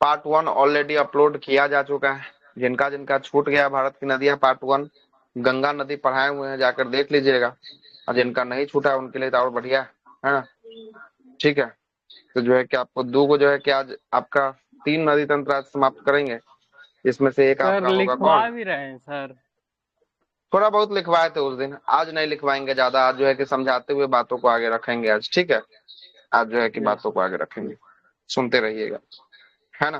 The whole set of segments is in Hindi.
पार्ट 1 ऑलरेडी अपलोड किया जा चुका है। जिनका जिनका छूट गया भारत की नदियां पार्ट 1 गंगा नदी पढ़ाए हुए हैं, जाकर देख लीजिएगा। और जिनका नहीं छूटा उनके लिए तो और बढ़िया है ना। ठीक है, तो जो है कि आपको दो को जो है कि आज आपका 3 नदी तंत्र आज समाप्त करेंगे। इसमें से एक सर आपका होगा लिखवा कौन? भी रहे हैं सर। थोड़ा बहुत लिखवाए थे उस दिन, आज नहीं लिखवाएंगे ज्यादा। आज जो है कि समझाते हुए बातों को आगे रखेंगे आज। ठीक है, आज जो है कि यस। बातों को आगे रखेंगे, सुनते रहिएगा, है ना।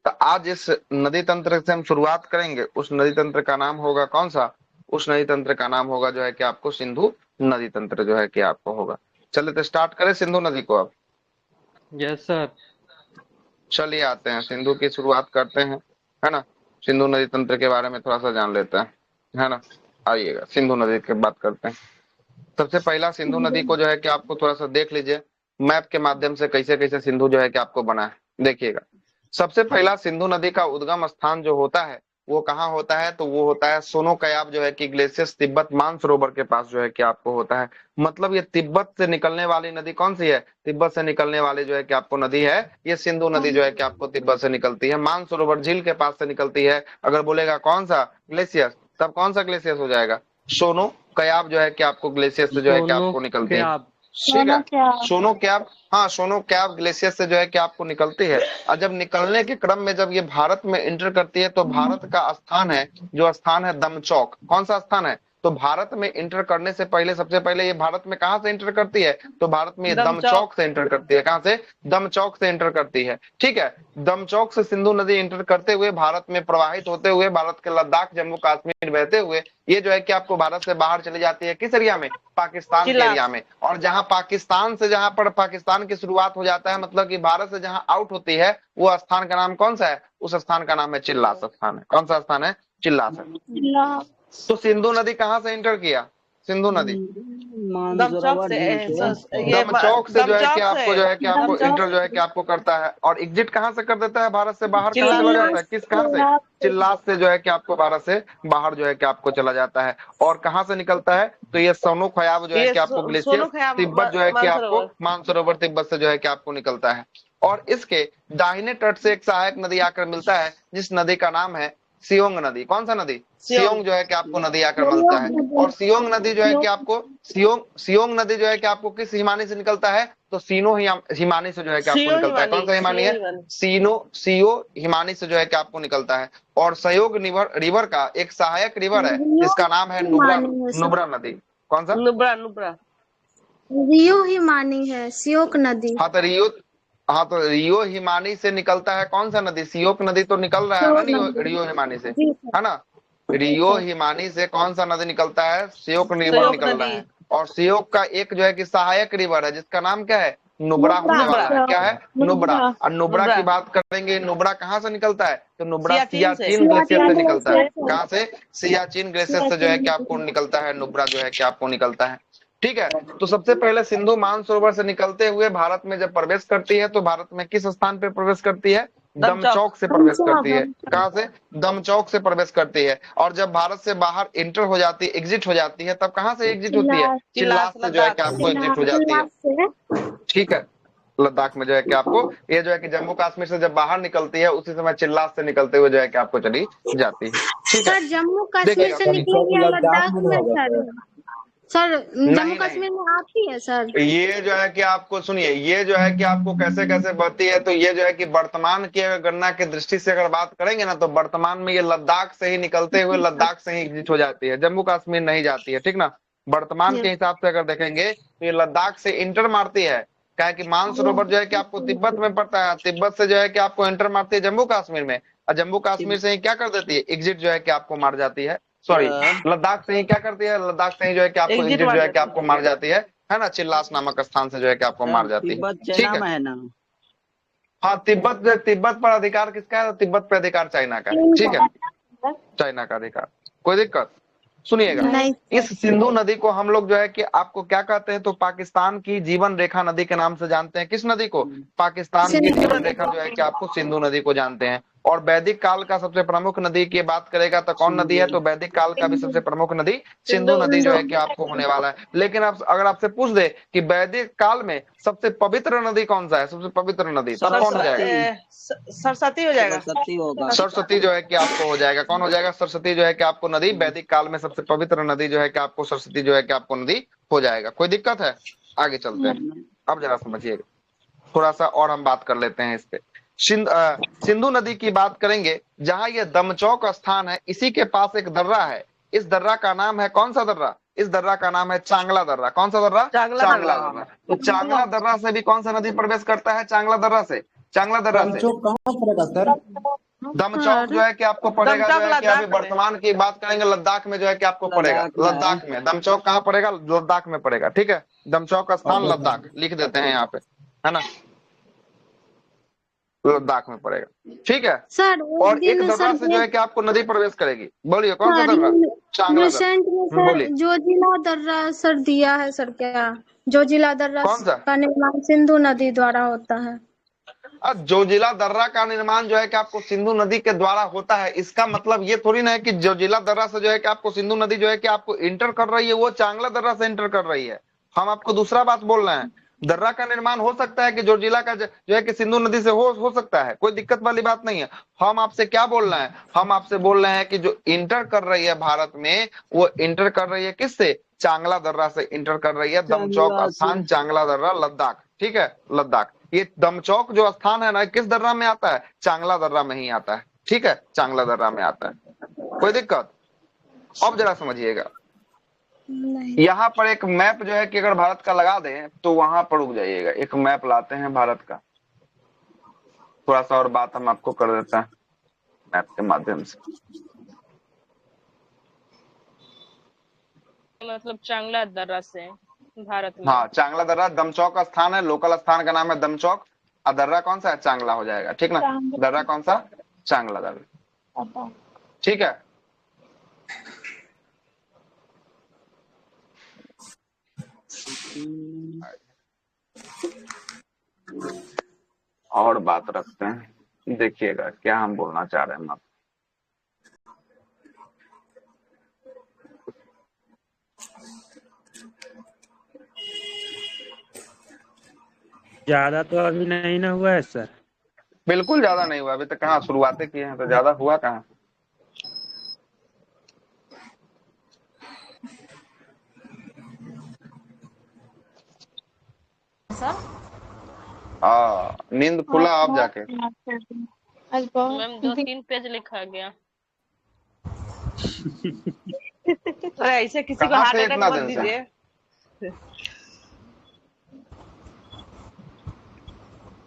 तो आज इस नदी तंत्र से हम शुरुआत करेंगे। उस नदी तंत्र का नाम होगा कौन सा? उस नदी तंत्र का नाम होगा जो है कि आपको सिंधु नदी तंत्र जो है कि आपको होगा। चलिए तो स्टार्ट करें सिंधु नदी को अब। Yes sir. चलिए आते हैं, सिंधु की शुरुआत करते हैं, है ना। सिंधु नदी तंत्र के बारे में थोड़ा सा जान लेते हैं, है ना। आइएगा सिंधु नदी की बात करते हैं। सबसे पहला सिंधु नदी को जो है कि आपको थोड़ा सा देख लीजिए मैप के माध्यम से, कैसे कैसे सिंधु जो है कि आपको बना है। देखिएगा, सबसे पहला सिंधु नदी का उद्गम स्थान जो होता है वो कहाँ होता है? तो वो होता है सोनो कयाब जो है कि ग्लेशियस तिब्बत मानसरोवर के पास जो है कि आपको होता है। मतलब ये तिब्बत से निकलने वाली नदी कौन सी है? तिब्बत से निकलने वाली जो है कि आपको नदी है ये सिंधु नदी जो है कि आपको तिब्बत से निकलती है, मानसरोवर झील के पास से निकलती है। अगर बोलेगा कौन सा ग्लेशियस, तब कौन सा ग्लेशियस हो जाएगा? सोनो कयाब जो है कि आपको ग्लेशियर से जो है कि सोनो आपको निकलती के है। आप। ठीक है, सोनो कैप, हाँ सोनो कैप ग्लेशियर से जो है कि आपको निकलती है। और जब निकलने के क्रम में जब ये भारत में इंटर करती है तो भारत का स्थान है, जो स्थान है दमचौक। कौन सा स्थान है? तो भारत में इंटर करने से पहले सबसे पहले ये भारत में कहाँ से इंटर करती है? तो भारत में ये दमचौक से इंटर करती है। कहाँ से? दमचौक से इंटर करती है। ठीक है, दमचौक से सिंधु नदी इंटर करते हुए भारत में प्रवाहित होते हुए भारत के लद्दाख जम्मू कश्मीर बहते हुए ये जो है कि आपको भारत से बाहर चली जाती है। किस एरिया में? पाकिस्तान के एरिया में। और जहां पाकिस्तान से, जहां पर पाकिस्तान की शुरुआत हो जाता है, मतलब कि भारत से जहां आउट होती है, वो स्थान का नाम कौन सा है? उस स्थान का नाम है चिल्लास स्थान है। कौन सा स्थान है? चिल्लास है। तो सिंधु नदी कहां से इंटर किया? सिंधु नदी दमचौक से ये दमचौक से जो है कि दमचौक आपको जो है कि आपको दमचौक इंटर जो है कि आपको करता है। और एग्जिट कहां से कर देता है? भारत से बाहर कहां चला चिल्लास जाता है? किस कहां से? चिल्लास से जो है कि आपको भारत से बाहर जो है कि आपको चला जाता है। और कहां से निकलता है? तो ये सोनो खयाब जो है ये कि आपको ग्लेशियर सोनो खयाम तिब्बत जो है कि आपको मानसरोवर। मानसरोवर तिब्बत से जो है कि आपको निकलता है। और इसके दाहिने तट से एक सहायक नदी आकर मिलता है, जिस नदी का नाम है सियोंग नदी। कौन सा नदी? सियोंग। सियोंग जो है कि आपको नदी आकर मिलता है। और सियोंग नदी जो है कि आपको सियोंग नदी जो है कि आपको किस हिमानी से निकलता है? तो सीनो हिमानी से जो है कि आपको सियो निकलता है। हिमानी कौन सा हिमानी सियो है? हिमानी सीओ हिमानी से जो है कि आपको निकलता है। और सहयोग रिवर का एक सहायक रिवर है जिसका नाम है नुब्रा, नुब्रा नदी। कौन सा? नुब्रा नुब्रा रियो ही मानी है, सियोक नदी। हाँ तो रियो, हाँ तो रियो हिमानी से निकलता है कौन सा नदी? सियोक नदी तो निकल रहा है ना रियो हिमानी से, जी सर। है ना। रियो हिमानी से कौन सा नदी निकलता है? सियोक रिवर सयोग निकल रहा नदी है। और सियोक का एक जो है कि सहायक रिवर है जिसका नाम क्या है? नुब्रा होने वाला है। क्या है? नुब्रा। और नुब्रा की बात करेंगे, नुब्रा कहाँ से निकलता है? तो नुब्रा सियाचिन ग्लेशियर से निकलता है। कहाँ से? सियाचिन ग्लेशियर से जो है कि आपको निकलता है नुब्रा जो है कि आपको निकलता है। ठीक है, तो सबसे पहले सिंधु मानसरोवर से निकलते हुए भारत में जब प्रवेश करती है तो भारत में किस स्थान पे प्रवेश करती है? दमचौक से प्रवेश करती है। कहां से? दमचौक से प्रवेश करती है। और जब भारत से बाहर इंटर हो जाती है, एग्जिट हो जाती है, तब कहां से एग्जिट होती है? चिल्लास से जो है कि आपको एग्जिट हो जाती है। ठीक है, लद्दाख में जो है कि आपको ये जो है कि जम्मू कश्मीर से जब बाहर निकलती है उसी समय चिल्लास से निकलते हुए जो है कि आपको चली जाती है। ठीक है, सर जम्मू कश्मीर देखिएगा, से निकलेगी या लद्दाख में सर? सर जम्मू नहीं कश्मीर में आती है सर? ये जो है कि आपको सुनिए, ये जो है कि आपको कैसे कैसे बहती है, तो ये जो है कि वर्तमान की अगर गणना की दृष्टि से अगर बात करेंगे ना, तो वर्तमान में ये लद्दाख से ही निकलते हुए लद्दाख से ही एग्जिट हो जाती है, जम्मू कश्मीर नहीं जाती है। ठीक ना, वर्तमान के हिसाब से अगर देखेंगे तो ये लद्दाख से इंटर मारती है। क्या है कि मानसरोवर जो है कि आपको तिब्बत में पड़ता है, तिब्बत से जो है कि आपको इंटर मारती है जम्मू कश्मीर में, और जम्मू कश्मीर से ही क्या कर देती है? एग्जिट जो है कि आपको मार जाती है। सॉरी, लद्दाख से ही क्या करती है? लद्दाख से ही जो है कि आपको एग्जिट एग्जिट जो मार है कि जाती आपको मार जाती है ना। चिल्लास नामक स्थान से जो है कि आपको मार जाती है। तिब्बत ठीक चाइना है, में है ना। हाँ तिब्बत, तिब्बत पर अधिकार किसका है? तो तिब्बत पर अधिकार चाइना का है। ठीक है, चाइना का अधिकार, कोई दिक्कत? सुनिएगा, नहीं इस सिंधु नदी को हम लोग जो है कि आपको क्या कहते हैं? तो पाकिस्तान की जीवन रेखा नदी के नाम से जानते हैं। किस नदी को? पाकिस्तान की जीवन रेखा जो है कि आपको सिंधु नदी को जानते हैं। और वैदिक काल का सबसे प्रमुख नदी की बात करेगा तो कौन नदी है, तो वैदिक काल का भी सबसे प्रमुख नदी सिंधु नदी जो है कि आपको होने वाला है। लेकिन आप अगर आपसे पूछ दे कि वैदिक काल में सबसे पवित्र नदी कौन सा है, सबसे पवित्र नदी, तब कौन हो जाएगा? सरस्वती हो जाएगा। सरस्वती होगा। सरस्वती जो है कि आपको हो जाएगा। कौन हो जाएगा? सरस्वती जो है कि आपको नदी, वैदिक काल में सबसे पवित्र नदी जो है कि आपको सरस्वती जो है कि आपको नदी हो जाएगा। कोई दिक्कत है? आगे चलते हैं। अब जरा समझिएगा, थोड़ा सा और हम बात कर लेते हैं इस पे। सिंधु नदी की बात करेंगे, जहां ये दमचौक स्थान है, इसी के पास एक दर्रा है। इस दर्रा का नाम है, कौन सा दर्रा? इस दर्रा का नाम है चांगला दर्रा। कौन सा दर्रा? चांगला दर्रा। तो चांगला दर्रा से भी कौन सा नदी प्रवेश करता है? चांगला दर्रा से। चांगला दर्रा से दमचौक कहाँ पड़ेगा सर? दमचौक जो है कि आपको पड़ेगा, जो है कि अभी वर्तमान की बात करेंगे, लद्दाख में जो है कि आपको पड़ेगा। लद्दाख में दमचौक कहाँ पड़ेगा? लद्दाख में पड़ेगा। ठीक है, दमचौक का स्थान लद्दाख लिख देते हैं यहाँ पे, है ना, लद्दाख में पड़ेगा। ठीक है सर और एक दर्रा से जो है कि आपको नदी प्रवेश करेगी। बोलिए कौन सा दर्रा? चांगला दर्रा। रिसेंट में सर बोलिए जोजिला दर्रा सर दिया है सर, क्या जोजिला दर्रा कौन सा? का निर्माण सिंधु नदी द्वारा होता है। जोजिला दर्रा का निर्माण जो है कि आपको सिंधु नदी के द्वारा होता है, इसका मतलब ये थोड़ी ना है कि जोजिला दर्रा से जो है कि आपको सिंधु नदी जो है कि आपको इंटर कर रही है, वो चांगला दर्रा से इंटर कर रही है। हम आपको दूसरा बात बोल रहे हैं। दर्रा का निर्माण हो सकता है कि जोजिला का जो है कि सिंधु नदी से हो सकता है, कोई दिक्कत वाली बात नहीं है। हम आपसे क्या बोल रहे हैं? हम आपसे बोल रहे हैं कि जो इंटर कर रही है भारत में, वो इंटर कर रही है किससे? चांगला दर्रा से इंटर कर रही है। दमचौक स्थान चांगला दर्रा, लद्दाख। ठीक है, लद्दाख। ये दमचौक जो स्थान है ना, किस दर्रा में आता है? चांगला दर्रा में ही आता है। ठीक है, चांगला दर्रा में आता है। कोई दिक्कत? अब जरा समझिएगा, यहाँ पर एक मैप जो है कि अगर भारत का लगा दें तो वहां पर रुक जाइएगा। एक मैप लाते हैं भारत का, थोड़ा सा और बात हम आपको कर देते हैं मैप के माध्यम से। मतलब चांगला दर्रा से भारत में। हाँ, चांगला दर्रा दमचौक स्थान है, लोकल स्थान का नाम है दमचौक, और दर्रा कौन सा है? चांगला हो जाएगा। ठीक ना, दर्रा कौन सा? चांगला दर्रा। ठीक है, और बात रखते हैं, देखिएगा क्या हम बोलना चाह रहे हैं आप। ज्यादा तो अभी नहीं ना हुआ है सर। बिल्कुल ज्यादा नहीं हुआ, अभी तक कहाँ शुरुआतें किए हैं, तो ज्यादा हुआ कहाँ। नींद खुला आप जाके। मैम 2-3 पेज लिखा गया। ऐसे किसी को कहाँ हार्ट से अटैक इतना मत दिन से? दीजिए।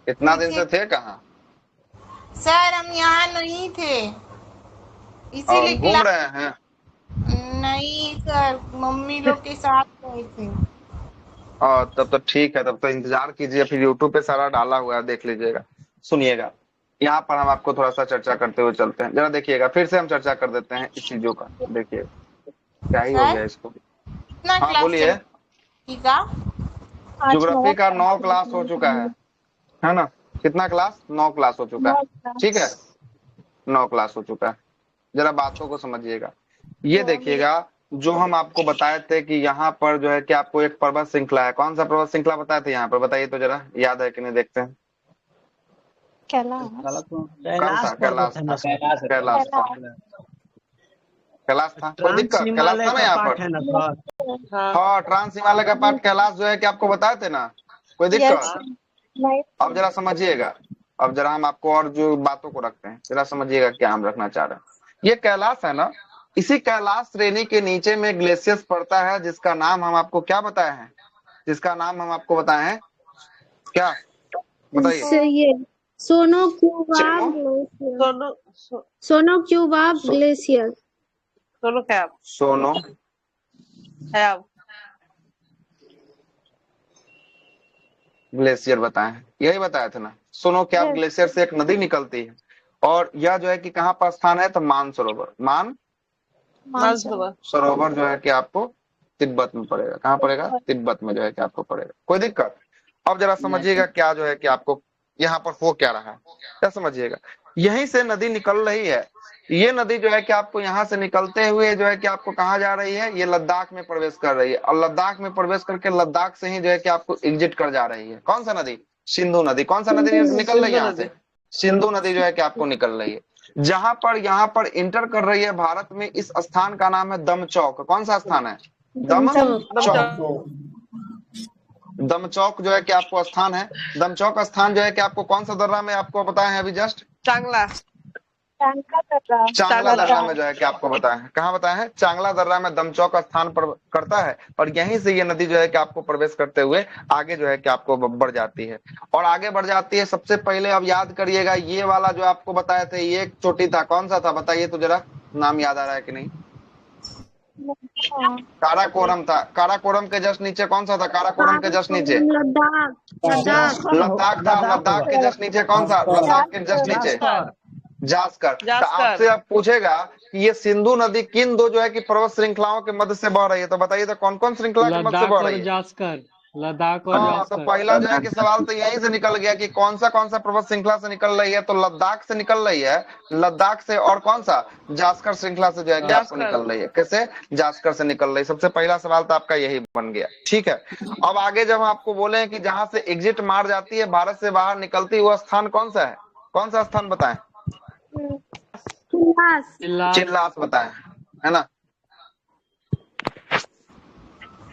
इतना दिन से थे कहाँ? सर हम यहाँ नहीं थे, इसीलिए घूम रहे हैं। नहीं सर, मम्मी लोग के साथ गए थे। तब तो ठीक है, तब तो इंतजार कीजिए, फिर यूट्यूब पे सारा डाला हुआ है, देख लीजिएगा। सुनिएगा, यहाँ पर हम आपको थोड़ा सा चर्चा करते हुए चलते हैं। जरा देखिएगा, फिर से हम चर्चा कर देते हैं इस चीजों का। देखिए क्या ही हो गया इसको। हाँ बोलिए। ज्योग्राफी का 9 क्लास हो चुका है ना? कितना क्लास? 9 क्लास हो चुका है। ठीक है, 9 क्लास हो चुका है। जरा बातों को समझिएगा। ये देखिएगा, जो हम आपको बताए थे कि यहाँ पर जो है कि आपको एक पर्वत श्रृंखला है। कौन सा पर्वत श्रृंखला बताए थे यहाँ पर? बताइए तो जरा, याद है कि नहीं, देखते हैं। कैलाश कैलाश था। कैलाश था। कोई दिक्कत? कैलाश था ना यहाँ पर? हाँ, ट्रांस हिमालय का पार्ट कैलाश जो है कि आपको बताए थे ना। कोई दिक्कत? अब जरा समझिएगा, अब जरा हम आपको और जो बातों को रखते हैं, जरा समझिएगा क्या हम रखना चाह रहे हैं। ये कैलाश है ना, इसी कैलाश श्रेणी के नीचे में ग्लेशियर्स पड़ता है, जिसका नाम हम आपको क्या बताए हैं? जिसका नाम हम आपको बताए हैं क्या? बताइए। ये सोनो क्यूबाब ग्लेशियर। सोनो क्या? सोनो है ग्लेशियर बताए हैं, यही बताया था ना। सोनो कैप ग्लेशियर से एक नदी निकलती है, और यह जो है कि कहाँ पर स्थान है? तो मानसरोवर। सरोवर जो है कि आपको तिब्बत में पड़ेगा। कहाँ पड़ेगा? तिब्बत में जो है कि आपको पड़ेगा। कोई दिक्कत? अब जरा समझिएगा क्या जो है कि आपको यहाँ पर हो क्या रहा है, क्या समझिएगा। यहीं से नदी निकल रही है। ये नदी जो है कि आपको यहाँ से निकलते हुए जो है कि आपको कहाँ जा रही है, ये लद्दाख में प्रवेश कर रही है, और लद्दाख में प्रवेश करके लद्दाख से ही जो है कि आपको एग्जिट कर जा रही है। कौन सा नदी? सिंधु नदी। कौन सा नदी निकल रही है यहाँ से? सिंधु नदी जो है कि आपको निकल रही है। जहां पर यहाँ पर इंटर कर रही है भारत में, इस स्थान का नाम है दमचौक। कौन सा स्थान है? दमचौक। दमचौक जो है कि आपको स्थान है। दमचौक स्थान जो है कि आपको कौन सा दर्रा में आपको बताया है अभी जस्ट? चांगला। चांगला दर्रा में जो है कि आपको बताया है। कहाँ बताया है? चांगला दर्रा में दमचौक स्थान पर करता है, और यहीं से ये नदी जो है कि आपको प्रवेश करते हुए आगे जो है कि आपको बढ़ जाती है। और आगे बढ़ जाती है, सबसे पहले अब याद करिएगा, ये वाला जो आपको बताए थे, ये एक चोटी था, कौन सा था बताइए तो जरा, नाम याद आ रहा है कि नहीं? काराकोरम था। काराकोरम के जस्ट नीचे कौन सा था? काराकोरम के जस्ट नीचे लद्दाख। लद्दाख था। लद्दाख के जस्ट नीचे कौन सा? लद्दाख के जस्ट नीचे जास्कर। तो आपसे अब पूछेगा कि ये सिंधु नदी किन दो जो है कि पर्वत श्रृंखलाओं के मध्य से बह रही है, तो बताइए तो कौन कौन श्रृंखला के मध्य से बह रही है? जास्कर, लद्दाख और हाँ, तो जास्कर। पहला जो है कि सवाल तो यहीं से निकल गया कि कौन सा पर्वत श्रृंखला से निकल रही है, तो लद्दाख से निकल रही है। लद्दाख से, और कौन सा? जास्कर श्रृंखला से जो है कि आपको निकल रही है। कैसे? जास्कर से निकल रही है। सबसे पहला सवाल तो आपका यही बन गया। ठीक है, अब आगे जब हम आपको बोले कि जहां से एग्जिट मार जाती है, भारत से बाहर निकलती, वो स्थान कौन सा है? कौन सा स्थान बताएं? चिल्लास बताएं, है ना?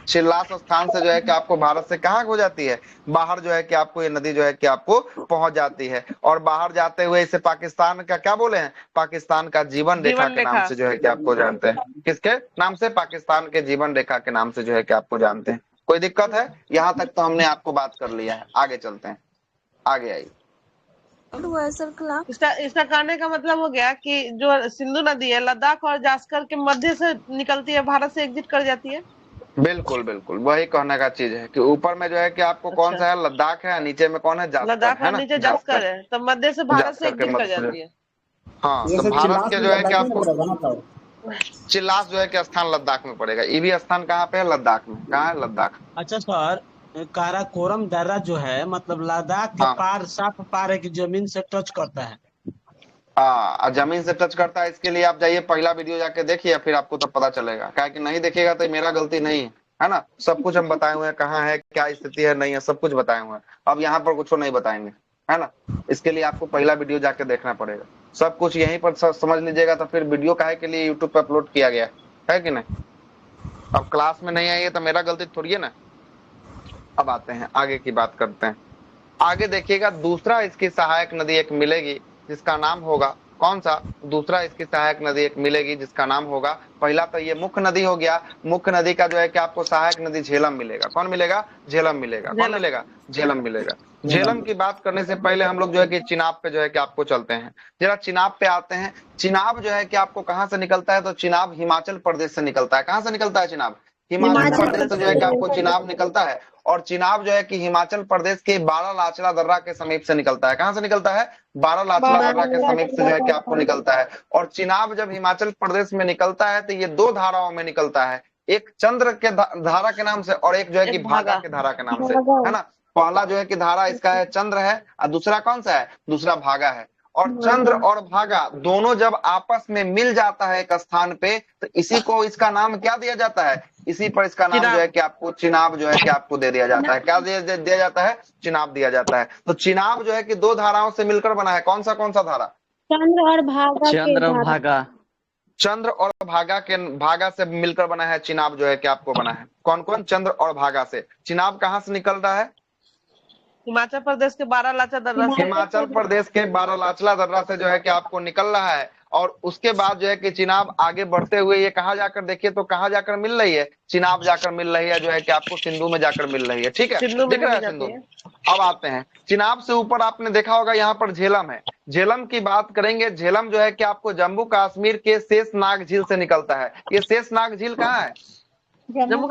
चिल्लास स्थान से जो है कि आपको भारत से कहाँ हो जाती है? बाहर जो है कि आपको ये नदी जो है कि आपको पहुंच जाती है। और बाहर जाते हुए इसे पाकिस्तान का क्या बोले हैं? पाकिस्तान का जीवन रेखा के नाम से जो है कि आपको जानते हैं। किसके नाम से? पाकिस्तान के जीवन रेखा के नाम से जो है कि आपको जानते हैं। कोई दिक्कत है? यहाँ तक तो हमने आपको बात कर लिया है, आगे चलते हैं। आगे आइए। इसका कहने का मतलब हो गया कि जो सिंधु नदी है लद्दाख और जास्कर के मध्य से निकलती है, भारत से एग्जिट कर जाती है। बिल्कुल बिल्कुल वही कहने का चीज है कि ऊपर में जो है कि आपको कौन सा है? लद्दाख है, नीचे में कौन है? जास्कर, लद्दाख है और ना? नीचे जास्कर है, तो मध्य से भारत से एग्जिट कर जाती है। हाँ, तो भारत के जो है कि आपको चिल्लास जो है कि स्थान लद्दाख में पड़ेगा। ये भी स्थान कहाँ पे है? लद्दाख में। कहाँ है? लद्दाख। अच्छा सर, काराकोरम दर्रा जो है मतलब लद्दाख के पार, साफ पार है कि जमीन से टच करता है? हाँ, जमीन से टच करता है। इसके लिए आप जाइए पहला वीडियो जाके देखिए, फिर आपको तब पता चलेगा। क्या कि नहीं देखिएगा तो मेरा गलती नहीं है ना? सब कुछ हम बताए हुए हैं, कहाँ है, क्या स्थिति है, नहीं है, सब कुछ बताए हुए हैं। अब यहाँ पर कुछ नहीं बताएंगे, है ना? इसके लिए आपको पहला वीडियो जाके देखना पड़ेगा। सब कुछ यहीं पर समझ लीजिएगा, तो फिर वीडियो काहे के लिए यूट्यूब पे अपलोड किया गया है कि नहीं? अब क्लास में नहीं आइए तो मेरा गलती थोड़ी है ना। अब आते हैं आगे की बात करते हैं। आगे देखिएगा, दूसरा इसकी सहायक नदी एक मिलेगी जिसका नाम होगा कौन सा? दूसरा इसकी सहायक नदी एक मिलेगी जिसका नाम होगा, पहला तो ये मुख्य नदी हो गया। मुख्य नदी का जो है कि आपको सहायक नदी झेलम मिलेगा। कौन मिलेगा? झेलम मिलेगा। कौन मिलेगा? झेलम मिलेगा। झेलम की बात करने से पहले हम लोग जो है कि चिनाब पे जो है कि आपको चलते हैं, जरा चिनाब पे आते हैं। चिनाब जो है कि आपको कहाँ से निकलता है? तो चिनाब हिमाचल प्रदेश से निकलता है। कहाँ से निकलता है चिनाब? हिमाचल प्रदेश से जो है कि आपको चिनाब निकलता है। और चिनाब जो है कि हिमाचल प्रदेश के बारालाचला दर्रा के समीप से निकलता है। कहाँ से निकलता है? बारालाचला दर्रा के समीप से जो है कि आपको निकलता है। और चिनाब जब हिमाचल प्रदेश में निकलता है तो ये दो धाराओं में निकलता है, एक चंद्र के धारा के नाम से और एक जो है कि भागा के धारा के नाम से, है ना? पहला जो है कि धारा इसका है चंद्र है, और दूसरा कौन सा है? दूसरा भागा है। और चंद्र और भागा दोनों जब आपस में मिल जाता है एक स्थान पे, तो इसी को, इसका नाम क्या दिया जाता है? इसी पर इसका नाम जो है कि आपको चिनाब जो है कि आपको दे दिया जाता है। क्या दिया जाता है? चिनाब दिया जाता है। तो चिनाब जो है कि दो धाराओं से मिलकर बना है। कौन सा धारा? चंद्र और भागा। चंद्र और भागा से मिलकर बना है चिनाब जो है कि आपको बना है। कौन कौन? चंद्र और भागा से। चिनाब कहाँ से निकल रहा है? हिमाचल प्रदेश के बारालाचा दर्रा से। हिमाचल प्रदेश के बारालाचला दर्रा से जो है कि आपको निकल रहा है। और उसके बाद जो है कि चिनाब आगे बढ़ते हुए ये कहाँ जाकर देखिए तो कहाँ जाकर मिल रही है? चिनाब जाकर मिल रही है जो है कि आपको सिंधु में जाकर मिल रही है। ठीक है, दिख रहा है सिंधु। अब आते हैं चिनाब से ऊपर, आपने देखा होगा यहाँ पर झेलम है। झेलम की बात करेंगे। झेलम जो है कि आपको जम्मू कश्मीर के शेषनाग झील से निकलता है। ये शेषनाग झील कहाँ है? जम्मू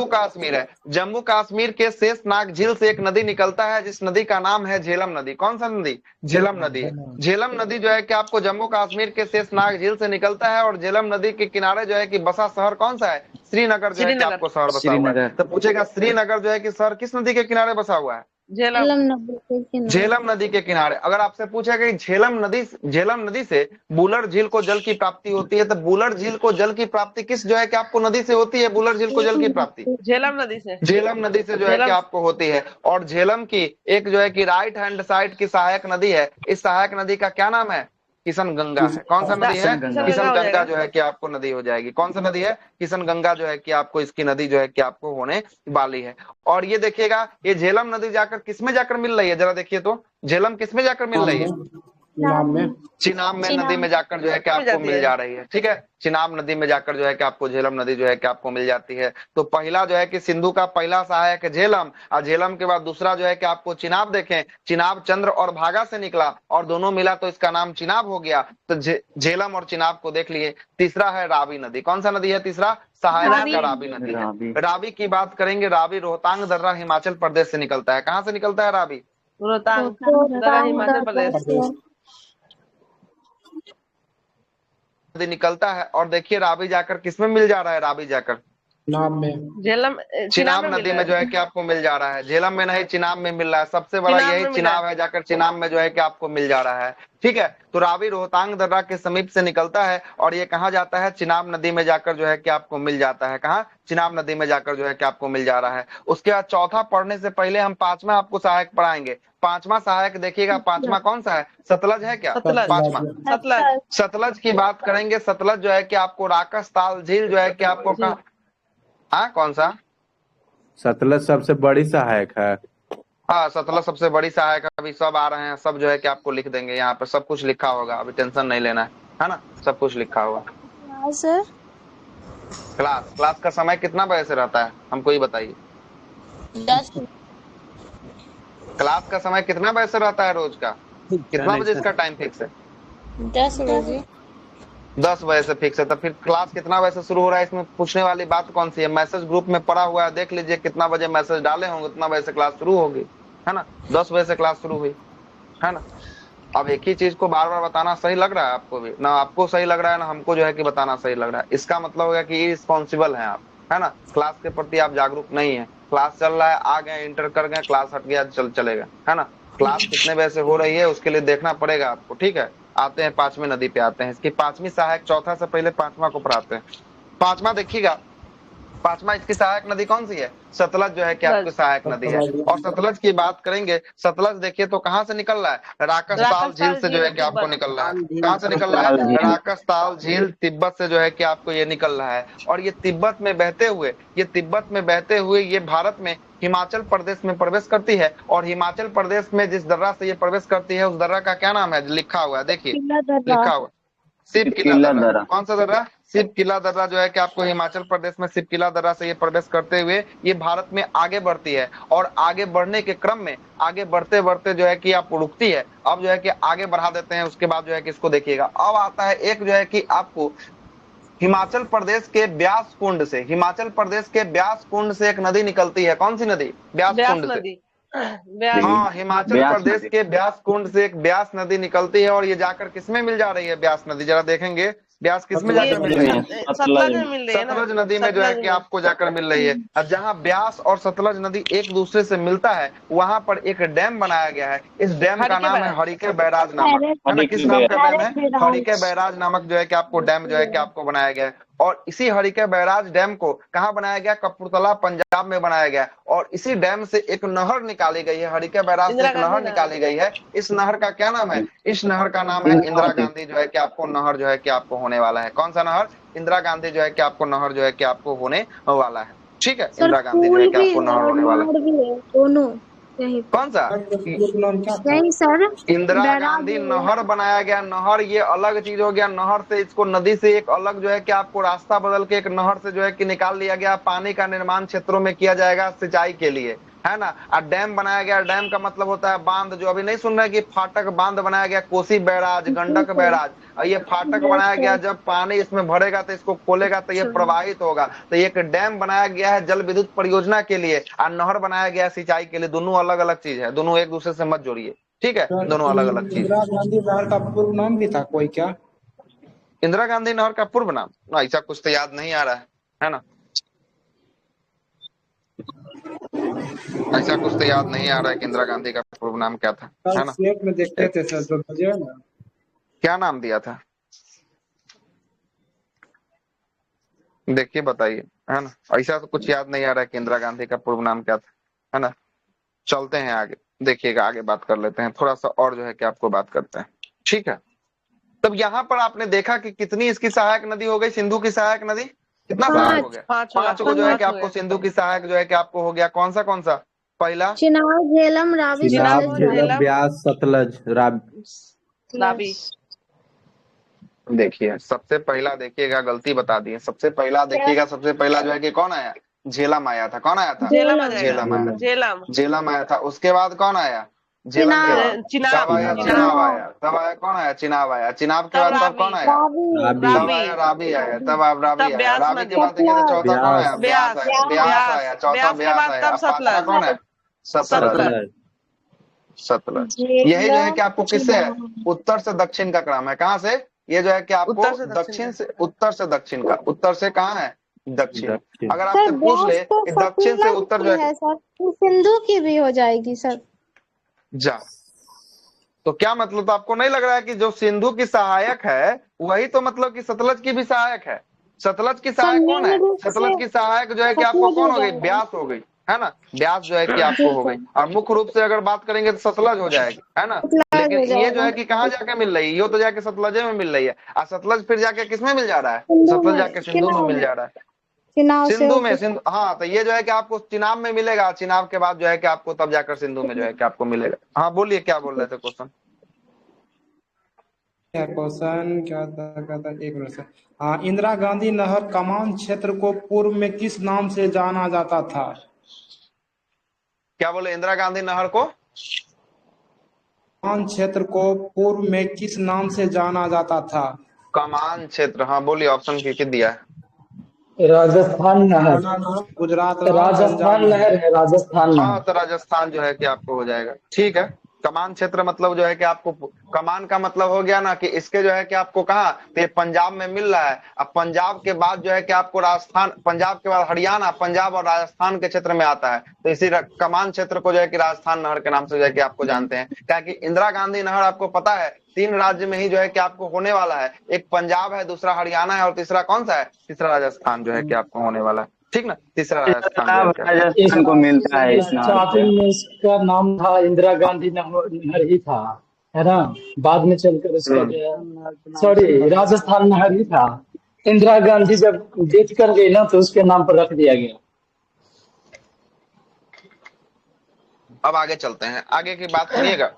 कश्मीर है। जम्मू कश्मीर के शेषनाग झील से एक नदी निकलता है जिस नदी का नाम है झेलम नदी। कौन सा नदी? झेलम नदी। झेलम नदी जो है कि आपको जम्मू कश्मीर के शेषनाग झील से निकलता है। और झेलम नदी के किनारे जो है कि बसा शहर कौन सा है? श्रीनगर जो है कि आपको शहर बसा हुआ है। तो पूछेगा श्रीनगर जो है कि शहर किस नदी के किनारे बसा हुआ है? झेलम। झेलम नदी के किनारे। झेलम नदी के किनारे। अगर आपसे पूछा कि झेलम नदी से बुलर झील को जल की प्राप्ति होती है, तो बुलर झील को जल की प्राप्ति किस जो है कि आपको नदी से होती है? बुलर झील को जल की प्राप्ति झेलम नदी से। झेलम नदी से जो है कि झेलम। आपको होती है। और झेलम की एक जो है कि राइट हैंड साइड की सहायक नदी है, इस सहायक नदी का क्या नाम है? किशन गंगा है। कौन सा नदी है? किशन हो गंगा जाएगा। जो है कि आपको नदी हो जाएगी। कौन सा नदी है? किशन गंगा जो है कि आपको इसकी नदी जो है कि आपको होने वाली है। और ये देखिएगा, ये झेलम नदी जाकर किसमें जाकर मिल रही है? जरा देखिए तो, झेलम किसमें जाकर मिल रही है? नाम में चिनाब में नदी में जाकर जो है कि आपको मिल जा रही है। ठीक है, चिनाब नदी में जाकर जो है कि आपको झेलम नदी जो है कि आपको मिल जाती है। तो पहला जो है कि सिंधु का पहला सहायक है झेलम, और झेलम के बाद दूसरा जो है कि आपको चिनाब देखें, चिनाब चंद्र और भागा से निकला और दोनों मिला तो इसका नाम चिनाब हो गया। तो झेलम और चिनाब को देख लिए। तीसरा है रावी नदी। कौन सा नदी है तीसरा? सहायक का रावी नदी है। रावी की बात करेंगे, रावी रोहतांग दर्रा हिमाचल प्रदेश से निकलता है। कहाँ से निकलता है रावी? रोहतांग दर्रा हिमाचल प्रदेश नदी निकलता है। और देखिए रावी जाकर किसमें मिल जा रहा है? रावी जाकर नाम में झेलम चिनाब नदी में जो है कि आपको मिल जा रहा है। झेलम में नहीं, चिनाब में मिल रहा है। सबसे बड़ा चिनाब में यही मिला चिनाब है, जाकर चिनाब में जो है कि आपको मिल जा रहा है। ठीक है, तो रावी रोहतांग दर्रा के समीप से निकलता है और ये कहाँ जाता है? चिनाब नदी में जाकर जो है कि आपको मिल जाता है। कहाँ? चिनाब नदी में जाकर जो है कि आपको मिल जा रहा है। उसके बाद चौथा पढ़ने से पहले हम पांचवा आपको सहायक पढ़ाएंगे। पांचवा सहायक देखिएगा, पांचवा कौन सा है? सतलज है क्या? सतलज। पांचवा सतलज। सतलज की बात करेंगे। सतलज जो है कि आपको राकस ताल झील जो है कि आपको कहाँ? हाँ, कौन सा? सतलज सबसे बड़ी सहायक है। हाँ, सतलज सबसे बड़ी सहायक है। अभी सब आ रहे हैं, सब जो है कि आपको लिख देंगे। यहाँ पर सब कुछ लिखा होगा, अभी टेंशन नहीं लेना है ना? सब कुछ लिखा होगा। सर क्लास का समय कितना बजे से रहता है, हमको ये बताइए। 10 क्लास का समय कितना बजे से रहता है रोज का? कितना बजे इसका टाइम फिक्स है? 10 बजे 10 बजे से फिक्स है। तो फिर क्लास कितना बजे से शुरू हो रहा है? इसमें पूछने वाली बात कौन सी है? मैसेज ग्रुप में पड़ा हुआ है, देख लीजिए कितना बजे मैसेज डाले होंगे, उतना बजे से क्लास शुरू होगी, है ना? 10 बजे से क्लास शुरू हुई, है ना? अब एक ही चीज को बार बार बताना सही लग रहा है आपको भी? ना आपको सही लग रहा है, ना हमको जो है कि बताना सही लग रहा है। इसका मतलब होगा कि इररिस्पांसिबल हैं आप, है ना? क्लास के प्रति आप जागरूक नहीं है। क्लास चल रहा है, आ गए, इंटर कर गए, क्लास हट गया, चलेगा, है ना? क्लास कितने बजे से हो रही है उसके लिए देखना पड़ेगा आपको। ठीक है, आते हैं पांचवी नदी पे आते हैं। इसकी पांचवी सहायक, चौथा से पहले पांचवा को पढ़ाते हैं। पांचवा देखिएगा, पांचवा इसकी सहायक नदी कौन सी है? सतलज जो है कि आपकी सहायक नदी है। और सतलज की बात करेंगे, सतलज देखिए तो कहाँ से निकल रहा है? राकसताल झील से जो है कि आपको निकल रहा है। कहाँ से निकल रहा है? राकसताल झील तिब्बत से जो है कि आपको ये निकल रहा है। और ये तिब्बत में बहते हुए ये भारत में हिमाचल प्रदेश में प्रवेश करती है। और हिमाचल प्रदेश में जिस दर्रा से ये प्रवेश करती है, उस दर्रा का क्या नाम है? लिखा हुआ है, देखिए लिखा हुआ, शिव किला दर्रा। कौन सा दर्रा? शिव किला दर्रा जो है कि आपको हिमाचल प्रदेश में शिव किला दर्रा से ये प्रवेश करते हुए ये भारत में आगे बढ़ती है। और आगे बढ़ने के क्रम में, आगे बढ़ते बढ़ते जो है कि आप रुकती है। अब जो है कि आगे बढ़ा देते हैं, उसके बाद जो है कि इसको देखिएगा। अब आता है एक जो है कि आपको हिमाचल प्रदेश के ब्यास कुंड से, हिमाचल प्रदेश के ब्यास कुंड से एक नदी निकलती है। कौन सी नदी? ब्यास कुंड से। हाँ, हिमाचल प्रदेश के ब्यास कुंड से एक ब्यास नदी निकलती है। और ये जाकर किसमें मिल जा रही है ब्यास नदी? जरा देखेंगे, ब्यास किसमें जाकर मिल रही है? सतलज में मिल रही है ना? सतलज नदी में जो है कि आपको जाकर मिल रही है। अब जहाँ ब्यास और सतलज नदी एक दूसरे से मिलता है, वहां पर एक डैम बनाया गया है। इस डैम का नाम है हरिके बैराज नामक, है ना? किस नाम का डैम है? हरिके बैराज नामक जो है कि आपको डैम जो है कि आपको बनाया गया है। और इसी हरिके बैराज डैम को कहाँ बनाया गया? कपूरथला पंजाब में बनाया गया। और इसी डैम से एक नहर निकाली गई है, हरिके बैराज से एक नहर निकाली गई है। इस नहर का क्या नाम है? इस नहर का नाम है इंदिरा गांधी जो है कि आपको नहर जो है कि आपको होने वाला है। कौन सा नहर? इंदिरा गांधी जो है कि आपको नहर जो है कि आपको होने वाला है। ठीक है, इंदिरा गांधी जो है कि आपको नहर होने वाला है। दोनों यही कौन सा? यही सर, इंदिरा गांधी नहर बनाया गया। नहर ये अलग चीज हो गया। नहर से, इसको नदी से एक अलग जो है कि आपको रास्ता बदल के एक नहर से जो है कि निकाल लिया गया। पानी का निर्माण क्षेत्रों में किया जाएगा सिंचाई के लिए, है ना? और डैम बनाया गया। डैम का मतलब होता है बांध। जो अभी नहीं सुन रहे कि फाटक बांध बनाया गया, कोसी बैराज, गंडक बैराज। और ये फाटक बनाया गया, जब पानी इसमें भरेगा तो इसको खोलेगा तो ये प्रवाहित होगा। तो एक डैम बनाया गया है जल विद्युत परियोजना के लिए, और नहर बनाया गया है सिंचाई के लिए। दोनों अलग अलग चीज है, दोनों एक दूसरे से मत जोड़िए। ठीक है, दोनों अलग अलग चीज। इंदिरा गांधी नहर का पूर्व नाम भी था कोई क्या? इंदिरा गांधी नहर का पूर्व नाम ऐसा कुछ तो याद नहीं आ रहा है ना? ऐसा कुछ तो याद नहीं आ रहा है कि इंदिरा गांधी का पूर्व नाम क्या था, कल है ना? सेट में देखते थे सर, तो बजे ना क्या नाम दिया था, देखिए बताइए, है ना? ऐसा तो कुछ याद नहीं आ रहा है कि इंदिरा गांधी का पूर्व नाम क्या था, है ना? चलते हैं आगे, देखिएगा आगे बात कर लेते हैं थोड़ा सा और जो है कि आपको बात करते हैं, ठीक है? तब यहाँ पर आपने देखा कि कितनी इसकी सहायक नदी हो गई, सिंधु की सहायक नदी कितना सहायक हो गया? 5 को जो है कि आपको सिंधु की सहायक जो है कि आपको हो गया। कौन सा पहला? चिनाब, झेलम, रावी, चिनाब, सतलज, झेलम, ब्यास, सतलज, रावी। देखिए सबसे पहला देखिएगा गलती बता दी है। सबसे पहला देखिएगा, सबसे पहला जो है कि कौन आया? झेलम आया था। कौन आया था? झेलम आ जाएगा। झेलम आया था। झेलम झेलम आया था। उसके बाद कौन आया? झेलम के बाद चिनाब तब आया चिनाब आया। तब आया कौन आया? चिनाब आया। चिनाब के बाद तब कौन आया? तब आया रावी आया। तब आप रावी तब आया। ब्यास रावी के बाद देखिए तो चौथा कौन आया? ब्यास आया। ब्यास आया। चौथा ब्यास आया। अब पांचवा कौन है? सतलज। सतलज। यही जो है कि आपको किससे है? उत्तर से दक्षिण का क्रम है। कहाँ से? ये जो है कि आपको दक्षिण से उत्तर से दक्षिण का। उत्तर से कहाँ है? दक्षिण। अगर आपसे पूछ ले कि दक्षिण से उत्तर जो है सर, सिंधु की भी हो जाएगी सर। जा तो क्या मतलब, तो आपको नहीं लग रहा है कि जो सिंधु की सहायक है वही तो मतलब कि सतलज की भी सहायक है? सतलज की सहायक कौन है? सतलज की सहायक जो है कि आपको कौन हो गई? ब्यास हो गई, है ना? ब्यास जो है कि आपको हो गई। और मुख्य रूप से अगर बात करेंगे तो सतलज हो जाएगी, है ना? लेकिन ये जो है कि कहाँ जाके मिल रही है? ये तो जाके सतलजे में मिल रही है। और सतलज फिर जाके किसमें मिल जा रहा है? सतलज जाके सिंधु में मिल जा रहा है। सिंधु में, सिंधु, हाँ। तो ये जो है कि आपको चिनाब में मिलेगा। चिनाब के बाद जो है कि आपको तब जाकर सिंधु में जो है कि आपको मिलेगा। हाँ बोलिए, क्या बोल रहे थे क्वेश्चन? क्वेश्चन क्या था एक मिनट से। हाँ, इंदिरा गांधी नहर कमान क्षेत्र को पूर्व में किस नाम से जाना जाता था? क्या बोले? इंदिरा गांधी नहर को कमान क्षेत्र को पूर्व में किस नाम से जाना जाता था? कमान क्षेत्र, हाँ बोलिए, ऑप्शन की दिया है? राजस्थान नहर। गुजरात राजस्थान नहर है, राजस्थान हाँ नहर। तो राजस्थान जो है कि आपको हो जाएगा, ठीक है। कमान क्षेत्र मतलब जो है कि आपको, कमान का मतलब हो गया ना कि इसके जो है कि आपको कहा तो ये पंजाब में मिल रहा है। अब पंजाब के बाद जो है कि आपको राजस्थान, पंजाब के बाद हरियाणा, पंजाब और राजस्थान के क्षेत्र में आता है। तो इसी कमान क्षेत्र को जो है कि राजस्थान नहर के नाम से जो है कि आपको जानते हैं। क्या कि इंदिरा गांधी नहर आपको पता है 3 राज्य में ही जो है कि आपको होने वाला है। एक पंजाब है, दूसरा हरियाणा है और तीसरा कौन सा है? तीसरा राजस्थान जो है कि आपको होने वाला है, ठीक ना? तीसरा राजस्थान को मिलता है इस स्टार्टिंग में इसका नाम था इंदिरा गांधी नहर ही था, है ना? बाद में चलकर इसका सॉरी राजस्थान नहर ही था। इंदिरा गांधी जब डेथ कर गई ना तो उसके नाम पर रख दिया गया। अब आगे चलते हैं, आगे की बात सुनिएगा।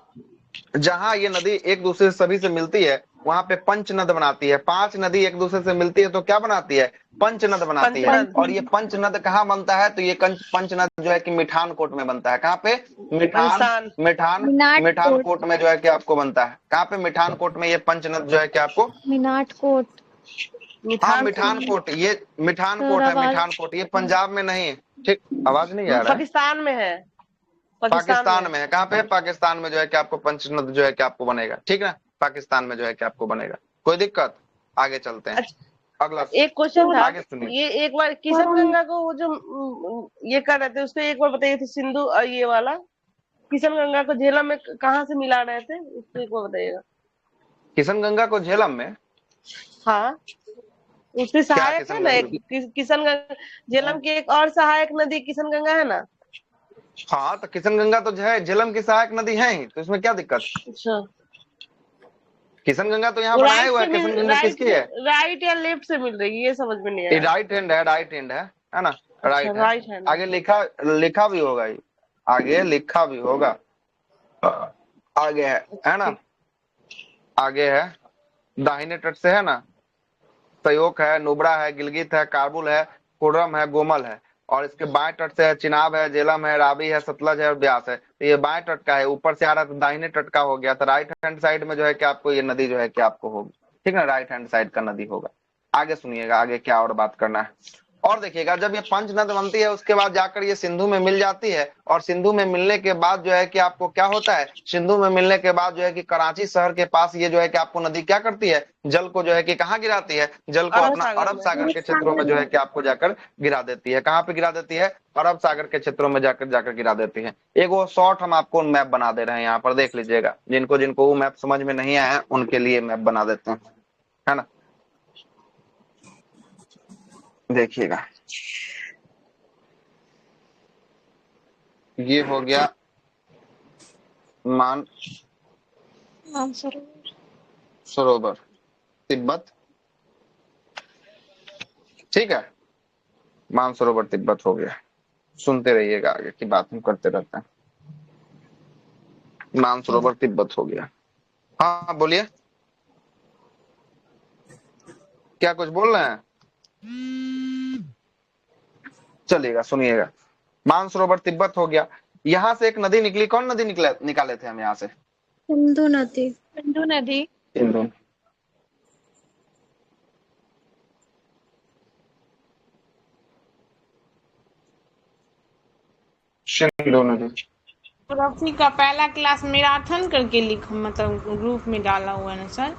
जहां ये नदी एक दूसरे से सभी से मिलती है वहां पे पंचनद बनाती है। 5 नदी एक दूसरे से मिलती है तो क्या बनाती है? पंचनद बनाती है। और ये पंचनद कहाँ बनता है? तो ये पंचनद जो है कि मिठानकोट में बनता है। कहाँ पे? मिठानकोट में जो है कि आपको बनता है। कहाँ पे? मिठानकोट में ये पंचनद जो है कि आपको मीनाटकोट। हाँ मिठानकोट, ये मिठानकोट है। मिठानकोट ये पंजाब में नहीं है, ठीक? आवाज नहीं आ रहा है? पाकिस्तान में है। पाकिस्तान में है। कहाँ पे? पाकिस्तान में जो है कि आपको पंचनद जो है कि आपको बनेगा, ठीक ना? पाकिस्तान में जो है कि आपको बनेगा। कोई दिक्कत? आगे चलते हैं। अगला एक क्वेश्चन था, आगे सुनिए। ये एक बार किशनगंगा को वो जो ये कर रहे थे उसको एक बार बताइए थे। सिंधु और ये वाला किशनगंगा को झेलम में कहाँ से मिला रहे थे, उसको एक बार बताइएगा। किशनगंगा को झेलम में? हाँ, उसकी सहायक है ना किशनगंगा। झेलम की एक और सहायक नदी किशनगंगा है ना? हाँ तो किशनगंगा तो जो है झेलम की सहायक नदी है ही, तो इसमें क्या दिक्कत? अच्छा, किशनगंगा तो यहाँ बनाया हुआ है। किशनगंगा किसकी है? राइट या लेफ्ट से मिल रही है, ये समझ में नहीं आया। राइट हैंड है, राइट हैंड है ना? Right hand. आगे लिखा भी होगा, ये आगे लिखा भी होगा। आगे है ना? आगे है, दाहिने तट से है ना, सयोक है, नुब्रा है, गिलगित है, काबुल है, कोडरम है, गोमल है। और इसके बाएं तट से है चिनाब है, झेलम है, रावी है, सतलज है और ब्यास है। तो ये बाएं तट का है, ऊपर से आ रहा है तो दाहिने तट का हो गया। तो राइट हैंड साइड में जो है कि आपको ये नदी जो है कि आपको होगी, ठीक ना? राइट हैंड साइड का नदी होगा। आगे सुनिएगा, आगे क्या और बात करना है। और देखिएगा जब ये पंचनद बनती है उसके बाद जाकर ये सिंधु में मिल जाती है, और सिंधु में मिलने के बाद जो है कि आपको क्या होता है, सिंधु में मिलने के बाद जो है कि कराची शहर के पास ये जो है कि आपको नदी क्या करती है, जल को जो है कि कहाँ गिराती है, जल को अपना अरब सागर के क्षेत्रों में जो है कि आपको जाकर गिरा देती है। कहाँ पे गिरा देती है, अरब सागर के क्षेत्रों में जाकर गिरा देती है। एक वो शॉर्ट हम आपको मैप बना दे रहे हैं, यहाँ पर देख लीजिएगा, जिनको वो मैप समझ में नहीं आया उनके लिए मैप बना देते हैं, है ना। देखिएगा ये हो गया मानसरोवर तिब्बत, ठीक है, मानसरोवर तिब्बत हो गया। सुनते रहिएगा, आगे की बात हम करते रहते हैं। मानसरोवर तिब्बत हो गया। हाँ बोलिए, क्या कुछ बोल रहे हैं? चलिएगा सुनिएगा, मानसरोवर तिब्बत हो गया। यहाँ से एक नदी निकली, कौन नदी निकाले थे हम यहाँ से? सिंधु नदी। सिंधु नदी। सिंधु। सिंधु नदी। ज्योग्राफी का पहला क्लास मैराथन करके लिखा, मतलब ग्रुप में डाला हुआ है ना सर,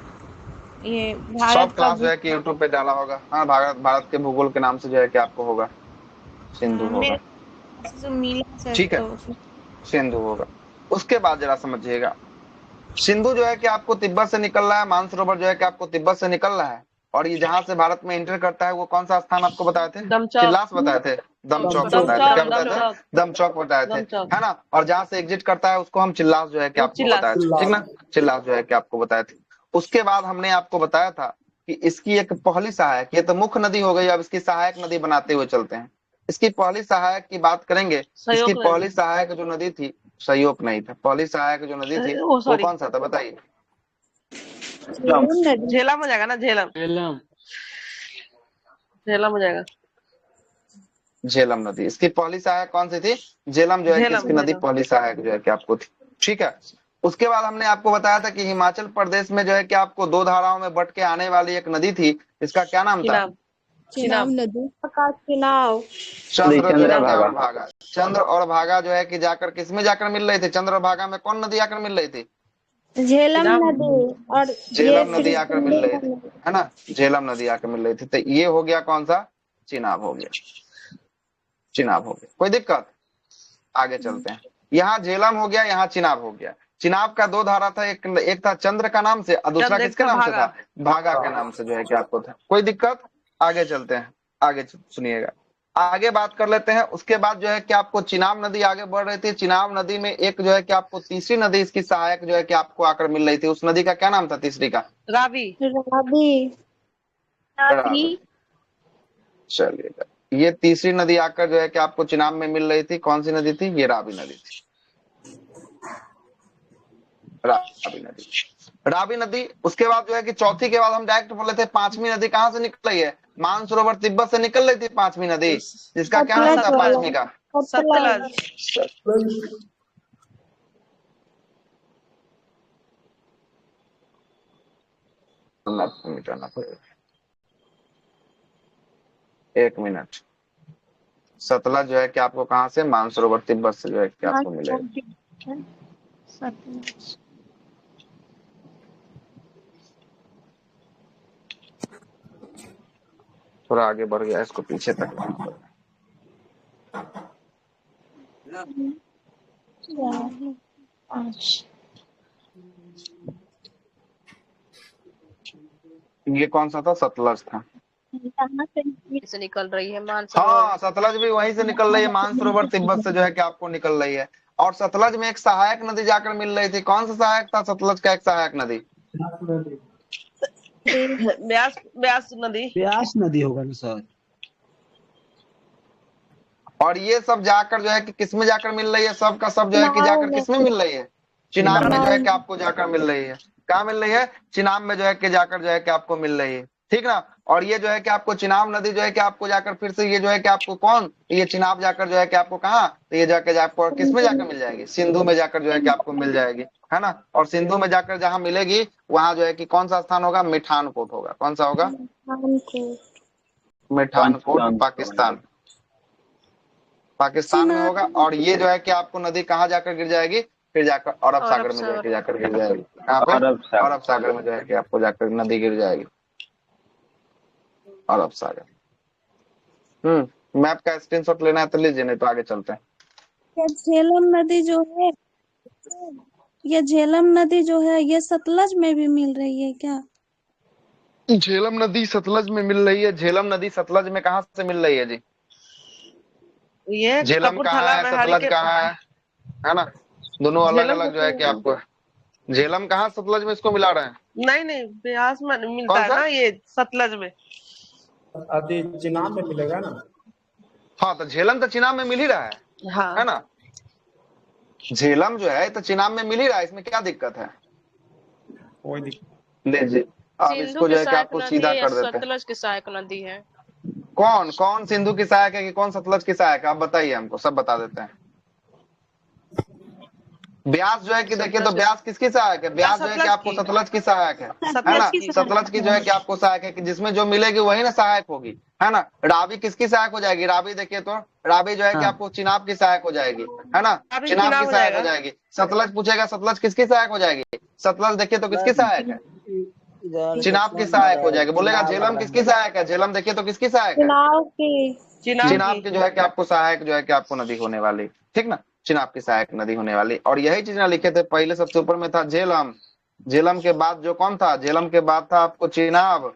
ये भारत सब क्लास जो है कि यूट्यूब पे डाला होगा। हाँ, भारत के भूगोल के नाम से जो है कि आपको होगा, सिंधु होगा, ठीक है, सिंधु होगा। उसके बाद जरा समझिएगा, सिंधु जो है कि आपको तिब्बत से निकल रहा है, मानसरोवर जो है कि आपको तिब्बत से निकल रहा है, और ये जहां से भारत में एंटर करता है वो कौन सा स्थान आपको बताए थे? चिल्लास बताए थे, दमचौक बताए थे, क्या बताए थे? दमचौक बताए थे, है ना। और जहां से एग्जिट करता है उसको हम चिल्लास जो है कि आपको बताए थे, ठीक ना, चिल्लास जो है कि आपको बताए थे। उसके बाद हमने आपको बताया था कि इसकी एक पहली सहायक, ये तो मुख्य नदी हो गई, अब इसकी सहायक नदी बनाते हुए चलते हैं। इसकी पहली सहायक की बात करेंगे। इसकी पहली सहायक जो नदी थी, सहयोग नहीं था, पहली सहायक जो नदी थी वो कौन सा था बताइए? झेलम हो जाएगा ना, झेलम हो जाएगा। झेलम नदी इसकी पहली सहायक कौन सी थी? झेलम जो है कि इसकी नदी पहली सहायक जो है कि आपको थी, ठीक है। उसके बाद हमने आपको बताया था कि हिमाचल प्रदेश में जो है कि आपको दो धाराओं में बट के आने वाली एक नदी थी, इसका क्या नाम था? चिनाब नदी। चंद्र और भागा जो है कि जाकर किस में जाकर मिल रही थी? चंद्र और भागा में कौन नदी आकर मिल रही थी? झेलम नदी। और झेलम नदी आकर मिल रही थी, है ना, झेलम नदी आकर मिल रही थी। तो ये हो गया कौन सा? चिनाब हो गया, चिनाब हो गया। कोई दिक्कत? आगे चलते हैं। यहाँ झेलम हो गया, यहाँ चिनाब हो गया। चिनाब का दो धारा था, एक था चंद्र का नाम से और दूसरा किसके नाम से था? भागा के नाम से जो है कि आपको था। कोई दिक्कत? आगे चलते हैं, आगे सुनिएगा, आगे बात कर लेते हैं। उसके बाद जो है कि आपको चिनाब नदी आगे बढ़ रही थी। चिनाब नदी में एक जो है कि आपको तीसरी नदी इसकी सहायक जो है कि आपको आकर मिल रही थी, उस नदी का क्या नाम था तीसरी का? रावी। चलिएगा, ये तीसरी नदी आकर जो है कि आपको चिनाब में मिल रही थी, कौन सी नदी थी? ये रावी नदी थी, रावी नदी। रावी नदी। उसके बाद जो है कि चौथी के बाद हम डायरेक्ट बोले थे पांचवी नदी कहाँ से निकल रही है? मानसरोवर तिब्बत से निकल रही थी पांचवी नदी, जिसका क्या नाम था पांचवी का? सतलज। एक मिनट। सतलज जो है कि आपको कहाँ से? मानसरोवर तिब्बत से जो है कि आपको मिलेगा। थोड़ा आगे बढ़ गया, इसको पीछे तक। ये कौन सा था? सतलज था। से निकल रही है हाँ, सतलज भी वहीं से निकल रही है, मानसरोवर तिब्बत से जो है कि आपको निकल रही है। और सतलज में एक सहायक नदी जाकर मिल रही थी, कौन सा सहायक था सतलज का? एक सहायक नदी ब्यास नदी। ब्यास नदी होगा ना सर। और ये सब जाकर जो है कि किस में जाकर मिल रही है? सब का सब जो है कि जाकर किस में मिल रही है? चिनाब में जो है कि आपको जाकर मिल रही है। कहाँ मिल रही है? चिनाब में जो है कि जाकर जो है कि आपको मिल रही है, ठीक ना। और ये जो है कि आपको चिनाब नदी जो है कि आपको जाकर फिर से ये जो है कि आपको कौन? ये चिनाब जाकर जो है कि आपको कहाँ? तो ये जाकर आपको किस में जाकर मिल जाएगी? सिंधु में जाकर जो है कि आपको मिल जाएगी, है ना। और सिंधु में जाकर जहाँ मिलेगी वहां जो है कि कौन सा स्थान होगा? मिठानकोट होगा। कौन सा होगा? मिठानकोट पाकिस्तान, पाकिस्तान में होगा। और ये जो है कि आपको नदी कहाँ जाकर गिर जाएगी, फिर जाकर अरब सागर में जो है कि जाकर गिर जाएगी। यहाँ पे अरब सागर में जो है कि आपको जाकर नदी गिर जाएगी, अरब सागर। मैप का स्क्रीनशॉट लेना है तो लीजिए, नहीं तो आगे चलते हैं। ये झेलम नदी जो है, ये झेलम नदी जो है ये सतलज में भी मिल रही है क्या? झेलम नदी सतलज में मिल रही है। झेलम नदी सतलज में कहाँ से मिल रही है जी? ये झेलम कहाँ है, सतलज कहाँ है ना? दोनों अलग अलग जो है कि आपको, झेलम कहाँ सतलज में इसको मिला रहे हैं? नहीं ब्यास में मिलता है ना, ये सतलज में। अभी चिनाब में मिलेगा ना? हाँ, तो झेलम तो चिनाब में मिल ही रहा है, हाँ। है ना? झेलम जो है तो चिनाब में मिल ही रहा है, इसमें क्या दिक्कत है? कोई दिक्कत लीजिए, अब इसको जो है कि आपको सीधा कर देते हैं। सतलज की सहायक नदी है। कौन कौन सिंधु की सहायक है कि कौन सतलज की सहायक है, आप बताइए हमको, सब बता देते हैं। ब्यास जो है कि देखिए, तो ब्यास किसकी सहायक है? ब्यास जो है कि आपको सतलज की सहायक है ना? सतलज की जो है कि आपको सहायक है, कि जिसमें जो मिलेगी वही ना सहायक होगी, है ना? रावी किसकी सहायक हो जाएगी? रावी देखिए तो रावी जो है कि आपको चिनाब की सहायक हो जाएगी, है ना? चिनाब की सहायक हो जाएगी। सतलज पूछेगा, सतलज किसकी सहायक हो जाएगी? सतलज देखिए तो किसकी सहायक है? चिनाब की सहायक हो जाएगी। बोलेगा झेलम किसकी सहायक है? झेलम देखिए तो किसकी सहायक है? चिनाब की जो है कि आपको सहायक जो है कि आपको नदी होने वाली, ठीक ना? चिनाब की सहायक नदी होने वाली। और यही चीज ना लिखे थे पहले, सबसे ऊपर में था झेलम। झेलम के बाद जो कौन था? झेलम के बाद था आपको चिनाब।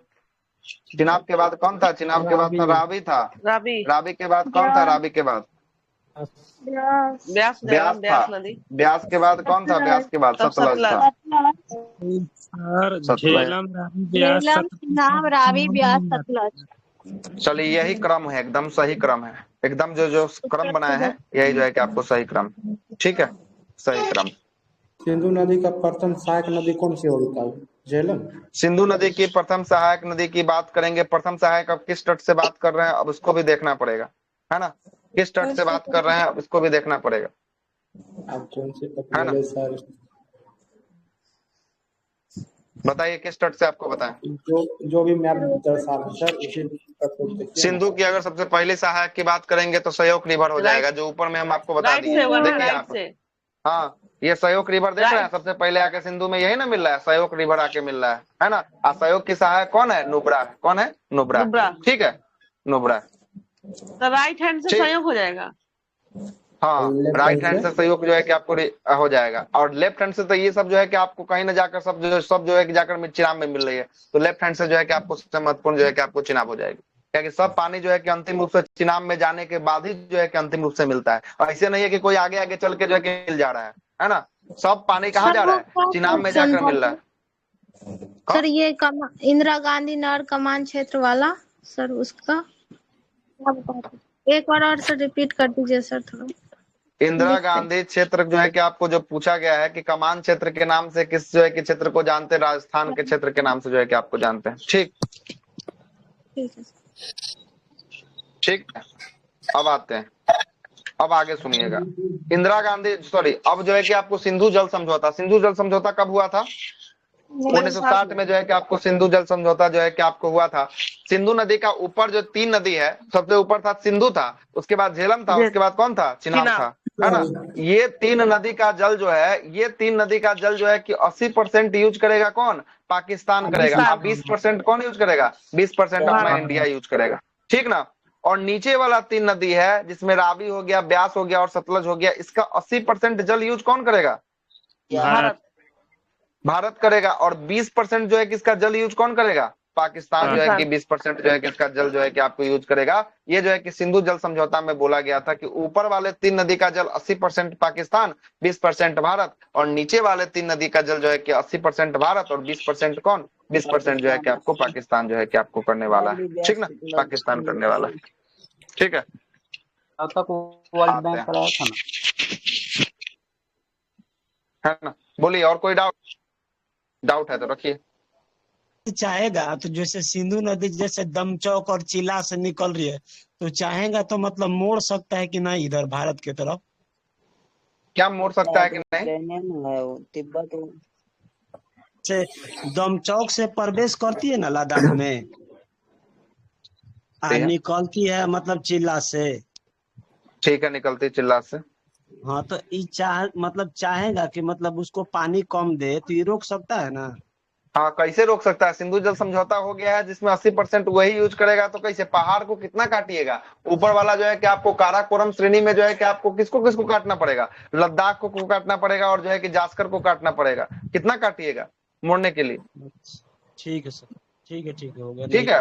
चिनाब के बाद कौन था? चिनाब के बाद था रावी था। रावी के बाद कौन था? रावी के बाद ब्यास था। ब्यास के बाद कौन था? ब्यास के बाद सतलज था। रावी ब्यास सतलज। चलिए, यही क्रम है, एकदम सही क्रम है, एकदम जो क्रम बनाया है यही जो है कि आपको सही क्रम, ठीक है, सही क्रम। सिंधु नदी का प्रथम सहायक नदी कौन सी होगी? झेलम। सिंधु नदी की प्रथम सहायक नदी की बात करेंगे। प्रथम सहायक अब किस तट से बात कर रहे हैं, अब उसको भी देखना पड़ेगा, है ना? किस तट से बात कर रहे हैं अब इसको भी देखना पड़ेगा, है ना? बताइए किस तट से आपको बताएं? जो भी मैप दर्शा रहा है सर, उसी तट को देखिए। सिंधु की अगर सबसे पहले सहायक की बात करेंगे तो सहयोग रिवर हो जाएगा, जो ऊपर में हम आपको बता दिए। देखिए यहाँ, हाँ, ये सहयोग रिवर देख रहे हैं, सबसे पहले आके सिंधु में यही ना मिल रहा है, सहयोग रिवर आके मिल रहा है ना? और सहयोग की सहायक कौन है? नुब्रा। कौन है? नुब्रा, ठीक है, नुब्रा। तो राइट हैंड से सहयोग हो जाएगा। हाँ, राइट हैंड से सहयोग जो है कि आपको हो जाएगा। और लेफ्ट हैंड से तो ये सब जो है कि आपको कहीं ना जाकर सब जो है कि जाकर चिनाब में मिल रही है, तो लेफ्ट हैंड से जो है कि आपको सबसे महत्वपूर्ण जो है कि आपको चिनाब हो जाएगी, क्योंकि सब पानी जो है कि अंतिम रूप से चिनाब में जाने के बाद ही जो है कि अंतिम रूप से मिलता है। और ऐसे नहीं है कि कोई आगे आगे चल के जो है कि मिल जा रहा है ना? सब पानी कहाँ जा रहा है? चिनाब में जाकर मिल रहा है। सर ये इंदिरा गांधी नहर कमान क्षेत्र वाला, सर उसका एक बार और सर रिपीट कर दीजिए सर थोड़ा। इंदिरा गांधी क्षेत्र जो है कि आपको जो पूछा गया है कि कमान क्षेत्र के नाम से किस जो है कि क्षेत्र को जानते हैं? राजस्थान के क्षेत्र के नाम से जो है कि आपको जानते हैं, ठीक है। ठीक है, अब आते हैं, अब आगे सुनिएगा। इंदिरा गांधी, सॉरी, अब जो है कि आपको सिंधु जल समझौता, सिंधु जल समझौता कब हुआ था? 1960 में जो है कि आपको सिंधु जल समझौता जो है कि आपको हुआ था। सिंधु नदी का ऊपर जो 3 नदी है, सबसे ऊपर था सिंधु था, उसके बाद झेलम था, उसके बाद कौन था? चिनाब था, है ना? ये 3 नदी का जल जो है, ये 3 नदी का जल जो है कि 80% यूज करेगा कौन? पाकिस्तान करेगा। 20% कौन यूज करेगा? 20% अपना इंडिया यूज करेगा, ठीक ना? और नीचे वाला 3 नदी है जिसमें रावी हो गया, ब्यास हो गया और सतलज हो गया, इसका 80% जल यूज कौन करेगा? भारत करेगा। और 20% जो है कि इसका जल यूज कौन करेगा? पाकिस्तान जो है कि 20% जो है कि इसका जल जो है कि आपको यूज करेगा। ये जो है कि सिंधु जल समझौता में बोला गया था कि ऊपर वाले 3 नदी का जल 80% पाकिस्तान, 20% भारत, और नीचे वाले 3 नदी का जल जो है कि 80% भारत और 20% कौन? 20% जो है कि आपको पाकिस्तान जो है कि आपको करने वाला है, ठीक ना? पाकिस्तान करने वाला है, ठीक है। वर्ल्ड बैंक कराया था ना, है ना? बोलिए, और कोई डाउट है तो रखिए। चाहेगा तो जैसे सिंधु नदी जैसे दमचौक और चिला से निकल रही है, तो चाहेगा तो मतलब मोड़ सकता है कि नहीं इधर भारत की तरफ? क्या मोड़ सकता है कि नहीं? तिब्बत से दमचौक से प्रवेश करती है ना लद्दाख में, है। निकलती है मतलब चिल्ला से। ठीक है, निकलती है चिल्ला से। हाँ तो ये मतलब चाहेगा कि मतलब उसको पानी कम दे तो ये रोक सकता है ना। हाँ, कैसे रोक सकता है? सिंधु जल समझौता हो गया है जिसमें 80% वही यूज करेगा, तो कैसे? पहाड़ को कितना काटिएगा? ऊपर वाला जो है कि आपको काराकोरम श्रेणी में जो है कि आपको किसको किसको काटना पड़ेगा? लद्दाख को काटना पड़ेगा और जो है कि जास्कर को काटना पड़ेगा। कितना काटिएगा मोड़ने के लिए? ठीक है सर, ठीक है हो गया। ठीक है,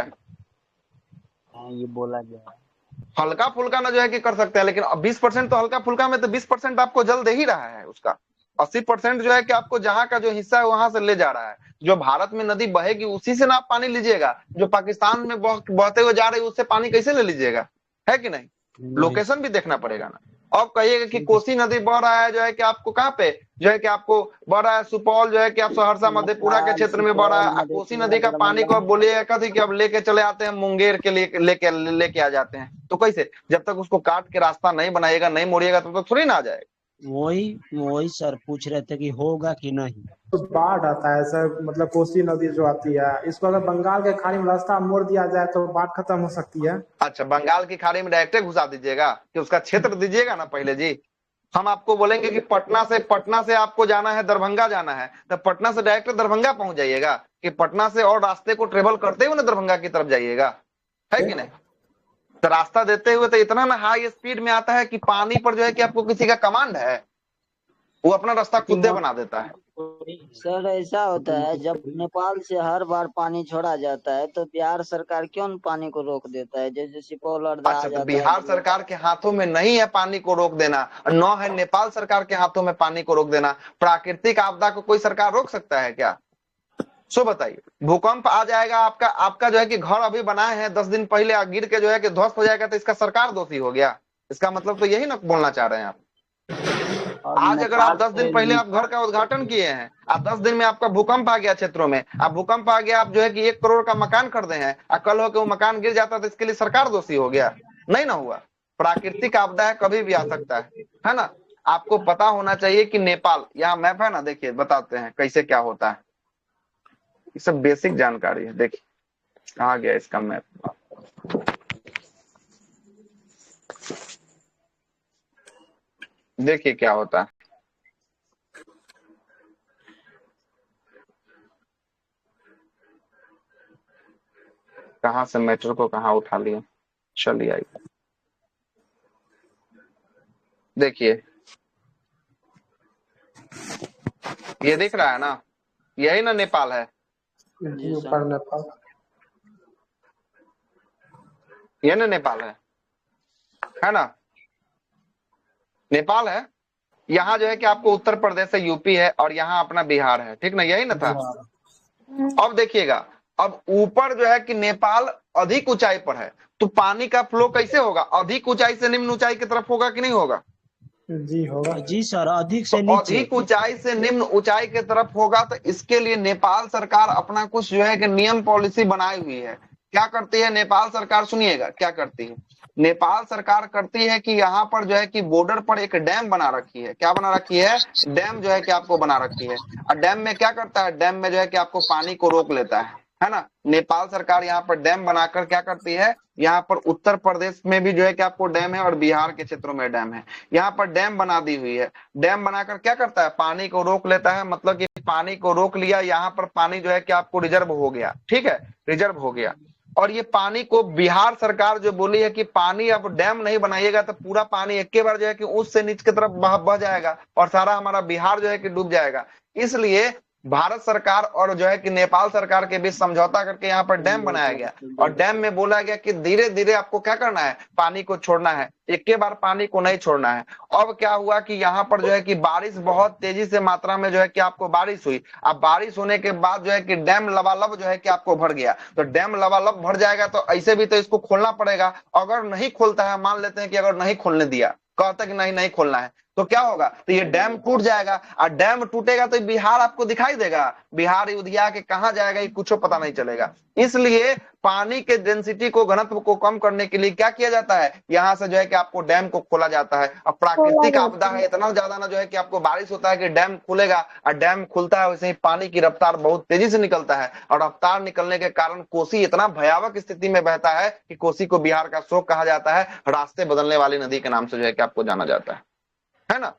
हाँ ये बोला गया है। हल्का फुल्का ना जो है कि कर सकते हैं, लेकिन 20% तो हल्का फुल्का में तो 20% आपको जल दे ही रहा है उसका। 80% जो है कि आपको जहां का जो हिस्सा है वहां से ले जा रहा है। जो भारत में नदी बहेगी उसी से ना आप पानी लीजिएगा। जो पाकिस्तान में बहते हुए जा रही है उससे पानी कैसे ले लीजिएगा? है कि नहीं? लोकेशन भी देखना पड़ेगा ना। अब कहिएगा कि कोसी नदी बह रहा है जो है कि आपको कहाँ पे जो है कि आपको बह रहा है, सुपौल जो है कि आप सहरसा मधेपुरा के क्षेत्र में बह रहा है। कोसी नदी का पानी को अब बोलिएगा कथी कि अब लेके चले आते हैं मुंगेर के लिए लेके आ जाते हैं। तो कैसे? जब तक उसको काट के रास्ता नहीं बनाइएगा, नहीं मोड़िएगा, तब तक थोड़ी ना आ जाएगा। वही सर पूछ रहे थे कि होगा कि नहीं। तो बाढ़ आता है सर, मतलब कोसी नदी जो आती है, इसको अगर बंगाल के खाड़ी में रास्ता मोड़ दिया जाए तो बाढ़ खत्म हो सकती है। अच्छा, बंगाल की खाड़ी में डायरेक्ट घुसा दीजिएगा कि उसका क्षेत्र दीजिएगा ना पहले जी। हम आपको बोलेंगे कि पटना से आपको जाना है, दरभंगा जाना है, तो पटना से डायरेक्ट दरभंगा पहुंच जाइएगा कि पटना से और रास्ते को ट्रेवल करते हुए ना दरभंगा की तरफ जाइएगा। है कि नहीं? तो रास्ता देते हुए तो इतना ना हाई स्पीड में आता है कि पानी पर जो है कि आपको किसी का कमांड है, वो अपना रास्ता खुद से बना देता है। सर ऐसा होता है, जब नेपाल से हर बार पानी छोड़ा जाता है तो बिहार सरकार क्यों पानी को रोक देता है? जैसे सुपौल और अच्छा, तो बिहार सरकार के हाथों में नहीं है पानी को रोक देना, न है नेपाल सरकार के हाथों में पानी को रोक देना। प्राकृतिक आपदा को कोई सरकार रोक सकता है क्या? सो बताइए, भूकंप आ जाएगा, आपका जो है कि घर अभी बनाए हैं 10 दिन पहले गिर के जो है कि ध्वस्त हो जाएगा, तो इसका सरकार दोषी हो गया? इसका मतलब तो यही ना बोलना चाह रहे हैं आप। आज अगर आप 10 दिन पहले आप घर का उद्घाटन किए हैं, आप 10 दिन में आपका भूकंप आ गया क्षेत्रों में, आप भूकंप आ गया, आप जो है कि 1 करोड़ का मकान खरीदे हैं, और कल होकर वो मकान गिर जाता तो इसके लिए सरकार दोषी हो गया? नहीं ना हुआ। प्राकृतिक आपदा है, कभी भी आ सकता है ना। आपको पता होना चाहिए कि नेपाल, यहाँ मैप है ना, देखिए बताते हैं कैसे क्या होता है। ये सब बेसिक जानकारी है। देखिए कहाँ गया इसका मैप। देखिए क्या होता है। कहाँ से मेट्रो को कहाँ उठा लिया, चलिए आइए देखिए। ये दिख रहा है ना, यही ना नेपाल है। जी ऊपर नेपाल, ये ना नेपाल है ना, नेपाल है। यहाँ जो है कि आपको उत्तर प्रदेश है, यूपी है, और यहाँ अपना बिहार है। ठीक ना, यही ना था। अब देखिएगा, अब ऊपर जो है कि नेपाल अधिक ऊंचाई पर है, तो पानी का फ्लो कैसे होगा? अधिक ऊंचाई से निम्न ऊंचाई की तरफ होगा कि नहीं होगा? जी होगा। जी सर, अधिक से तो नीचे। अधिक ऊंचाई से निम्न ऊंचाई की तरफ होगा, तो इसके लिए नेपाल सरकार अपना कुछ जो है कि नियम पॉलिसी बनाई हुई है। क्या करती है नेपाल सरकार? सुनिएगा क्या करती है। नेपाल सरकार करती है कि यहाँ पर जो है कि बॉर्डर पर एक डैम बना रखी है। क्या बना रखी है? डैम जो है कि आपको बना रखी है। और डैम में क्या करता है? डैम में जो है कि आपको पानी को रोक लेता है ना। नेपाल सरकार यहाँ पर डैम बनाकर क्या करती है, यहाँ पर उत्तर प्रदेश में भी जो है कि आपको डैम है और बिहार के क्षेत्रों में डैम है, यहाँ पर डैम बना दी हुई है। डैम बनाकर क्या करता है? पानी को रोक लेता है। मतलब कि पानी को रोक लिया, यहाँ पर पानी जो है कि आपको रिजर्व हो गया। ठीक है, रिजर्व हो गया। और ये पानी को बिहार सरकार जो बोली है कि पानी अब डैम नहीं बनाइएगा तो पूरा पानी एक के बार जो है कि ऊंच से नीच की तरफ बह जाएगा और सारा हमारा बिहार जो है कि डूब जाएगा। इसलिए भारत सरकार और जो है कि नेपाल सरकार के बीच समझौता करके यहाँ पर डैम बनाया गया, और डैम में बोला गया कि धीरे धीरे आपको क्या करना है? पानी को छोड़ना है, एक के बार पानी को नहीं छोड़ना है। अब क्या हुआ कि यहाँ पर जो है कि बारिश बहुत तेजी से मात्रा में जो है कि आपको बारिश हुई। अब बारिश होने के बाद जो है कि डैम लबालब जो है कि आपको भर गया। तो डैम लबालब भर जाएगा तो ऐसे भी तो इसको खोलना पड़ेगा। अगर नहीं खोलता है, मान लेते हैं कि अगर नहीं खोलने दिया, कहता कि नहीं खोलना है, तो क्या होगा, तो ये डैम टूट जाएगा, और डैम टूटेगा तो बिहार आपको दिखाई देगा, बिहार युधिया के कहां जाएगा ये कुछ पता नहीं चलेगा। इसलिए पानी के डेंसिटी को, घनत्व को कम करने के लिए क्या किया जाता है, यहाँ से जो है कि आपको डैम को खोला जाता है। और प्राकृतिक आपदा है इतना ज्यादा ना जो है कि आपको बारिश होता है कि डैम खुलेगा, और डैम खुलता है वैसे ही पानी की रफ्तार बहुत तेजी से निकलता है, और रफ्तार निकलने के कारण कोसी इतना भयावह स्थिति में बहता है कि कोसी को बिहार का शोक कहा जाता है, रास्ते बदलने वाली नदी के नाम से जो है कि आपको जाना जाता है ना।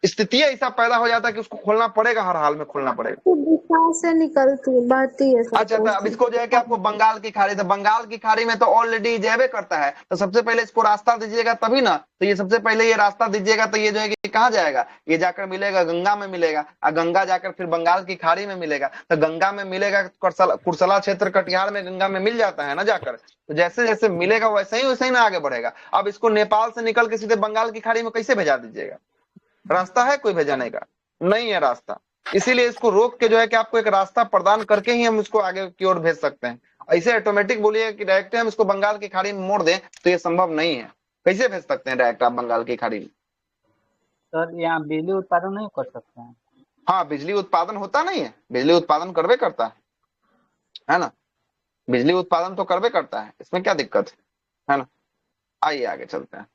स्थिति ऐसा पैदा हो जाता है कि उसको खोलना पड़ेगा, हर हाल में खोलना पड़ेगा। दिशा से निकलती बढ़ती है सर अच्छा, तो अब इसको जो है कि आपको बंगाल की खाड़ी, तो बंगाल की खाड़ी में तो ऑलरेडी जैवे करता है, तो सबसे पहले इसको रास्ता दीजिएगा तभी ना, तो ये सबसे पहले ये रास्ता दीजिएगा तो ये जो है कि कहाँ जाएगा, ये जाकर मिलेगा गंगा में मिलेगा, और गंगा जाकर फिर बंगाल की खाड़ी में मिलेगा, तो गंगा में मिलेगा, कुर्सला क्षेत्र कटिहार में गंगा में मिल जाता है ना जाकर, तो जैसे जैसे मिलेगा वैसे ही ना आगे बढ़ेगा। अब इसको नेपाल से निकल के सीधे बंगाल की खाड़ी में कैसे भेजा दीजिएगा, रास्ता है कोई भेजाने का? नहीं है रास्ता। इसीलिए इसको रोक के जो है कि आपको एक रास्ता प्रदान करके ही हम इसको आगे की ओर भेज सकते हैं। ऐसे ऑटोमेटिक बोलिए कि डायरेक्ट हम इसको बंगाल की खाड़ी में मोड़ दें तो ये संभव नहीं है। कैसे भेज सकते हैं डायरेक्ट आप बंगाल की खाड़ी में? सर यहाँ बिजली उत्पादन नहीं कर सकते हैं? हाँ, बिजली उत्पादन होता नहीं है, बिजली उत्पादन करवे करता है ना, बिजली उत्पादन तो करवे करता है, इसमें क्या दिक्कत है ना। आइए आगे चलते हैं,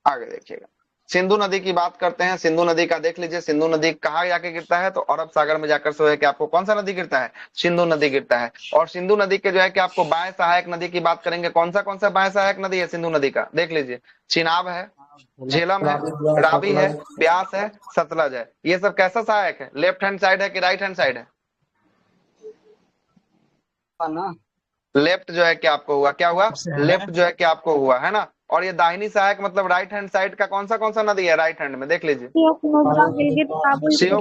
आगे देखिएगा। सिंधु नदी की बात करते हैं। सिंधु नदी का देख लीजिए, सिंधु नदी कहाँ जाके गिरता है, तो अरब सागर में जाकर से है कि आपको कौन सा नदी गिरता है, सिंधु नदी गिरता है। और सिंधु नदी के जो है कि आपको बाएं सहायक नदी की बात करेंगे, कौन सा बाएं सहायक नदी है सिंधु नदी का, देख लीजिए, चिनाब है, झेलम है, रावी है, ब्यास है, सतलज है। ये सब कैसा सहायक है, लेफ्ट हैंड साइड है कि राइट हैंड साइड है? लेफ्ट जो है कि आपको हुआ, क्या हुआ, लेफ्ट जो है कि आपको हुआ है ना। और ये दाहिनी सहायक मतलब राइट हैंड साइड का कौन सा नदी है राइट हैंड में, देख लीजिए, श्योक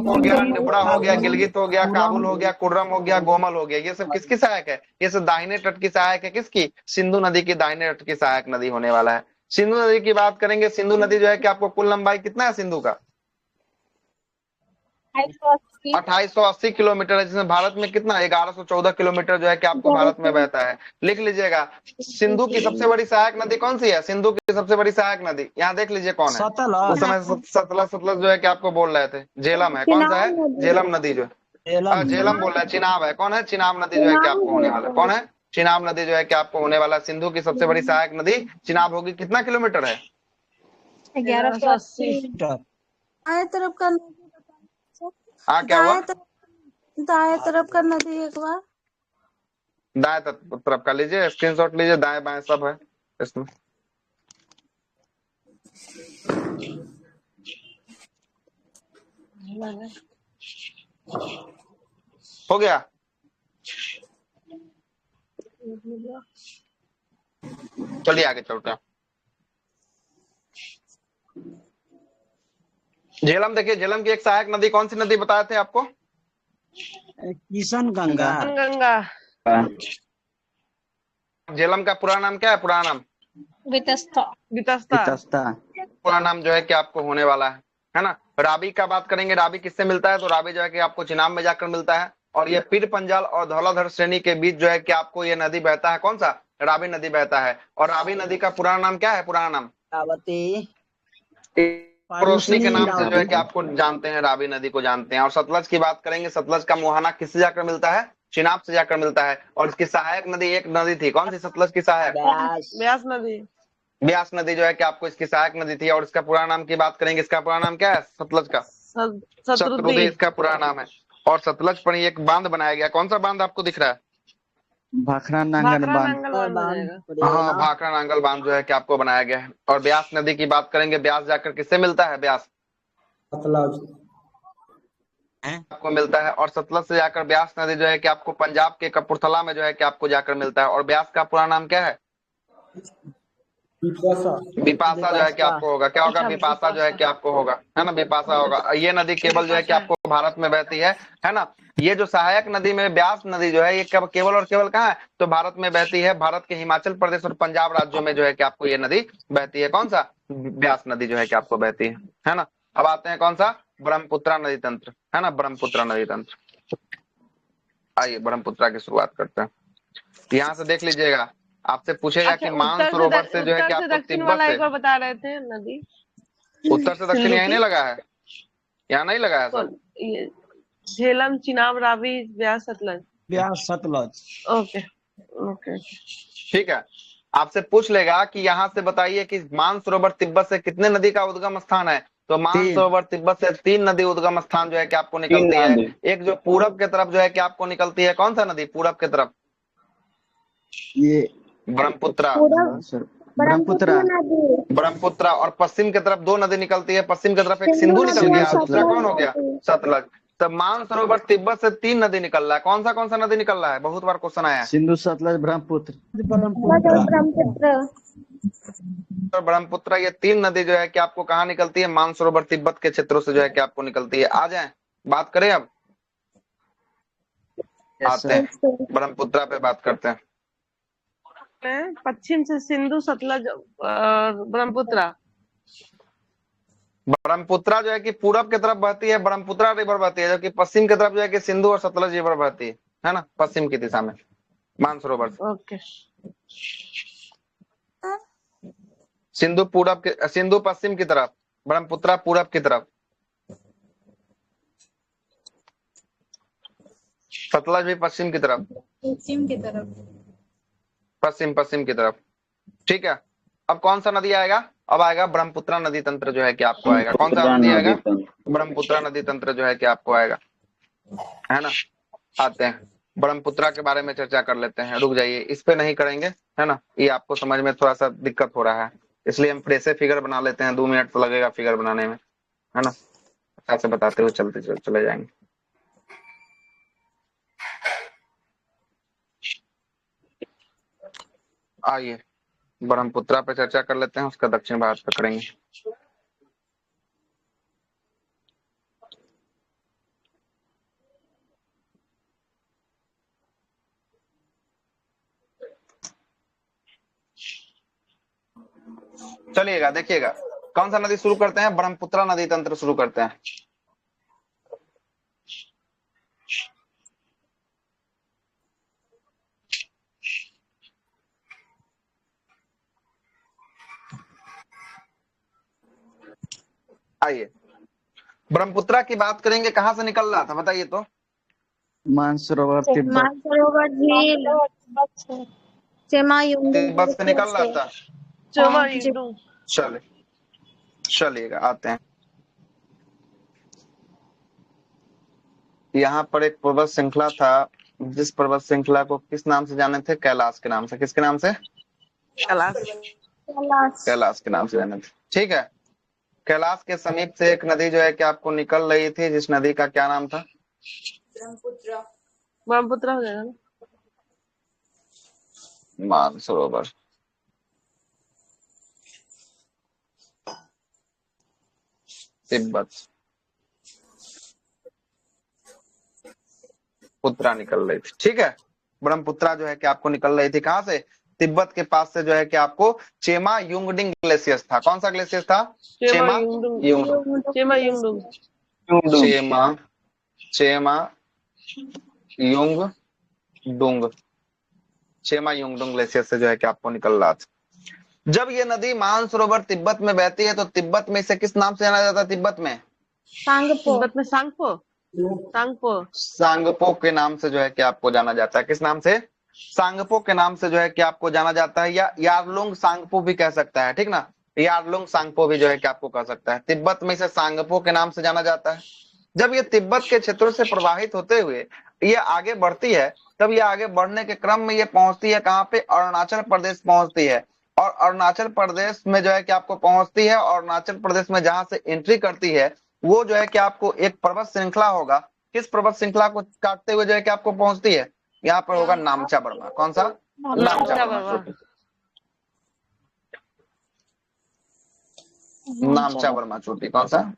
हो गया, निबड़ा हो गया, गिलगित हो गया, काबुल हो गया, कुर्रम हो गया, गोमल हो गया। ये सब किसकी सहायक है, ये सब दाहिने तट की सहायक है। किसकी? सिंधु नदी की दाहिने तट की सहायक नदी होने वाला है। सिंधु नदी की बात करेंगे, सिंधु नदी जो है कि आपको कुल लंबाई कितना है सिंधु का, 2880 किलोमीटर है, जिसमें भारत में कितना 1114 किलोमीटर जो है कि आपको भारत में बहता है। लिख लीजिएगा, सिंधु की सबसे बड़ी सहायक नदी कौन सी है, सिंधु की सबसे बड़ी सहायक नदी यहाँ देख लीजिए कौन है, उस समय सतलज जो है कि आपको बोल रहे थे, झेलम है। कौन सा है, झेलम नदी जो है, झेलम बोल रहा है, चिनाब है। कौन है, चिनाब नदी जो है कि आपको होने वाला, कौन है, चिनाब नदी जो है कि आपको होने वाला। सिंधु की सबसे बड़ी सहायक नदी चिनाब होगी, कितना किलोमीटर है, 1180 तरफ का हाँ क्या हुआ, दाएं तरफ का नदी एक बार, दाएं तरफ का लीजिए, स्क्रीनशॉट लीजिए, दाएं बाएं सब है इसमें। हो गया, चलिए आगे चलते हैं। झेलम देखिए, झेलम की एक सहायक नदी कौन सी नदी बताए थे आपको, किशन गंगा। गंगा। झेलम का पूरा नाम क्या है, पुराना नाम वितस्ता। पूरा नाम जो है कि आपको होने वाला है ना। रावी का बात करेंगे, रावी किससे मिलता है, तो रावी जो है कि आपको चिनाब में जाकर मिलता है। और ये पीर पंजाल और धौलाधर श्रेणी के बीच जो है कि आपको ये नदी बहता है, कौन सा, रावी नदी बहता है। और रावी नदी का पुराना नाम क्या है, पुराना नाम रोशनी के नाम से जो है कि आपको जानते हैं, रावी नदी को जानते हैं। और सतलज की बात करेंगे, सतलज का मुहाना किससे जाकर मिलता है, चिनाब से जाकर मिलता है। और इसकी सहायक नदी एक नदी थी, कौन सी सतलज की सहायक, ब्यास नदी। ब्यास नदी जो है कि आपको इसकी सहायक नदी थी। और इसका पुराना नाम की बात करेंगे, इसका पुराना नाम क्या है सतलज का, शत्रुदी इसका पुराना नाम है। और सतलज पर एक बांध बनाया गया, कौन सा बांध आपको दिख रहा है, भाखड़ा नांगल बांध। हाँ, भाखड़ा नांगल बांध जो है कि आपको बनाया गया है। और ब्यास नदी की बात करेंगे, ब्यास जाकर किससे मिलता है, ब्यास आपको मिलता है। और सतलज से जाकर ब्यास नदी जो है कि आपको पंजाब के कपूरथला में जो है कि आपको जाकर मिलता है। और ब्यास का पूरा नाम क्या है, बिपाशा जो है कि आपको होगा, क्या होगा, बिपाशा जो है कि आपको होगा, है ना, बिपाशा होगा। ये नदी केवल जो है कि आपको भारत में बहती है ना। ये जो सहायक नदी में ब्यास नदी जो है ये केवल और केवल कहाँ है, तो भारत में बहती है। भारत के हिमाचल प्रदेश और पंजाब राज्यों में जो है कि आपको ये नदी बहती है, कौन सा, ब्यास नदी जो है कि आपको बहती है ना। अब आते हैं कौन सा, ब्रह्मपुत्रा नदी तंत्र, है ना, ब्रह्मपुत्रा नदी तंत्र। आइए ब्रह्मपुत्रा की शुरुआत करते हैं। यहाँ से देख लीजिएगा, आपसे पूछेगा अच्छा, कि मानसरोवर से जो है कि उत्तर से आपको दक्षिण तिब्बत वाला से एक बार बता रहे थे नदी। उत्तर से दक्षिण सिंधु यही की नहीं लगा है, यहाँ नहीं लगा है सर। ये झेलम, चिनाब, रावी, ब्यास, सतलज। ब्यास, सतलज। ओके ओके ठीक है, आपसे पूछ लेगा कि यहाँ से बताइए कि मानसरोवर तिब्बत से कितने नदी का उद्गम स्थान है, तो मानसरोवर तिब्बत से 3 नदी उद्गम स्थान जो है कि आपको निकलती है। एक जो पूरब के तरफ जो है कि आपको निकलती है, कौन सा नदी पूरब के तरफ? ये ब्रह्मपुत्रा। ब्रह्मपुत्रा। ब्रह्मपुत्रा। और पश्चिम की तरफ 2 नदी निकलती है, पश्चिम की तरफ एक सिंधु निकल गया, दूसरा कौन हो गया? सतलज। तब मानसरोवर तिब्बत से 3 नदी निकल रहा है, कौन सा नदी निकल रहा है? बहुत बार क्वेश्चन आया है। सिंधु, सतलज, ब्रह्मपुत्र। ब्रह्मपुत्रा, ये 3 नदी जो है कि आपको कहाँ निकलती है? मानसरोवर तिब्बत के क्षेत्रों से जो है कि आपको निकलती है। आ जाए बात करें, अब आते हैं ब्रह्मपुत्रा पे बात करते हैं। पश्चिम से सिंधु, सतलज, ब्रह्मपुत्रा। ब्रह्मपुत्रा जो है कि पूरब की तरफ बहती है, ब्रह्मपुत्रा रिवर बहती है, जबकि पश्चिम की तरफ जो है कि सिंधु और सतलज रिवर बहती है ना, पश्चिम की दिशा में मानसरोवर से। ओके। सिंधु पश्चिम की तरफ, ब्रह्मपुत्रा पूरब की तरफ, सतलज भी पश्चिम की तरफ। पश्चिम की तरफ। ठीक है, अब कौन सा नदी आएगा? अब आएगा ब्रह्मपुत्रा नदी तंत्र जो है कि आपको आएगा। कौन सा नदी आएगा? ब्रह्मपुत्रा नदी तंत्र जो है कि आपको आएगा, है ना। आते हैं ब्रह्मपुत्रा के बारे में चर्चा कर लेते हैं। रुक जाइए, इस पे नहीं करेंगे, है ना, ये आपको समझ में थोड़ा सा दिक्कत हो रहा है, इसलिए हम फिर से फिगर बना लेते हैं। 2 मिनट तो लगेगा फिगर बनाने में, है ना। ऐसे बताते हुए चले जाएंगे। आइए ब्रह्मपुत्रा पे चर्चा कर लेते हैं, उसका दक्षिण भारत पकड़ेंगे। चलिएगा, देखिएगा कौन सा नदी शुरू करते हैं? ब्रह्मपुत्रा नदी तंत्र शुरू करते हैं। आइए ब्रह्मपुत्रा की बात करेंगे, कहाँ से निकल रहा था बताइए तो? मानसरोवर तिब्बत से निकल रहा था। चलिएगा आते हैं। यहाँ पर एक पर्वत श्रृंखला था, जिस पर्वत श्रृंखला को किस नाम से जाने थे? कैलाश के नाम से। किसके नाम से? कैलाश के नाम से जाने थे। ठीक है, कैलाश के समीप से एक नदी जो है कि आपको निकल रही थी, जिस नदी का क्या नाम था? ब्रह्मपुत्रा हो जाएगा। मानसरोवर। तिब्बत पुत्रा निकल रही थी। ठीक है, ब्रह्मपुत्रा जो है कि आपको निकल रही थी कहाँ से? तिब्बत के पास से जो है कि आपको चेमा युंगडिंग ग्लेशियर था। कौन सा ग्लेशियर था? चेमा युंगडुंग ग्लेशियर से जो है कि आपको निकल रहा था। जब ये नदी मानसरोवर तिब्बत में बहती है तो तिब्बत में इसे किस नाम से जाना जाता है? तिब्बत में सांगपो के नाम से जो है कि आपको जाना जाता है। किस नाम से? सांगपो के नाम से जो है कि आपको जाना जाता है, या यारलुंग सांगपो भी कह सकता है। ठीक ना, यारलुंग सांगपो भी जो है कि आपको कह सकता है। तिब्बत में इसे सांगपो के नाम से जाना जाता है। जब ये तिब्बत के क्षेत्रों से प्रवाहित होते हुए ये आगे बढ़ती है, तब ये आगे बढ़ने के क्रम में ये पहुंचती है कहाँ पे? अरुणाचल प्रदेश पहुंचती है। और अरुणाचल प्रदेश में जो है कि आपको पहुंचती है, और अरुणाचल प्रदेश में जहां से एंट्री करती है वो जो है कि आपको एक पर्वत श्रृंखला होगा। किस पर्वत श्रृंखला को काटते हुए जो है कि आपको पहुंचती है? यहाँ पर होगा नामचा बर्मा। कौन सा? नामचा बर्मा चोटी। कौन सा?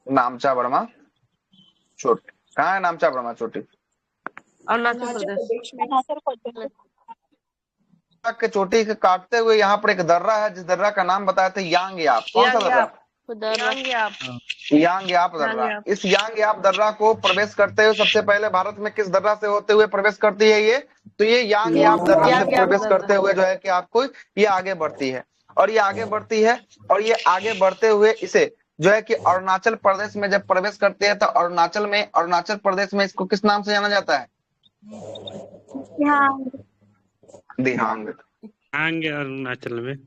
नामचा बर्मा चोटी। कहाँ है नामचा बर्मा चोटी? अरुणाचल प्रदेश के चोटी के काटते हुए यहाँ पर एक दर्रा है, जिस दर्रा का नाम बताए थे यांग याप। कौन सा दर्रा? यांग याप दर्रा। इस यांग याप दर्रा को प्रवेश करते हुए सबसे पहले भारत में किस दर्रा से होते हुए प्रवेश करती है? ये तो ये यांग याप दर्रा से प्रवेश करते हुए जो है कि आपको ये आगे बढ़ती है, और ये आगे बढ़ती है, और ये आगे बढ़ते हुए इसे जो है कि अरुणाचल प्रदेश में जब प्रवेश करते हैं तो अरुणाचल प्रदेश में इसको किस नाम से जाना जाता है? दिहांग। अरुणाचल में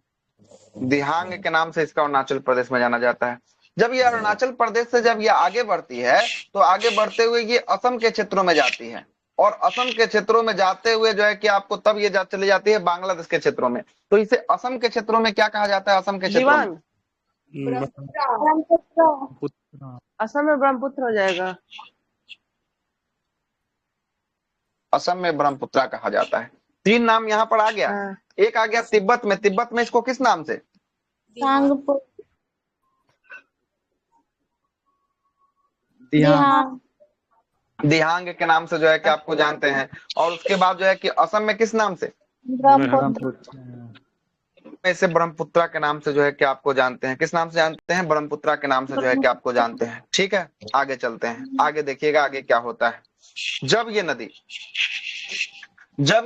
दिहांग के नाम से इसका अरुणाचल प्रदेश में जाना जाता है। जब ये अरुणाचल प्रदेश से जब ये आगे बढ़ती है तो आगे बढ़ते हुए ये असम के क्षेत्रों में जाती है, और असम के क्षेत्रों में जाते हुए जो है कि आपको तब ये चली जाती है बांग्लादेश के क्षेत्रों में। तो इसे असम के क्षेत्रों में क्या कहा जाता है? असम के क्षेत्रों में असम में ब्रह्मपुत्र हो जाएगा। असम में ब्रह्मपुत्रा कहा जाता है। 3 नाम यहाँ पर आ गया। एक आ गया तिब्बत में। तिब्बत में इसको किस नाम से? दिहांग के नाम से जो है कि आपको जानते हैं। और उसके बाद जो है कि असम में किस नाम से? इसे ब्रह्मपुत्रा के नाम से जो है कि आपको जानते हैं। किस नाम से जानते हैं? ब्रह्मपुत्रा के नाम से जो है कि आपको जानते हैं। ठीक है, आगे चलते हैं। आगे देखिएगा आगे क्या होता है। जब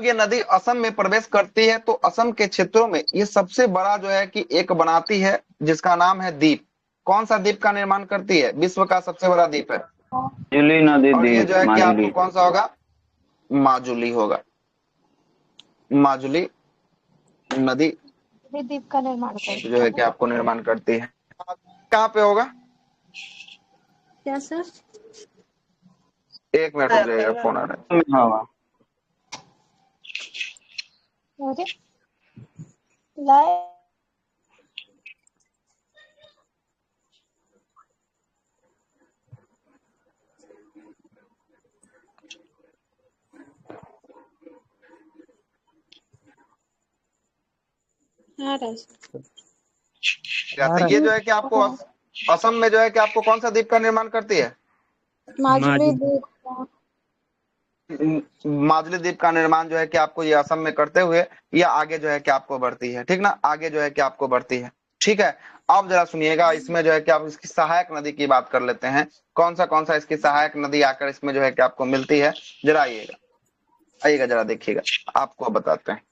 ये नदी असम में प्रवेश करती है तो असम के क्षेत्रों में ये सबसे बड़ा जो है कि एक बनाती है जिसका नाम है द्वीप। कौन सा द्वीप का निर्माण करती है? विश्व का सबसे बड़ा द्वीप है माजुली नदी। और ये जो है कि आपको कौन सा होगा? माजुली होगा। माजुली नदी द्वीप का निर्माण करती जो है कि आपको निर्माण करती है। कहाँ पे होगा? क्या सर? 1 मिनट हो जाएगा, फोन आ रहा है। हाँ अरे लाए ये जो है कि आपको असम में जो है कि आपको कौन सा द्वीप का निर्माण करती है? माजुली द्वीप। माजुली द्वीप का निर्माण जो है कि आपको ये असम में करते हुए ये आगे जो है कि आपको बढ़ती है। ठीक ना, आगे जो है कि आपको बढ़ती है। ठीक है, अब जरा सुनिएगा, इसमें जो है कि आप इसकी सहायक नदी की बात कर लेते हैं। कौन सा इसकी सहायक नदी आकर इसमें जो है कि आपको मिलती है? जरा आइएगा जरा देखिएगा, आपको बताते हैं।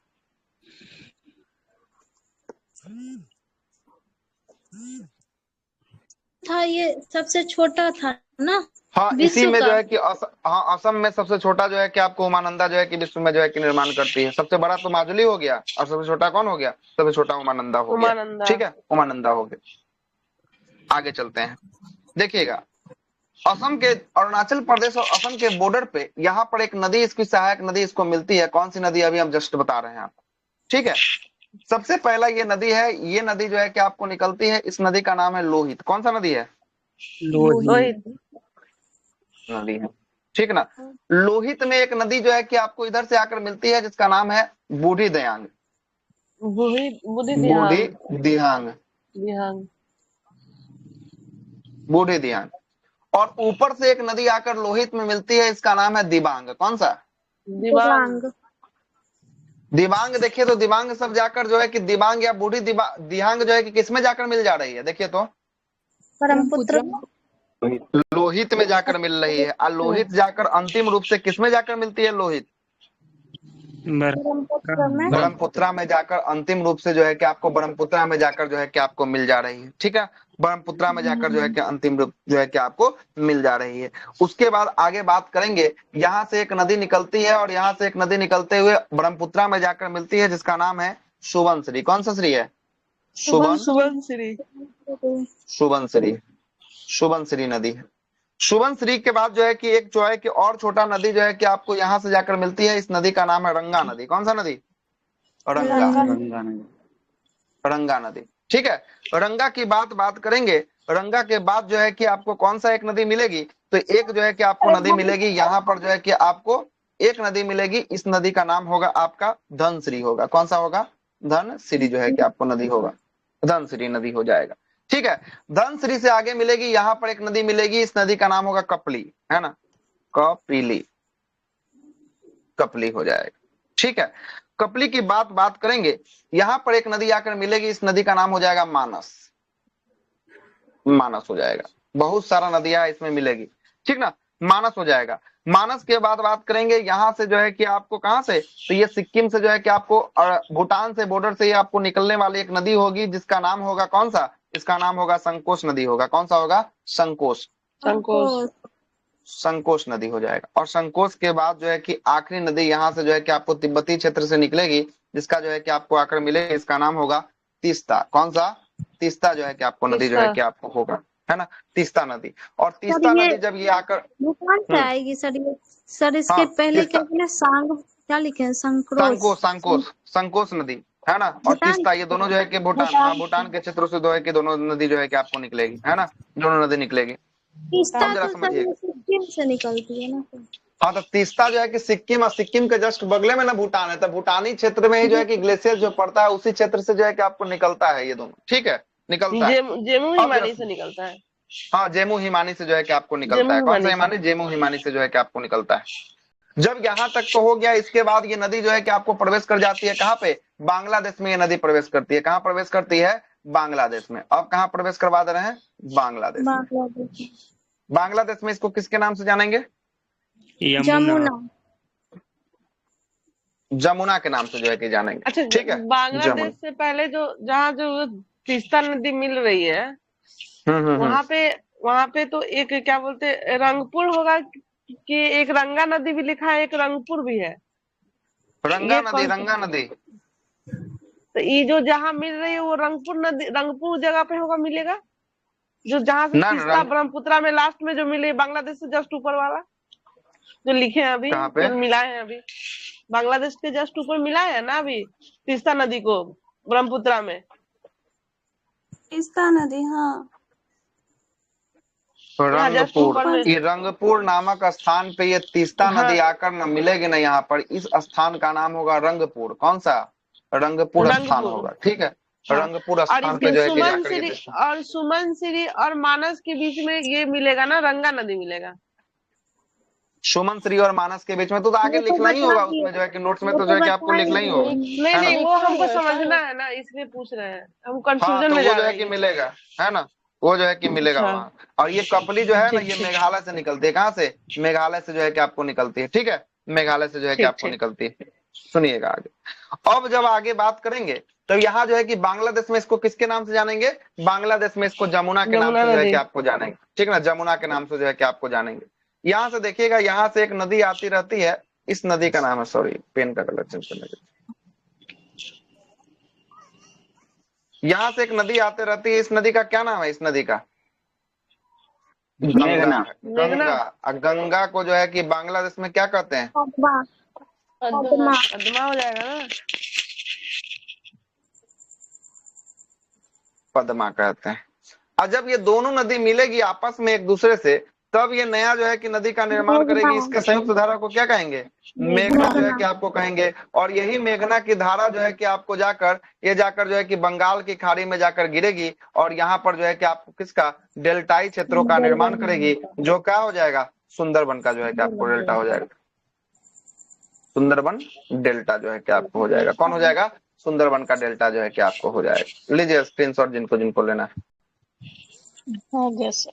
था ये सबसे छोटा था ना? हाँ, इसी में जो है कि असम में सबसे छोटा जो है कि आपको उमानंदा जो है कि विश्व में जो है कि निर्माण करती है। सबसे बड़ा तो माजुली हो गया और सबसे छोटा कौन हो गया? सबसे छोटा उमानंदा हो गया। ठीक है, उमानंदा हो गया। आगे चलते हैं, देखिएगा असम के अरुणाचल प्रदेश और असम के बॉर्डर पे यहाँ पर एक नदी, इसकी सहायक नदी इसको मिलती है। कौन सी नदी? अभी हम जस्ट बता रहे हैं आपको। ठीक है, सबसे पहला ये नदी है। ये नदी जो है कि आपको निकलती है, इस नदी का नाम है लोहित। कौन सा नदी है? लोहित नदी है। ठीक ना, लोहित में एक नदी जो है कि आपको इधर से आकर मिलती है जिसका नाम है बूढ़ी दियांग। बूढ़ी दियांग। और ऊपर से एक नदी आकर लोहित में मिलती है, इसका नाम है दिबांग। कौन सा? दिबांग। देखिए तो दिबांग सब जाकर जो है कि दिबांग या बूढ़ी दिहांग जो है कि किसमें जाकर मिल जा रही है? देखिए तो ब्रह्मपुत्र लोहित में जाकर मिल रही है। और लोहित जाकर अंतिम रूप से किसमें जाकर मिलती है? लोहित ब्रह्मपुत्रा में जाकर अंतिम रूप से जो है कि आपको ब्रह्मपुत्रा में जाकर जो है कि आपको मिल जा रही है। ठीक है, ब्रह्मपुत्रा में जाकर जो है कि अंतिम रूप जो है कि आपको मिल जा रही है। उसके बाद आगे बात करेंगे, यहाँ से एक नदी निकलती है और यहाँ से एक नदी निकलते हुए ब्रह्मपुत्रा में जाकर मिलती है जिसका नाम है सुबनश्री। कौन सा श्री है? सुबनश्री नदी है। सुबनश्री के बाद जो है कि एक जो है कि और छोटा नदी जो है कि आपको यहाँ से जाकर मिलती है, इस नदी का नाम है रंगा नदी। कौन सा नदी? रंगा नदी। ठीक है, रंगा की बात करेंगे। रंगा के बाद जो है कि आपको कौन सा एक नदी मिलेगी? तो एक जो है कि आपको नदी मिलेगी यहाँ पर जो है कि आपको एक नदी मिलेगी। इस नदी का नाम होगा आपका धनश्री होगा। कौन सा होगा? धनश्री जो है कि आपको नदी होगा, धनश्री नदी हो जाएगा। ठीक है, धनश्री से आगे मिलेगी, यहाँ पर एक नदी मिलेगी, इस नदी का नाम होगा कपली, है ना? कपली हो जाएगा। ठीक है, कपली की बात करेंगे। यहाँ पर एक नदी आकर मिलेगी, इस नदी का नाम हो जाएगा मानस हो जाएगा। बहुत सारा नदियां इसमें मिलेगी। ठीक ना, मानस हो जाएगा। मानस के बाद बात करेंगे यहाँ से जो है कि आपको कहाँ से, तो ये सिक्किम से जो है कि आपको भूटान से बॉर्डर से ये आपको निकलने वाली एक नदी होगी जिसका नाम होगा कौन सा, इसका नाम होगा संकोश नदी होगा। कौन सा होगा, संकोश, संकोश नदी हो जाएगा। और संकोश के बाद जो है कि आखिरी नदी यहाँ से जो है कि आपको तिब्बती क्षेत्र से निकलेगी जिसका जो है कि आपको आकर मिलेगा, इसका नाम होगा तीस्ता। कौन सा, तीस्ता जो है कि आपको नदी जो है कि आपको होगा, है ना, तीस्ता नदी। और तीस्ता नदी जब ये आकर भूटान से आएगी सर ये, सर इसके पहले क्या लिखे, सांग क्या लिखे हैं, संकोश, संकोश, संकोश नदी है ना, और तीस्ता, ये दोनों जो है कि भूटान, भूटान के क्षेत्रों से जो है कि दोनों नदी जो है कि आपको निकलेगी, है ना, दोनों नदी निकलेगी। तीस्ता तो सिक्किम से निकलती है ना। हाँ, तो तीस्ता जो है कि सिक्किम, और सिक्किम के जस्ट बगले में ना भूटान है, तो भूटानी क्षेत्र में ही जो है कि ग्लेशियर जो पड़ता है उसी क्षेत्र से जो है कि आपको निकलता है ये दोनों, ठीक है, निकलता है। जेमू हिमानी से निकलता है। हाँ, जेमू हिमानी से जो है कि आपको निकलता है। कौन सा हिमानी, जेमू हिमानी से जो है कि आपको निकलता है। जब यहाँ तक तो हो गया, इसके बाद ये नदी जो है कि आपको प्रवेश कर जाती है कहाँ पे, बांग्लादेश में ये नदी प्रवेश करती है। कहाँ प्रवेश करती है, बांग्लादेश में। अब कहाँ प्रवेश करवा दे रहे हैं, बांग्लादेश में। बांग्लादेश में इसको किसके नाम से जानेंगे, जमुना, जमुना के नाम से जो है कि जानेंगे। अच्छा, ठीक है, बांग्लादेश से पहले जो जहाँ जो तीस्ता नदी मिल रही है वहाँ पे तो एक क्या बोलते रंगपुर होगा कि एक रंगा नदी भी लिखा है, एक रंगपुर भी है। रंगा नदी, रंगा नदी। तो ये जो जहाँ मिल रही है वो रंगपुर नदी, रंगपुर जगह पे होगा, मिलेगा जो जहाँ से तीस्ता ब्रह्मपुत्रा में लास्ट में जो मिले, बांग्लादेश से जस्ट ऊपर वाला जो लिखे हैं अभी, जो मिलाए हैं अभी, बांग्लादेश के जस्ट ऊपर मिला है ना अभी तीस्ता नदी को ब्रह्मपुत्रा में। तीस्ता नदी, हाँ, रंगपुर, ये रंगपुर नामक स्थान पे ये तीस्ता नदी आकर न मिलेगी ना यहाँ पर, इस स्थान का नाम होगा रंगपुर। कौन सा, रंगपुर स्थान होगा, ठीक है, रंगपुर स्थान पे जो है कि जाकर और सुमनसिरी और मानस के बीच में ये मिलेगा ना, रंगा नदी मिलेगा। सुमनसिरी और मानस के बीच में तो आगे लिखना ही होगा उसमें जो है कि नोट्स में तो जो है कि आपको लिखना ही होगा। नहीं, वो हमको समझना है ना, इसलिए पूछ रहे हैं हम, कंफ्यूजन में जा रहे हैं। वो जो है कि मिलेगा, है ना, वो जो है कि मिलेगा वहाँ। और ये कपली जो है ना, ये मेघालय से निकलती है। कहाँ से, मेघालय से जो है कि आपको निकलती है, ठीक है, मेघालय से जो है कि आपको निकलती है। सुनिएगा आगे। अब जब आगे बात करेंगे तो यहाँ जो है कि बांग्लादेश में इसको किसके नाम से जानेंगे, बांग्लादेश में इसको जमुना के नाम से जो है कि आपको जानेंगे, ठीक है ना, जमुना के नाम से जो है कि आपको जानेंगे। यहाँ से देखिएगा, यहाँ से एक नदी आती रहती है, इस नदी का नाम है, सॉरी पेन का कलर चेंज करने के, यहाँ से एक नदी आती रहती है, इस नदी का क्या नाम है, इस नदी का गंगा। गंगा, गंगा को जो है कि बांग्लादेश में क्या कहते हैं, पद्मा हो जाएगा ना, पद्मा कहते हैं। और जब ये दोनों नदी मिलेगी आपस में एक दूसरे से, तब ये नया जो है कि नदी का निर्माण करेगी। इसके संयुक्त धारा को क्या कहेंगे, मेघना जो है कि आपको कहेंगे। और यही मेघना की धारा जो है कि आपको जाकर जो है कि बंगाल की खाड़ी में जाकर गिरेगी, और यहाँ पर जो है कि आपको किसका, डेल्टाई क्षेत्रों का निर्माण करेगी, जो क्या हो जाएगा, सुंदरबन का जो है कि आपको डेल्टा हो जाएगा। सुंदरबन डेल्टा जो है कि आपको हो जाएगा। कौन हो जाएगा, सुंदरबन का डेल्टा जो है कि आपको हो जाएगा। लीजिए स्क्रीनशॉट जिनको जिनको लेना है। हो गया सर।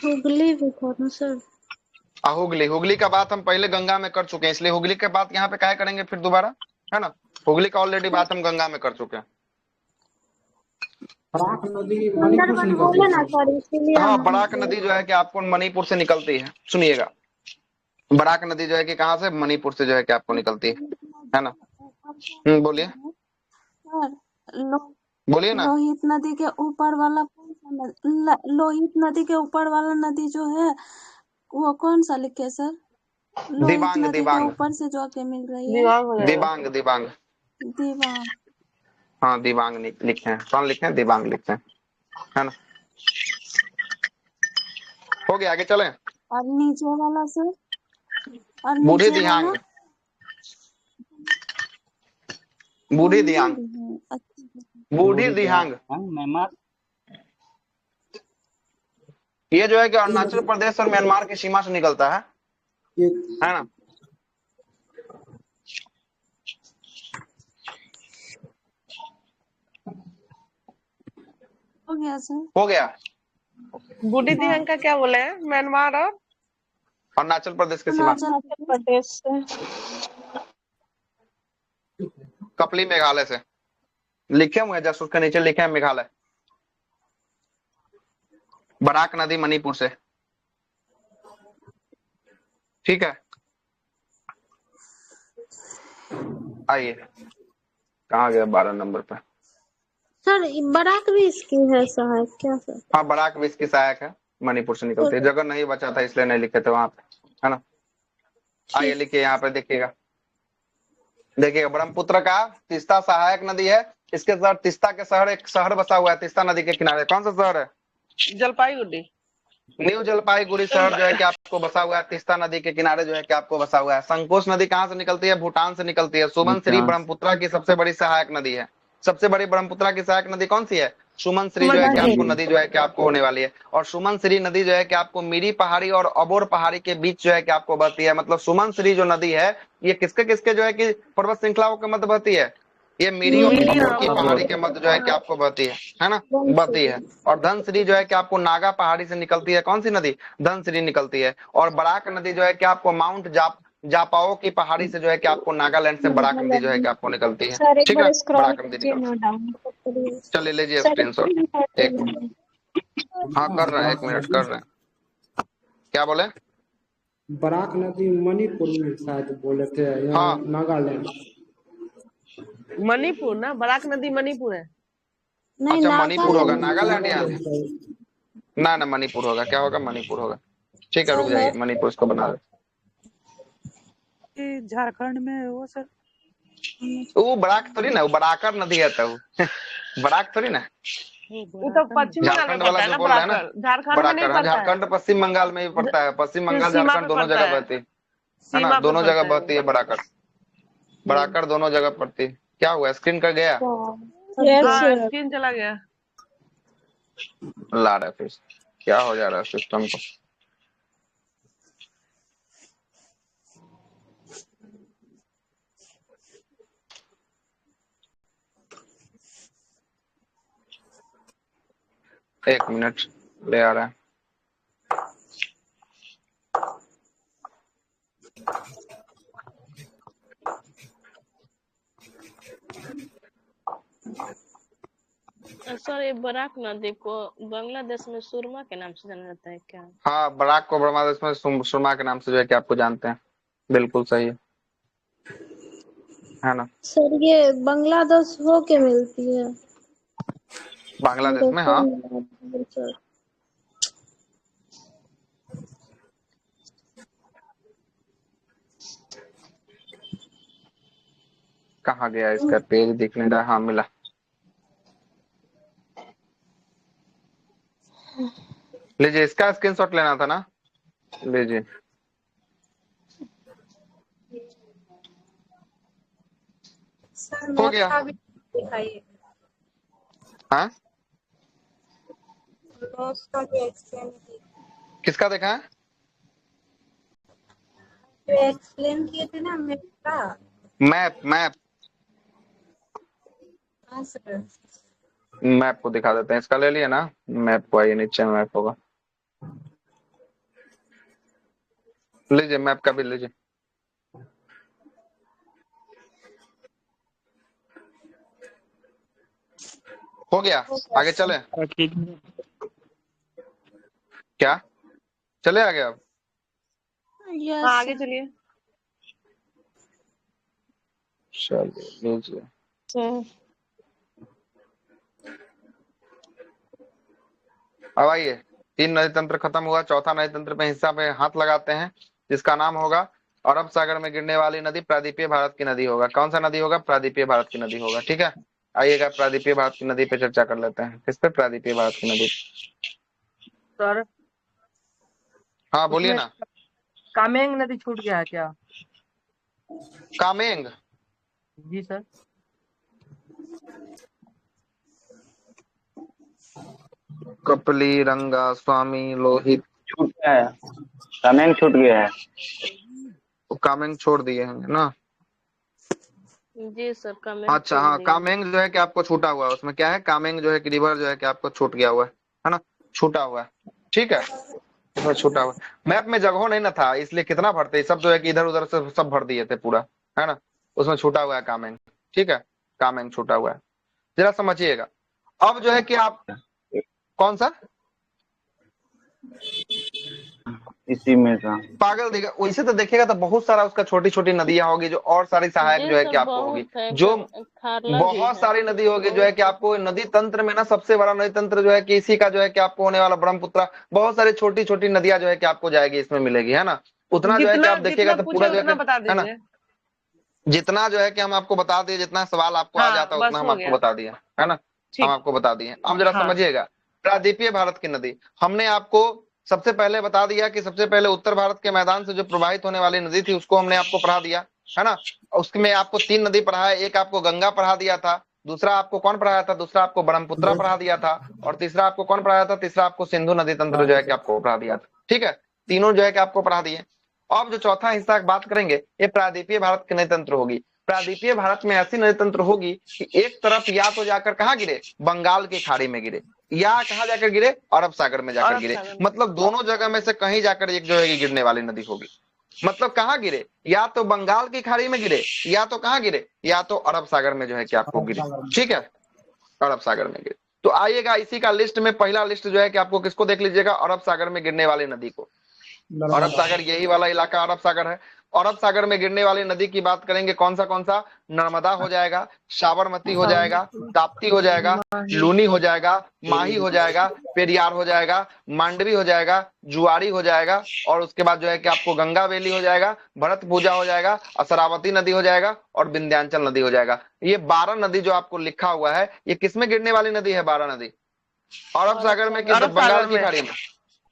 हुगली भी था ना सर, हुगली, हुगली का बात हम पहले गंगा में कर चुके हैं, इसलिए हुगली के बात यहाँ पे क्या करेंगे फिर दोबारा, है ना। हुगली का ऑलरेडी बात हम गंगा में कर चुके हैं। बराक नदी मणिपुर से निकलती है। हाँ, बराक नदी जो है कि आपको मणिपुर से निकलती है। सुनिएगा, बराक नदी जो है कि कहाँ से, मणिपुर से जो है कि आपको निकलती है ना। बोलिए बोलिए ना। लोहित नदी के ऊपर वाला कौन सा, लोहित नदी के ऊपर वाला नदी जो है वो कौन सा लिखे सर, दिबांग, दिबांग ऊपर से जो आके मिल रही है, दिबांग, दिबांग, दिबांग। हाँ, दिबांग लिखे हैं, कौन लिखे हैं, दिबांग लिखे हैं, है ना। हो गया, आगे चले। और नीचे वाला सर, और बूढ़ी दिहांग, बूढ़ी दिहांग, बूढ़ी दिहांग, ये जो है कि अरुणाचल प्रदेश और म्यांमार की सीमा से निकलता है ना। हो गया सर, हो गया। बूढ़ी दिहंग का क्या बोले हैं? म्यांमार और अरुणाचल प्रदेश की सीमा। अरुणाचल प्रदेश से। कपली मेघालय से लिखे हुए हैं, जस्ट उसके नीचे लिखे हैं मेघालय। बराक नदी मणिपुर से। ठीक है, आइए कहाँ गया 12 नंबर पे। सर बराक भी इसकी है सहायक क्या सर? हाँ, बराक भी इसकी सहायक है, मणिपुर से निकलती है। जगह नहीं बचा था इसलिए नहीं लिखे थे वहां पे, है ना। आइए लिखिए यहाँ पे, देखिएगा ब्रह्मपुत्र का तीस्ता सहायक नदी है। इसके शहर तीस्ता के शहर, एक शहर बसा हुआ है तीस्ता नदी के किनारे। कौन सा शहर है? जलपाईगुड़ी। न्यू जलपाईगुड़ी शहर जो है कि आपको बसा हुआ है तीस्ता नदी के किनारे, जो है कि आपको बसा हुआ है। संकोच नदी कहाँ से निकलती है? भूटान से निकलती है। सुमनश्री ब्रह्मपुत्र की सबसे बड़ी सहायक नदी है। सबसे बड़ी ब्रह्मपुत्र की सहायक नदी कौन सी है? सुमनश्री जो है कि आपको नदी जो है कि आपको होने वाली है। और सुमनश्री नदी जो है कि आपको मिरी पहाड़ी और अबोर पहाड़ी के बीच जो है कि आपको बहती है। मतलब सुमनश्री जो नदी है ये किसके किसके जो है कि पर्वत श्रृंखलाओं के मध्य बहती है? ये मिरी और अबोर की पहाड़ी के मध्य जो है कि आपको बहती है ना, बहती है। और धनश्री जो है कि आपको नागा पहाड़ी से निकलती है। कौन सी नदी? धनश्री निकलती है। और बराक नदी जो है कि आपको माउंट जापाओ की पहाड़ी से जो है कि आपको नागालैंड से बराक नदी जो है कि आपको निकलती है। ठीक है, बराक नदी निकलती है। चलिए लीजिए स्क्रीनशॉट। एक मिनट, हाँ कर रहे हैं, 1 मिनट कर रहे हैं। क्या बोले? बराक नदी मणिपुर में शायद बोले थे, हाँ नागालैंड। मणिपुर ना, बराक नदी मणिपुर है। अच्छा मणिपुर होगा, नागालैंड यहाँ ना मणिपुर होगा। क्या होगा? मणिपुर होगा। ठीक है, रुक जाइए, मणिपुर इसको बना दे। झारखंड में है वो सर। वो बराक थोड़ी ना, वो बराकर नदी है। तो बराक थोड़ी ना, ये तो पश्चिम बंगाल में पड़ता है ना बराकर। झारखंड में नहीं पड़ता है। झारखंड पश्चिम बंगाल में ही पड़ता है। पश्चिम बंगाल झारखंड दोनों जगह बहती है ना, दोनों जगह बहती है बराकर। बराकर दोनों जगह पड़ती है। क्या हुआ, स्क्रीन कर गया? स्क्रीन चला गया। ला रहा है फिर, क्या हो जा रहा है सिस्टम को? एक मिनट, ले आ रहा है। सर ये बराक नदी को बांग्लादेश में सुरमा के नाम से जाना जाता है क्या? हाँ, बराक को बांग्लादेश में सुरमा के नाम से जो है कि आपको जानते हैं। बिल्कुल सही है ना। सर ये बांग्लादेश हो के मिलती है बांग्लादेश में? हाँ कहाँ गया इसका पेज? दिखने रहा। हाँ मिला। लीजिए, इसका स्क्रीनशॉट लेना था ना, लीजिए। हो गया। हाँ किसका देखा है? एक्सप्लेन किए थे ना मैप का। मैप हाँ सर। मैप को दिखा देते हैं। इसका ले लिया ना मैप को, आइए नीचे मैप होगा। लीजिए मैप का भी लीजिए। हो गया, आगे चले। क्या चले आगे? अब आगे चलिए। चलिए लीजिए। अब आइए, 3 नदी तंत्र खत्म हुआ, चौथा नदी तंत्र पे हिस्सा पे हाथ लगाते हैं, जिसका नाम होगा अरब सागर में गिरने वाली नदी प्रायद्वीपीय भारत की नदी होगा। कौन सा नदी होगा? प्रायद्वीपीय भारत की नदी होगा। ठीक है, आइएगा प्रायद्वीपीय भारत की नदी पे चर्चा कर लेते हैं। किस पे? प्रायद्वीपीय भारत की नदी। सर हाँ बोलिए ना। कामेंग नदी छूट गया है क्या? कामेंग? जी सर। कपली, रंगा, स्वामी, लोहित छूट गया है, कामेंग छूट गया है। कामेंग छोड़ दिए हैं ना? जी सर कामेंग। अच्छा हाँ, कामेंग जो है कि आपको छूटा हुआ है। उसमें क्या है? कामेंग जो है कि रिवर जो है कि आपको छूट गया हुआ है ना। छूटा हुआ है, ठीक है, इसमें छूटा हुआ। मैप में जगह नहीं ना था, इसलिए कितना भरते, सब जो है कि इधर उधर से सब भर दिए थे पूरा, है ना। उसमें छूटा हुआ है कामेंग, ठीक है, कामेंग छूटा हुआ है, जरा समझिएगा। अब जो है कि आप कौन सा इसी में का पागल देगा, वैसे तो देखेगा तो बहुत सारा उसका छोटी छोटी नदियां होगी जो और सारी सहायक जो है कि आपको होगी, जो बहुत सारी नदी होगी जो है कि आपको नदी तंत्र में ना सबसे बड़ा नदी तंत्र जो है कि इसी का जो है कि आपको होने वाला ब्रह्मपुत्र। बहुत सारी छोटी छोटी नदियां जो है कि आपको जाएगी इसमें मिलेगी, है ना। उतना जो है कि आप देखिएगा तो पूरा जो है ना, जितना जो है कि हम आपको बता दिए, जितना सवाल आपको आ जाता है उतना हम आपको बता दिए, है ना, हम आपको बता दिए। अब जरा समझिएगा प्रायद्वीपीय भारत की नदी, हमने आपको सबसे पहले बता दिया कि सबसे पहले उत्तर भारत के मैदान से जो प्रवाहित होने वाली नदी थी उसको हमने आपको पढ़ा दिया, है ना। उसमें आपको 3 नदी पढ़ाया, एक आपको गंगा पढ़ा दिया था, दूसरा आपको कौन पढ़ाया था, दूसरा आपको ब्रह्मपुत्र पढ़ा दिया था, और तीसरा आपको कौन पढ़ाया था, तीसरा आपको सिंधु नदी तंत्र जो है कि आपको पढ़ा दिया था, ठीक है। तीनों जो है कि आपको पढ़ा दिए। अब जो चौथा हिस्सा बात करेंगे ये प्रायद्वीपीय भारत की नदी तंत्र होगी। प्रायद्वीपीय भारत में ऐसी नदी तंत्र होगी कि एक तरफ या तो जाकर कहाँ गिरे, बंगाल की खाड़ी में गिरे, या कहाँ जाकर गिरे, अरब सागर में जाकर गिरे। मतलब दोनों जगह में से कहीं जाकर एक जो है गिरने वाली नदी होगी। मतलब कहाँ गिरे, या तो बंगाल की खाड़ी में गिरे, या तो कहाँ गिरे, या तो अरब सागर में जो है कि आपको गिरे, ठीक है, अरब सागर में गिरे। तो आइएगा इसी का लिस्ट में पहला लिस्ट जो है कि आपको किसको देख लीजिएगा, अरब सागर में गिरने वाली नदी को। अरब सागर यही वाला इलाका अरब सागर है। अरब सागर में गिरने वाली नदी की बात करेंगे, कौन सा, नर्मदा हो जाएगा, साबरमती हो जाएगा, ताप्ती हो जाएगा, लूनी हो जाएगा, माही हो जाएगा, पेरियार हो जाएगा, मांडवी हो जाएगा, जुआरी हो जाएगा, और उसके बाद जो है कि आपको गंगा वैली हो जाएगा, भरतपूजा हो जाएगा, असरावती नदी हो जाएगा, और विंध्याचल नदी हो जाएगा। ये 12 नदी जो आपको लिखा हुआ है ये किसमें गिरने वाली नदी है, 12 नदी अरब सागर में, किस बंगाल की खाड़ी में,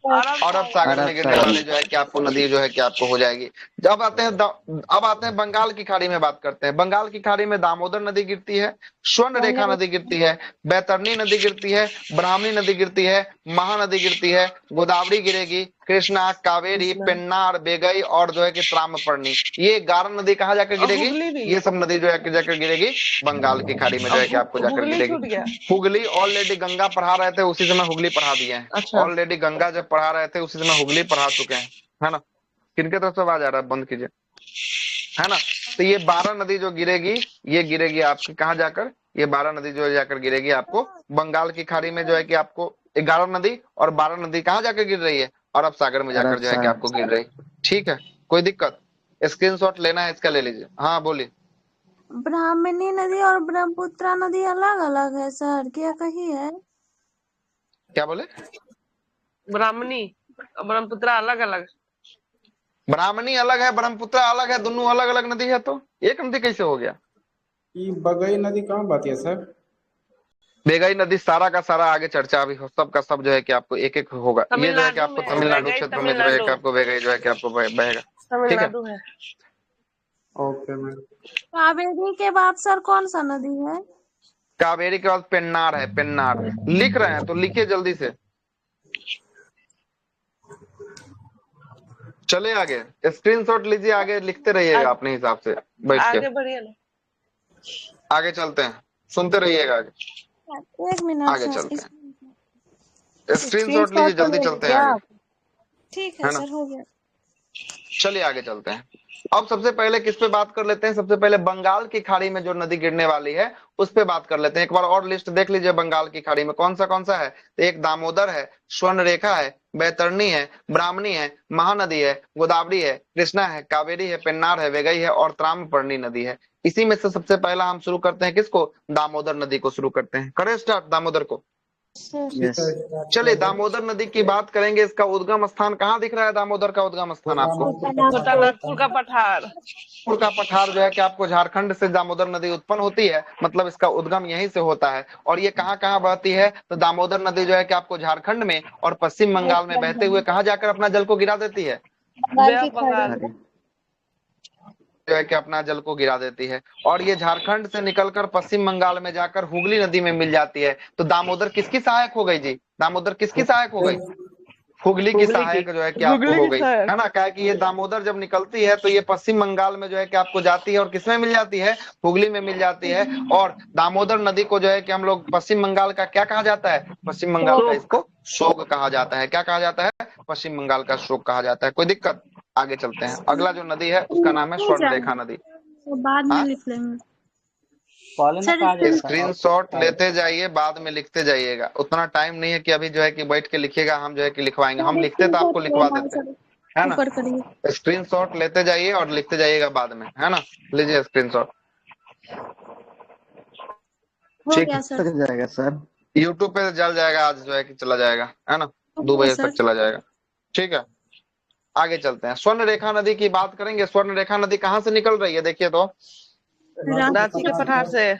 अरब सागर में गिरने वाले जो है कि आपको नदी जो है कि आपको हो जाएगी। जब आते हैं अब आते हैं बंगाल की खाड़ी में बात करते हैं। बंगाल की खाड़ी में दामोदर नदी गिरती है, स्वर्ण रेखा नदी गिरती है, बैतरणी नदी गिरती है, ब्राह्मणी नदी गिरती है, महानदी गिरती है, गोदावरी गिरेगी, कृष्णा, कावेरी, पेन्नार, बेगई और जो है कि त्रामपर्णी। ये 11 नदी कहाँ जाकर गिरेगी, ये सब नदी जो है कि जाकर गिरेगी बंगाल की खाड़ी में जो है कि आपको जाकर गिरेगी। हुगली ऑलरेडी गंगा पढ़ा रहे थे उसी समय हुगली पढ़ा दिए हैं। ऑलरेडी गंगा जब पढ़ा रहे थे उसी समय हुगली पढ़ा चुके हैं, है ना। किनके तरफ से आवाज आ रहा है, बंद कीजिए, है ना। तो ये 12 नदी जो गिरेगी ये गिरेगी आपकी कहाँ जाकर, ये 12 नदी जो जाकर गिरेगी आपको बंगाल की खाड़ी में जो है कि आपको 11 नदी और 12 नदी कहाँ जाकर गिर रही है, अरब सागर में जाकर जो है कि आपको गिर रही, ठीक है। कोई दिक्कत, स्क्रीनशॉट लेना है इसका ले लीजिए। हाँ बोलिए। ब्राह्मणी नदी और ब्रह्मपुत्र नदी अलग अलग है सर, क्या कही है? क्या बोले? ब्राह्मणी और ब्रह्मपुत्र अलग अलग, ब्राह्मणी अलग है, ब्रह्मपुत्र अलग है, दोनों अलग अलग नदी है, तो एक नदी कैसे हो गया? ये बगई नदी कहाँ बात है सर? बेगई नदी सारा का सारा आगे चर्चा अभी सब का सब जो है कि आपको एक एक होगा। ये जो है कि आपको तमिलनाडु क्षेत्र में जो है कि आपको बेगई जो है कि आपको बहेगा, ठीक है। Okay ma'am. कावेरी के बाद सर कौन सा नदी है? कावेरी के बाद पेन्नार है, पेन्नार। लिख रहे हैं तो लिखिए जल्दी से, चले आगे, स्क्रीनशॉट लीजिए, आगे लिखते रहिएगा अपने हिसाब से बैठ के, आगे बढ़िए ना, आगे चलते हैं, सुनते रहिएगा आगे, एक मिनट आगे चलते हैं, स्क्रीनशॉट लीजिए, जल्दी चलते हैं आगे, ठीक है सर, हो गया। चलिए आगे चलते हैं। अब सबसे पहले किस पे बात कर लेते हैं, सबसे पहले बंगाल की खाड़ी में जो नदी गिरने वाली है उस पे बात कर लेते हैं। एक बार और लिस्ट देख लीजिए, बंगाल की खाड़ी में कौन सा है, तो एक दामोदर है, स्वर्ण रेखा है, बैतरणी है, ब्राह्मणी है, महानदी है, गोदावरी है, कृष्णा है, कावेरी है, पेन्नार है, वेगई है और त्रामपर्णी नदी है। इसी में से सबसे पहला हम शुरू करते हैं किसको, दामोदर नदी को शुरू करते हैं। करें स्टार्ट दामोदर को। चलिए दामोदर नदी की बात करेंगे। इसका उद्गम स्थान कहाँ दिख रहा है, दामोदर का उद्गम स्थान आपको? नागपुर का पठार। नागपुर का पठार जो है कि आपको झारखंड से दामोदर नदी उत्पन्न होती है, मतलब इसका उद्गम यहीं से होता है। और ये कहाँ कहाँ बहती है, तो दामोदर नदी जो है कि आपको झारखंड में और पश्चिम बंगाल में बहते हुए कहाँ जाकर अपना जल को गिरा देती है, जो है कि अपना जल को गिरा देती है। और ये झारखंड से निकलकर पश्चिम बंगाल में जाकर हुगली नदी में मिल जाती है। तो दामोदर किसकी सहायक हो गई जी, दामोदर किसकी सहायक हो गई? हुगली की सहायक जो है कि आपको हुगली हो की गई, सहायक। है ना। क्या है कि ये दामोदर जब निकलती है तो ये पश्चिम बंगाल में जो है कि आपको जाती है और किसमें मिल जाती है, हुगली में मिल जाती है। और दामोदर नदी को जो है कि हम लोग पश्चिम बंगाल का क्या कहा जाता है, पश्चिम बंगाल का इसको शोक कहा जाता है। क्या कहा जाता है, पश्चिम बंगाल का शोक कहा जाता है। कोई दिक्कत? आगे चलते हैं। अगला जो नदी है उसका नाम है स्वर्ण रेखा नदी। तो बाद में हाँ? लिख लेंगे कॉल में सर। कहा जाता है। स्क्रीनशॉट लेते जाइए, बाद में लिखते जाइएगा। उतना टाइम नहीं है कि अभी जो है कि बैठ के लिखिएगा, हम जो है कि लिखवाएंगे। हम लिखते तो आपको लिखवा देते, है ना। ऊपर करिए। स्क्रीनशॉट लेते जाइए और लिखते जाइएगा बाद में, है ना। लीजिए स्क्रीनशॉट। हो ठीक गया है, सर। तक जाएगा सर। यूट्यूब पे जल जाएगा आज जो है कि चला जाएगा, है ना। 2 बजे सर। तक चला जाएगा। ठीक है, आगे चलते हैं। स्वर्ण रेखा नदी की बात करेंगे। स्वर्ण रेखा नदी कहाँ से निकल रही है, देखिए तो रांची के पठार से।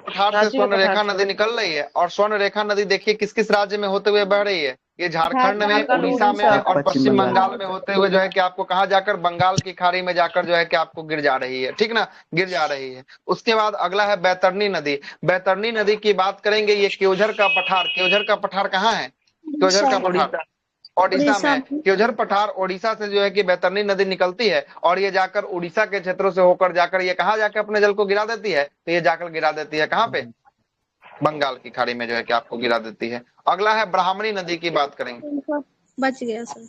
पठार से रांची के स्वर्ण पठार रेखा से। नदी निकल रही है। और स्वर्ण रेखा नदी देखिए किस किस राज्य में होते हुए बह रही है, ये झारखंड में, झारखंड, उड़ीसा में उड़ीसा। और पश्चिम पश्चिम बंगाल। बंगाल में होते हुए जो है कि आपको कहा जाकर बंगाल की खाड़ी में जाकर जो है कि आपको गिर जा रही है। ठीक ना, गिर जा रही है। उसके बाद अगला है बैतरणी नदी। बैतरणी नदी की बात करेंगे। ये केवझर का पठार, केवझर का पठार कहाँ है, केवझर का पठार ओडिशा में है। केवझर पठार ओडिशा से जो है कि बैतरणी नदी निकलती है और ये जाकर उड़ीसा के क्षेत्रों से होकर जाकर ये कहाँ जाकर अपने जल को गिरा देती है, तो ये जाकर गिरा देती है कहाँ पे, बंगाल की खाड़ी में जो है कि आपको गिरा देती है। अगला है ब्राह्मणी नदी की बात करेंगे। बच गया सर।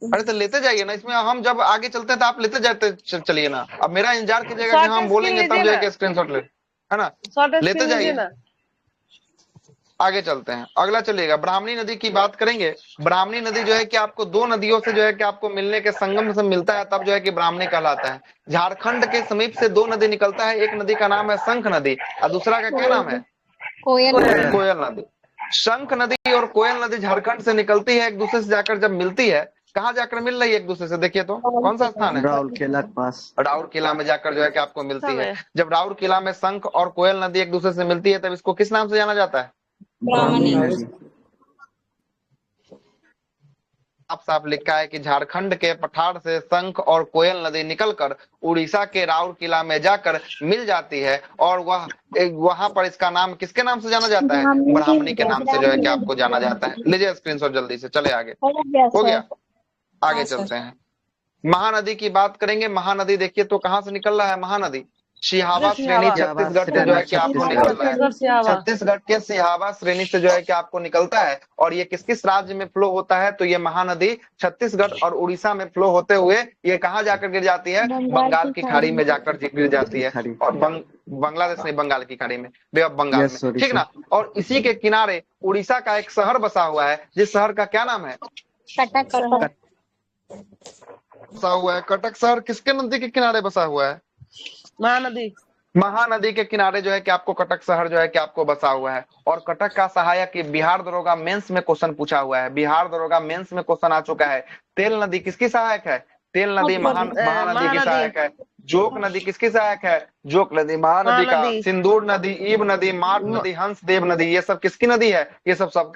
अरे तो लेते जाइए ना, इसमें हम जब आगे चलते हैं तो आप लेते जाते चलिए ना। अब मेरा इंतजार कीजिएगा कि हम बोलेंगे तब जो है कि स्क्रीनशॉट ले, है ना, लेते जाइए। आगे चलते हैं, अगला चलिएगा। ब्राह्मणी नदी की बात करेंगे। ब्राह्मणी नदी जो है कि आपको 2 नदियों से जो है कि आपको मिलने के संगम से मिलता है, तब जो है कि ब्राह्मणी कहलाता है। झारखंड के समीप से 2 नदी निकलता है। एक नदी का नाम है शंख नदी और दूसरा का क्या नाम है, कोयल नदी। शंख नदी और कोयल नदी झारखंड से निकलती है, एक दूसरे से जाकर जब मिलती है, कहाँ जाकर मिल रही है एक दूसरे से, देखिए तो कौन सा स्थान है, राउरकेला के पास। राउरकेला में जाकर जो है कि आपको मिलती है। जब राउरकेला में शंख और कोयल नदी एक दूसरे से मिलती है तब इसको किस नाम से जाना जाता है, ब्राह्मणी नदी। साफ साफ लिखा है कि झारखंड के पठार से शंख और कोयल नदी निकलकर उड़ीसा के राउरकेला में जाकर मिल जाती है और वहां पर इसका नाम किसके नाम से जाना जाता है, ब्राह्मणी के नाम से जो है कि आपको जाना जाता है। लीजिए स्क्रीनशॉट जल्दी से, चले आगे। हो गया, आगे चलते हैं। महानदी की बात करेंगे। महानदी देखिए तो कहाँ से निकल रहा है, महानदी सिहावा श्रेणी छत्तीसगढ़ से जो है कि आपको निकल रहा है। छत्तीसगढ़ के सिहावा श्रेणी से जो है कि आपको निकलता है और ये किस किस राज्य में फ्लो होता है, तो ये महानदी छत्तीसगढ़ और उड़ीसा में फ्लो होते हुए ये कहाँ जाकर गिर जाती है, बंगाल की खाड़ी में जाकर गिर जाती है। और बांग्लादेश नहीं, बंगाल की खाड़ी में, बे ऑफ बंगाल में, ठीक ना। और इसी के किनारे उड़ीसा का एक शहर बसा हुआ है, जिस शहर का क्या नाम है, बसा हुआ है कटक शहर। किसके नदी के किनारे बसा हुआ है, महानदी। महानदी के किनारे जो है कि आपको कटक शहर जो है कि आपको बसा हुआ है। और कटक का सहायक बिहार दरोगा मेंस में क्वेश्चन पूछा हुआ है, बिहार दरोगा मेंस में क्वेश्चन आ चुका है। तेल नदी किसकी सहायक है, तेल नदी महानदी की सहायक है। जोक नदी किसकी सहायक है, जोक नदी महानदी का। सिंदूर नदी, ईब नदी, मार्ग नदी, हंस देव नदी, ये सब किसकी नदी है, ये सब सब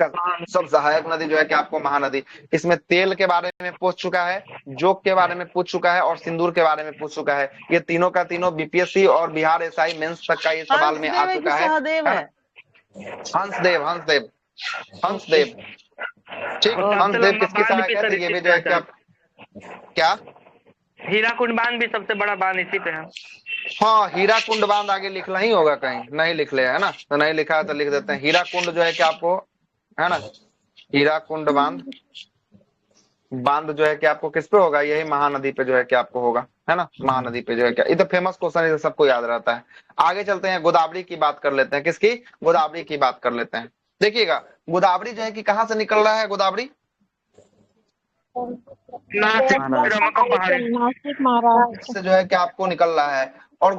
सहायक नदी जो है कि आपको महानदी। इसमें तेल के बारे में पूछ चुका है, जोक के बारे में पूछ चुका है और सिंदूर के बारे में पूछ चुका है। ये तीनों का तीनों बीपीएससी और बिहार एसआई मेंस तक का ये सवाल में आ चुका है। हंसदेव, हंसदेव, हंसदेव, ठीक। हंसदेव किसकी सहायक है, ये भी जो है कि आप क्या, हीराकुंड बांध भी सबसे बड़ा बांध इसी पे है। हाँ, हीराकुंड बांध आगे लिखना ही होगा, कहीं नहीं लिख ले, है ना, तो नहीं लिखा है तो लिख देते हैं। हीराकुंड जो है कि आपको, है ना, हीराकुंड बांध जो है कि आपको किस पे होगा, यही महानदी पे जो है कि आपको होगा, है ना, महानदी पे जो है क्या। ये तो फेमस क्वेश्चन है, सबको याद रहता है। आगे चलते हैं, गोदावरी की बात कर लेते हैं। किसकी, गोदावरी की बात कर लेते हैं। देखिएगा गोदावरी जो है कि कहाँ से निकल रहा है, गोदावरी नासिक महाराष्ट्र से जो है कि आपको निकल रहा है। और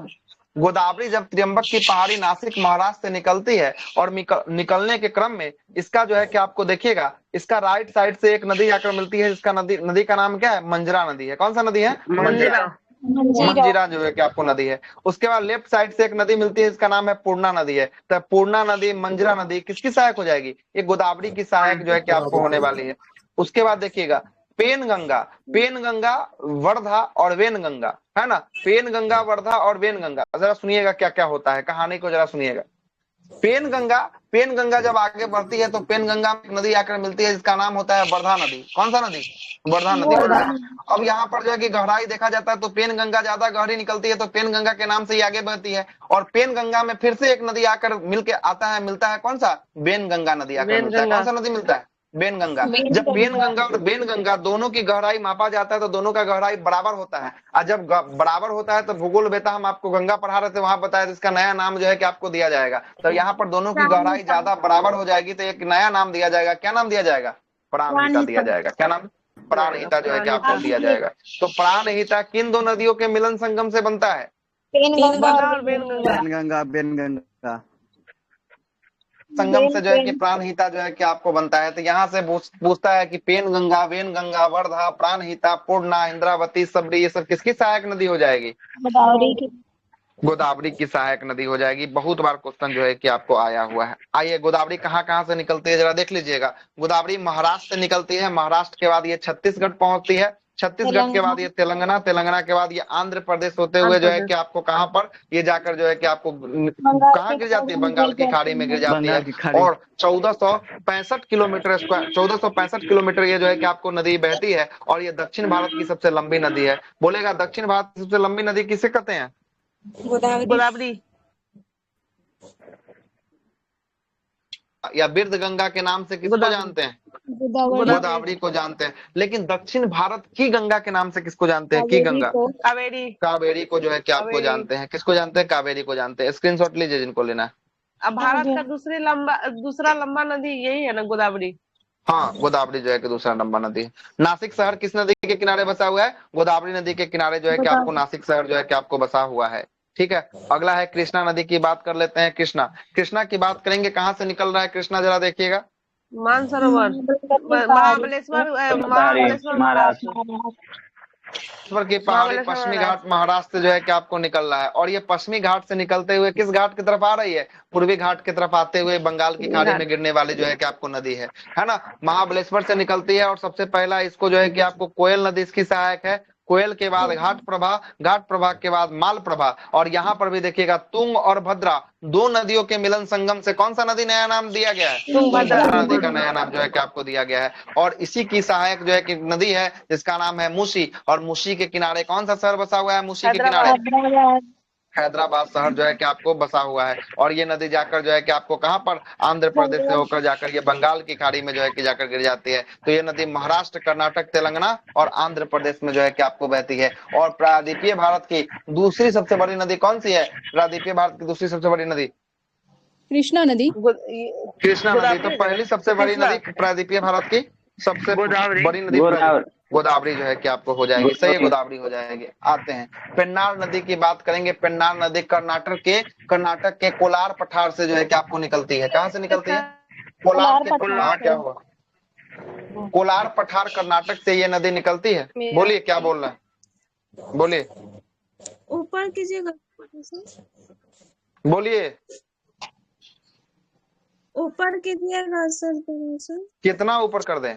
गोदावरी जब त्र्यंबक की पहाड़ी नासिक महाराष्ट्र से निकलती है और निकलने के क्रम में इसका जो है कि आपको देखिएगा, इसका राइट साइड से एक नदी आकर मिलती है, इसका नदी का नाम क्या है, मंजरा नदी है। कौन सा नदी है, मंजीरा जो है कि आपको नदी है। उसके बाद लेफ्ट साइड से एक नदी मिलती है, इसका नाम है पूर्णा नदी है। तो पूर्णा नदी, मंजरा नदी किसकी सहायक हो जाएगी, ये गोदावरी की सहायक जो है कि आपको होने वाली है। उसके बाद देखिएगा पेनगंगा, वर्धा और वेनगंगा, है ना। पेनगंगा, वर्धा और वेनगंगा, जरा सुनिएगा क्या क्या होता है, कहानी को जरा सुनिएगा। पेन गंगा जब आगे बढ़ती है तो पेन गंगा में नदी आकर मिलती है जिसका नाम होता है वर्धा नदी। कौन सा नदी? वर्धा नदी होता है। अब यहाँ पर जो है कि गहराई देखा जाता है तो पेन गंगा ज्यादा गहरी निकलती है तो पेन गंगा के नाम से ही आगे बढ़ती है। और पेन गंगा में फिर से एक नदी आकर मिलके आता है, मिलता है कौन सा? बेन गंगा नदी आकर मिलता है। कौन सा नदी मिलता है? बेन गंगा। जब पेन गंगा और बेन गंगा दोनों की गहराई मापा जाता है तो दोनों का गहराई बराबर होता है। और जब बराबर होता है तो भूगोल बेटा हम आपको गंगा पढ़ा रहे थे वहां बताया इसका नया नाम जो है कि आपको दिया जाएगा। तो यहाँ पर दोनों की गहराई ज्यादा बराबर हो जाएगी तो एक नया नाम दिया जाएगा। क्या नाम दिया जाएगा? प्राणहिता दिया जाएगा। क्या नाम? प्राणहिता जो है कि आपको दिया जाएगा। तो प्राणहिता किन दो नदियों के मिलन संगम से बनता है? बेनगंगा बेनगंगा संगम से जो है कि प्राणहिता जो है कि आपको बनता है। तो यहाँ से पूछता है कि पेन गंगा, वेन गंगा, वर्धा, प्राणहिता, पूर्णा, इंद्रावती, सबरी, ये सब किसकी सहायक नदी हो जाएगी? गोदावरी की सहायक नदी हो जाएगी। बहुत बार क्वेश्चन जो है कि आपको आया हुआ है। आइए, गोदावरी कहाँ से निकलती है जरा देख लीजिएगा। गोदावरी महाराष्ट्र से निकलती है, महाराष्ट्र के बाद ये छत्तीसगढ़ पहुंचती है, छत्तीसगढ़ के बाद ये तेलंगाना, तेलंगाना के बाद ये आंध्र प्रदेश होते हुए जो है कि आपको कहाँ पर ये जाकर जो है कि आपको कहाँ गिर जाती है? बंगाल की खाड़ी में गिर जाती है। और 1465 किलोमीटर स्क्वायर 1465 किलोमीटर ये जो है कि आपको नदी बहती है। और ये दक्षिण भारत की सबसे लंबी नदी है। बोलेगा दक्षिण भारत की सबसे लंबी नदी किसे कहते हैं? गोदावरी या बिरध गंगा के नाम से किसको जानते हैं? गोदावरी को जानते हैं। लेकिन दक्षिण भारत की गंगा के नाम से किसको जानते हैं? की गंगा, कावेरी को जो है कि आपको जानते हैं। किसको जानते हैं? कावेरी को जानते हैं। स्क्रीनशॉट लीजिए जिनको लेना है। अब भारत का दूसरा लंबा नदी यही है ना, गोदावरी? हाँ, गोदावरी जो है कि दूसरा लंबा नदी है। नासिक शहर किस नदी के किनारे बसा हुआ है? गोदावरी नदी के किनारे जो है कि आपको नासिक शहर जो है कि आपको बसा हुआ है। ठीक है, अगला है कृष्णा नदी की बात कर लेते हैं। कृष्णा की बात करेंगे। कहाँ से निकल रहा है कृष्णा जरा देखिएगा। मानसरोवर, महाबलेश्वर, महाराष्ट्र की पहाड़ी पश्चिमी घाट महाराष्ट्र से जो है कि आपको निकल रहा है। और ये पश्चिमी घाट से निकलते हुए किस घाट की तरफ आ रही है? पूर्वी घाट की तरफ आते हुए बंगाल की खाड़ी में गिरने वाली जो है कि आपको नदी है ना। महाबलेश्वर से निकलती है और सबसे पहला इसको जो है कि आपको कोयल नदी इसकी सहायक है। कोयल के बाद घाट प्रभा के बाद माल प्रभा। और यहाँ पर भी देखिएगा तुंग और भद्रा दो नदियों के मिलन संगम से कौन सा नदी नया नाम दिया गया है? तुंगभद्रा नदी का नया नाम जो है कि आपको दिया गया है। और इसी की सहायक जो है कि नदी है जिसका नाम है मूसी। और मूसी के किनारे कौन सा शहर बसा हुआ है? मूसी के किनारे हैदराबाद शहर जो है कि आपको बसा हुआ है। और ये नदी जाकर जो है कि आपको कहाँ पर? आंध्र प्रदेश से होकर जाकर ये बंगाल की खाड़ी में जो है कि जाकर गिर जाती है। तो ये नदी महाराष्ट्र, कर्नाटक, तेलंगाना और आंध्र प्रदेश में जो है कि आपको बहती है। और प्रायद्वीपीय भारत की दूसरी सबसे बड़ी नदी कौन सी है? प्रायद्वीपीय भारत की दूसरी सबसे बड़ी नदी कृष्णा नदी। कृष्णा नदी। तो पहली सबसे बड़ी नदी प्रायद्वीपीय भारत की सबसे बड़ी नदी गोदावरी जो है कि आपको हो जाएगी। सही, गोदावरी हो जाएगी। आते हैं पेन्नार नदी की बात करेंगे। पेन्नार नदी कर्नाटक के कोलार पठार से जो है कि आपको निकलती है। कहाँ से निकलती है? कोलार के क्या हुआ? कोलार पठार कर्नाटक से ये नदी निकलती है। बोलिए क्या बोल रहे हैं? बोलिए, ऊपर कीजिएगा, बोलिए, ऊपर कीजिएगा सर। कितना ऊपर कर दें?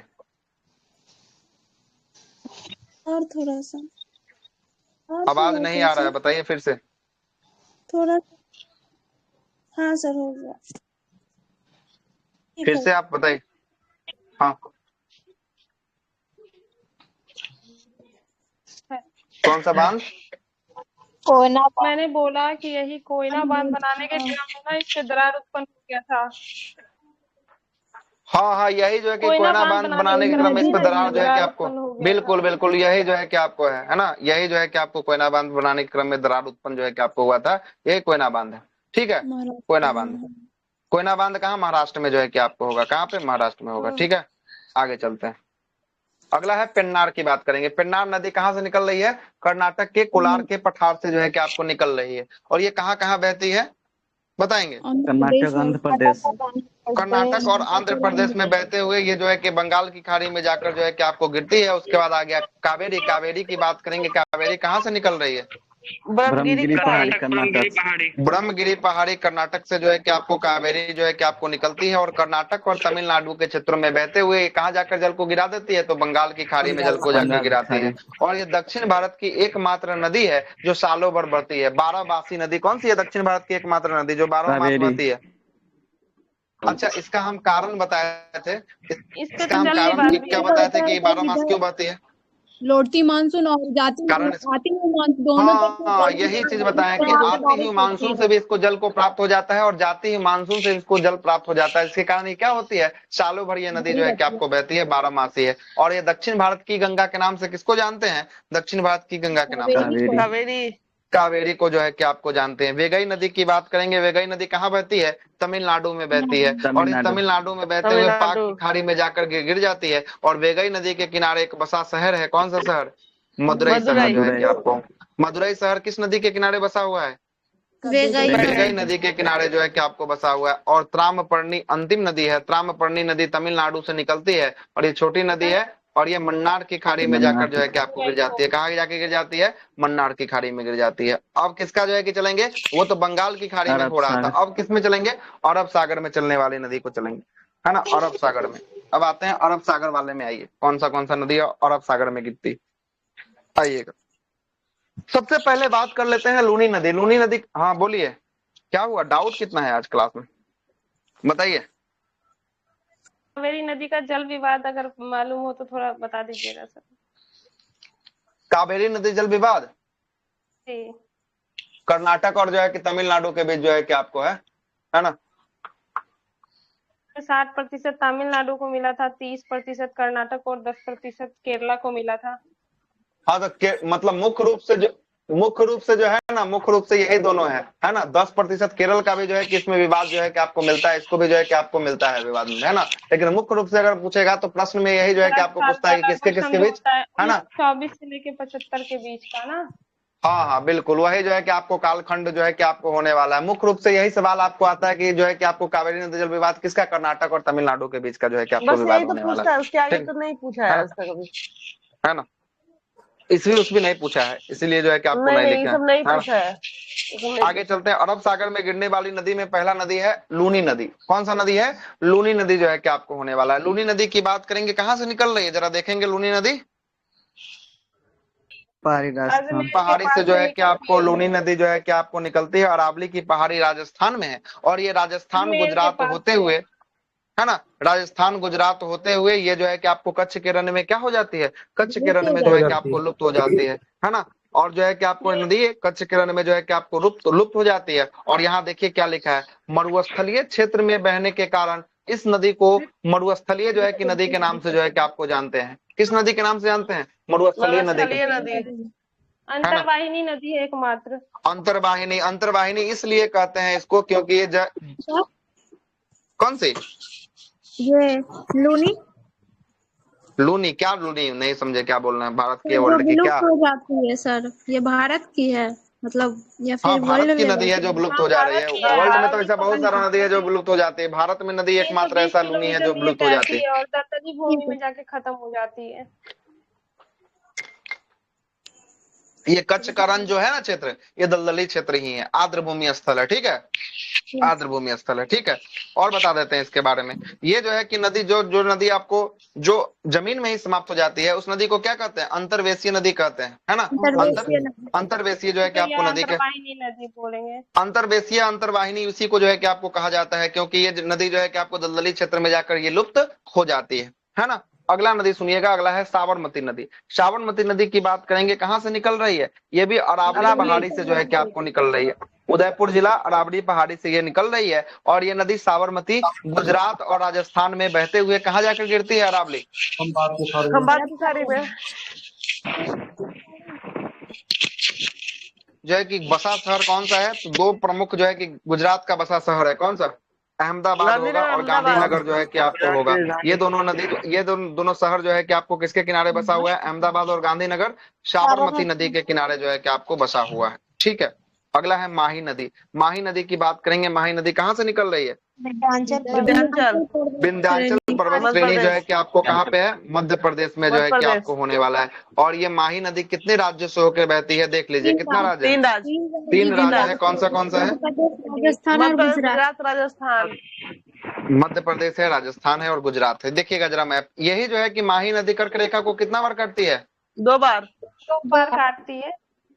और थोड़ा सा। आवाज नहीं आ रहा है, बताइए फिर से। थोड़ा। हाँ सर, हो गया। फिर से आप बताइए। हाँ, कौन सा बांध? कोयना। मैंने बोला कि यही कोयना बांध बनाने के क्रम में ना इससे दरार उत्पन्न हो गया था। हाँ, यही जो है कि कोयना बांध बनाने के क्रम में इस पर दरार जो है कि आपको बिल्कुल यही जो है कि आपको है ना, यही जो है कि आपको कोयना बांध बनाने के क्रम में दरार उत्पन्न जो है कि आपको हुआ था। यही कोयना बांध है। ठीक है, कोयना बांध कहाँ? महाराष्ट्र में जो है कि आपको होगा। कहाँ पे? महाराष्ट्र में होगा। ठीक है, आगे चलते हैं। अगला है पेन्नार की बात करेंगे। पेन्नार नदी कहाँ से निकल रही है? कर्नाटक के कोलार के पठार से जो है कि आपको निकल रही है। और ये कहाँ बहती है बताएंगे? कर्नाटक, आंध्र प्रदेश। कर्नाटक और आंध्र प्रदेश में बहते हुए ये जो है कि बंगाल की खाड़ी में जाकर जो है कि आपको गिरती है। उसके बाद आ गया कावेरी। कावेरी की बात करेंगे। कावेरी कहाँ से निकल रही है? ब्रह्मगिरी पहाड़ी कर्नाटक। ब्रह्मगिरी पहाड़ी कर्नाटक से जो है कि आपको कावेरी जो है कि आपको निकलती है। और कर्नाटक और तमिलनाडु के क्षेत्रों में बहते हुए कहाँ जाकर जल को गिरा देती है? तो बंगाल की खाड़ी में जल को जाकर गिराती है। और ये दक्षिण भारत की एकमात्र नदी है जो सालों भर बहती है। 12 मासी नदी कौन सी है? दक्षिण भारत की एकमात्र नदी जो 12 मास बहती है। अच्छा, इसका हम कारण बताए थे, इस पे इसका तो हम जल कारण विवाद भी क्या है। बताए थे कि 12 मास क्यों बहती है? लौटती मानसून और आती कारण हुई मानसून दोनों हाँ, यही चीज बताया कि आती हुई मानसून से भी इसको जल को प्राप्त हो जाता है और जाती हुई मानसून से इसको जल प्राप्त हो जाता है। इसके कारण ये क्या होती है, सालों भर ये नदी जो है कि आपको बहती है, 12 मासी है। और ये दक्षिण भारत की गंगा के नाम से किसको जानते हैं? दक्षिण भारत की गंगा के नाम से कावेरी। कावेरी को जो है कि आपको जानते हैं। वेगई नदी की बात करेंगे, वेगई नदी कहाँ बहती है? तमिलनाडु में बहती है। और इस तमिलनाडु में बहते हुए पाक की खाड़ी में जाकर गिर जाती है। और वेगई नदी के किनारे एक बसा शहर है, कौन सा शहर? मदुरई शहर जो है कि आपको, मदुरई शहर किस नदी के किनारे बसा हुआ है? वेगई नदी के किनारे जो है कि आपको बसा हुआ है। और त्रामपर्णी अंतिम नदी है। त्रामपर्णी नदी तमिलनाडु से निकलती है और ये छोटी नदी है और ये मन्नार की खाड़ी में जाकर जो है कि आपको गिर जाती है। कहाँ जाके गिर जाती है? मन्नार की खाड़ी में गिर जाती है। अब किसका जो है कि चलेंगे, वो तो बंगाल की खाड़ी में हो रहा था, अब किस में चलेंगे? अरब सागर में चलने वाली नदी को चलेंगे, है ना, अरब सागर में। अब आते हैं अरब सागर वाले में, आइए कौन सा नदी है अरब सागर में गिरती, आइएगा। सबसे पहले बात कर लेते हैं लूनी नदी। लूनी नदी, हाँ बोलिए, क्या हुआ, डाउट कितना है आज क्लास में, बताइए। कावेरी नदी का जल विवाद अगर मालूम हो तो थोड़ा बता दीजिएगा सर। कावेरी नदी जल विवाद कर्नाटक और जो है कि तमिलनाडु के बीच जो है कि आपको है ना? 60% तमिलनाडु को मिला था, 30% कर्नाटक और 10% केरला को मिला था। हाँ तो मतलब मुख्य रूप से जो है ना, मुख्य रूप से यही दोनों है ना। 10% केरल का भी जो है कि इसमें विवाद जो है कि आपको मिलता है, इसको भी जो है कि आपको मिलता है विवाद में, है ना। लेकिन मुख्य रूप से अगर पूछेगा तो प्रश्न में यही जो है कि आपको पूछता है कि किसके किसके बीच, है ना, 24 से लेके 75 के बीच का ना। हाँ बिल्कुल, वही जो है कि आपको कालखंड जो है कि आपको होने वाला है। मुख्य रूप से यही सवाल आपको आता है कि जो है कि आपको कावेरी नदी जल विवाद किसका, कर्नाटक और तमिलनाडु के बीच का जो है कि आपको विवाद होने वाला है। उसके आगे तो नहीं पूछा है आज तक अभी, है ना, इसलिए नहीं पूछा है, इसीलिए जो है कि आपको नहीं लिखा सब नहीं पूछा है। आगे चलते हैं। अरब सागर में गिरने वाली नदी में पहला नदी है लूनी नदी। कौन सा नदी है? लूनी नदी जो है कि आपको होने वाला है। लूनी नदी की बात करेंगे, कहाँ से निकल रही है जरा देखेंगे। लूनी नदी पहाड़ी से जो है कि आपको लूनी नदी जो है कि आपको निकलती है। अरावली की पहाड़ी राजस्थान में है और ये राजस्थान गुजरात होते हुए, है ना, राजस्थान गुजरात होते हुए ये जो है कि आपको कच्छ के रण में क्या हो जाती है? कच्छ के रण में जो है कि आपको लुप्त हो जाती है ना। और जो है कि आपको नदी कच्छ के रण में जो है कि आपको लुप्त हो जाती है। और यहाँ देखिए क्या लिखा है, मरुस्थलीय क्षेत्र में बहने के कारण इस नदी को मरुस्थलीय जो है कि नदी के नाम से जो है कि आपको जानते हैं। किस नदी के नाम से जानते हैं? मरुस्थलीय नदी। अंतर्वाहिनी नदी है एकमात्र। अंतर्वाहिनी इसलिए कहते हैं इसको क्योंकि ये कौन सी, ये लूनी क्या लूनी, नहीं समझे क्या बोल रहे हैं? भारत की, वर्ल्ड की क्या हो जाती है सर? ये भारत की है मतलब, या फिर भारत की नदी है जो विलुप्त हो जा रही है। वर्ल्ड में तो ऐसा बहुत सारा नदी है जो विलुप्त हो जाती है, भारत में नदी एकमात्र ऐसा लूनी है जो विलुप्त हो जाती है और दलदली भूमि में जाके खत्म हो जाती है। ये कच्छ का रण जो है ना क्षेत्र, ये दलदली क्षेत्र ही है, आर्द्र भूमि स्थल है, ठीक है, आर्द्र भूमि स्थल है, ठीक है। और बता देते हैं इसके बारे में। ये जो है कि नदी जो नदी आपको जो जमीन में ही समाप्त हो जाती है उस नदी को क्या कहते हैं? अंतर्वेशीय नदी कहते हैं, है ना। अंतर्वेशीय जो है कि आपको नदी के नदी बोलेंगे, अंतर्वेशीय अंतर्वाहिनी उसी को जो है कि आपको कहा जाता है, क्योंकि ये नदी जो है कि आपको दलदली क्षेत्र में जाकर ये लुप्त हो जाती है ना। अगला नदी सुनिएगा, अगला है साबरमती नदी। साबरमती नदी की बात करेंगे, कहाँ से निकल रही है? ये भी अरावली पहाड़ी से जो है कि आपको निकल रही है। उदयपुर जिला अरावली पहाड़ी से ये निकल रही है और ये नदी साबरमती गुजरात और राजस्थान में बहते हुए कहाँ जाकर गिरती है? अरावली जो है कि बसा शहर कौन सा है? तो दो प्रमुख जो है कि गुजरात का बसा शहर है, कौन सा? अहमदाबाद होगा और गांधीनगर जो है कि आपको होगा। ये दोनों नदी, ये दोनों शहर जो है कि आपको किसके किनारे बसा हुआ है? अहमदाबाद और गांधीनगर साबरमती नदी के किनारे जो है कि आपको बसा हुआ है, ठीक है। अगला है माही नदी। माही नदी की बात करेंगे, माही नदी कहाँ से निकल रही है? विंध्याचल पर्वत श्रेणी जो है कि आपको कहाँ पे है? मध्य प्रदेश में जो है कि आपको होने वाला है। और ये माही नदी कितने राज्यों से होकर बहती है? देख लीजिए कितना राज्य है? 3 राज्य है। कौन सा है? राजस्थान, मध्य प्रदेश है, राजस्थान है और गुजरात है। देखिएगा जरा मैप, यही जो है कि माही नदी कर्क रेखा को कितना बार काटती है? 2 बार काटती है।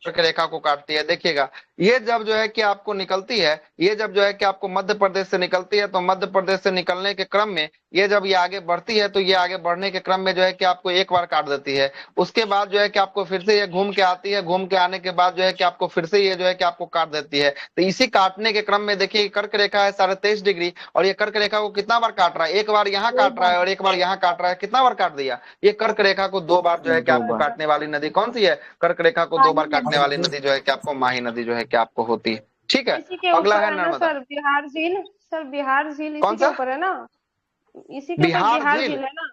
कर्क रेखा को काटती है। देखिएगा ये जब जो है कि आपको निकलती है, ये जब जो है कि आपको मध्य प्रदेश से निकलती है, तो मध्य प्रदेश से निकलने के क्रम में ये जब ये आगे बढ़ती है, तो ये आगे बढ़ने के क्रम में जो है कि आपको एक बार काट देती है। उसके बाद जो है कि आपको फिर से ये घूम के आती है, घूम के आने के बाद जो है कि आपको फिर से ये जो है कि आपको काट देती है। तो इसी काटने के क्रम में देखिए कर्क रेखा है 23.5 डिग्री, और ये कर्क रेखा को कितना बार काट रहा है, एक बार यहाँ काट रहा है और एक बार यहाँ काट रहा है। कितना बार काट दिया? ये कर्क रेखा को 2 बार जो है कि आपको काटने वाली नदी कौन सी है? कर्क रेखा को 2 बार काटने वाली नदी जो है कि आपको माही नदी जो है कि आपको होती है। ठीक है, इसी के अगला ऊपर है है ना नर्मदा। सर बिहार झील। सर बिहार झील कौन इसी के सा? ऊपर है ना, इसी के ऊपर बिहार बिहार झील? झील है ना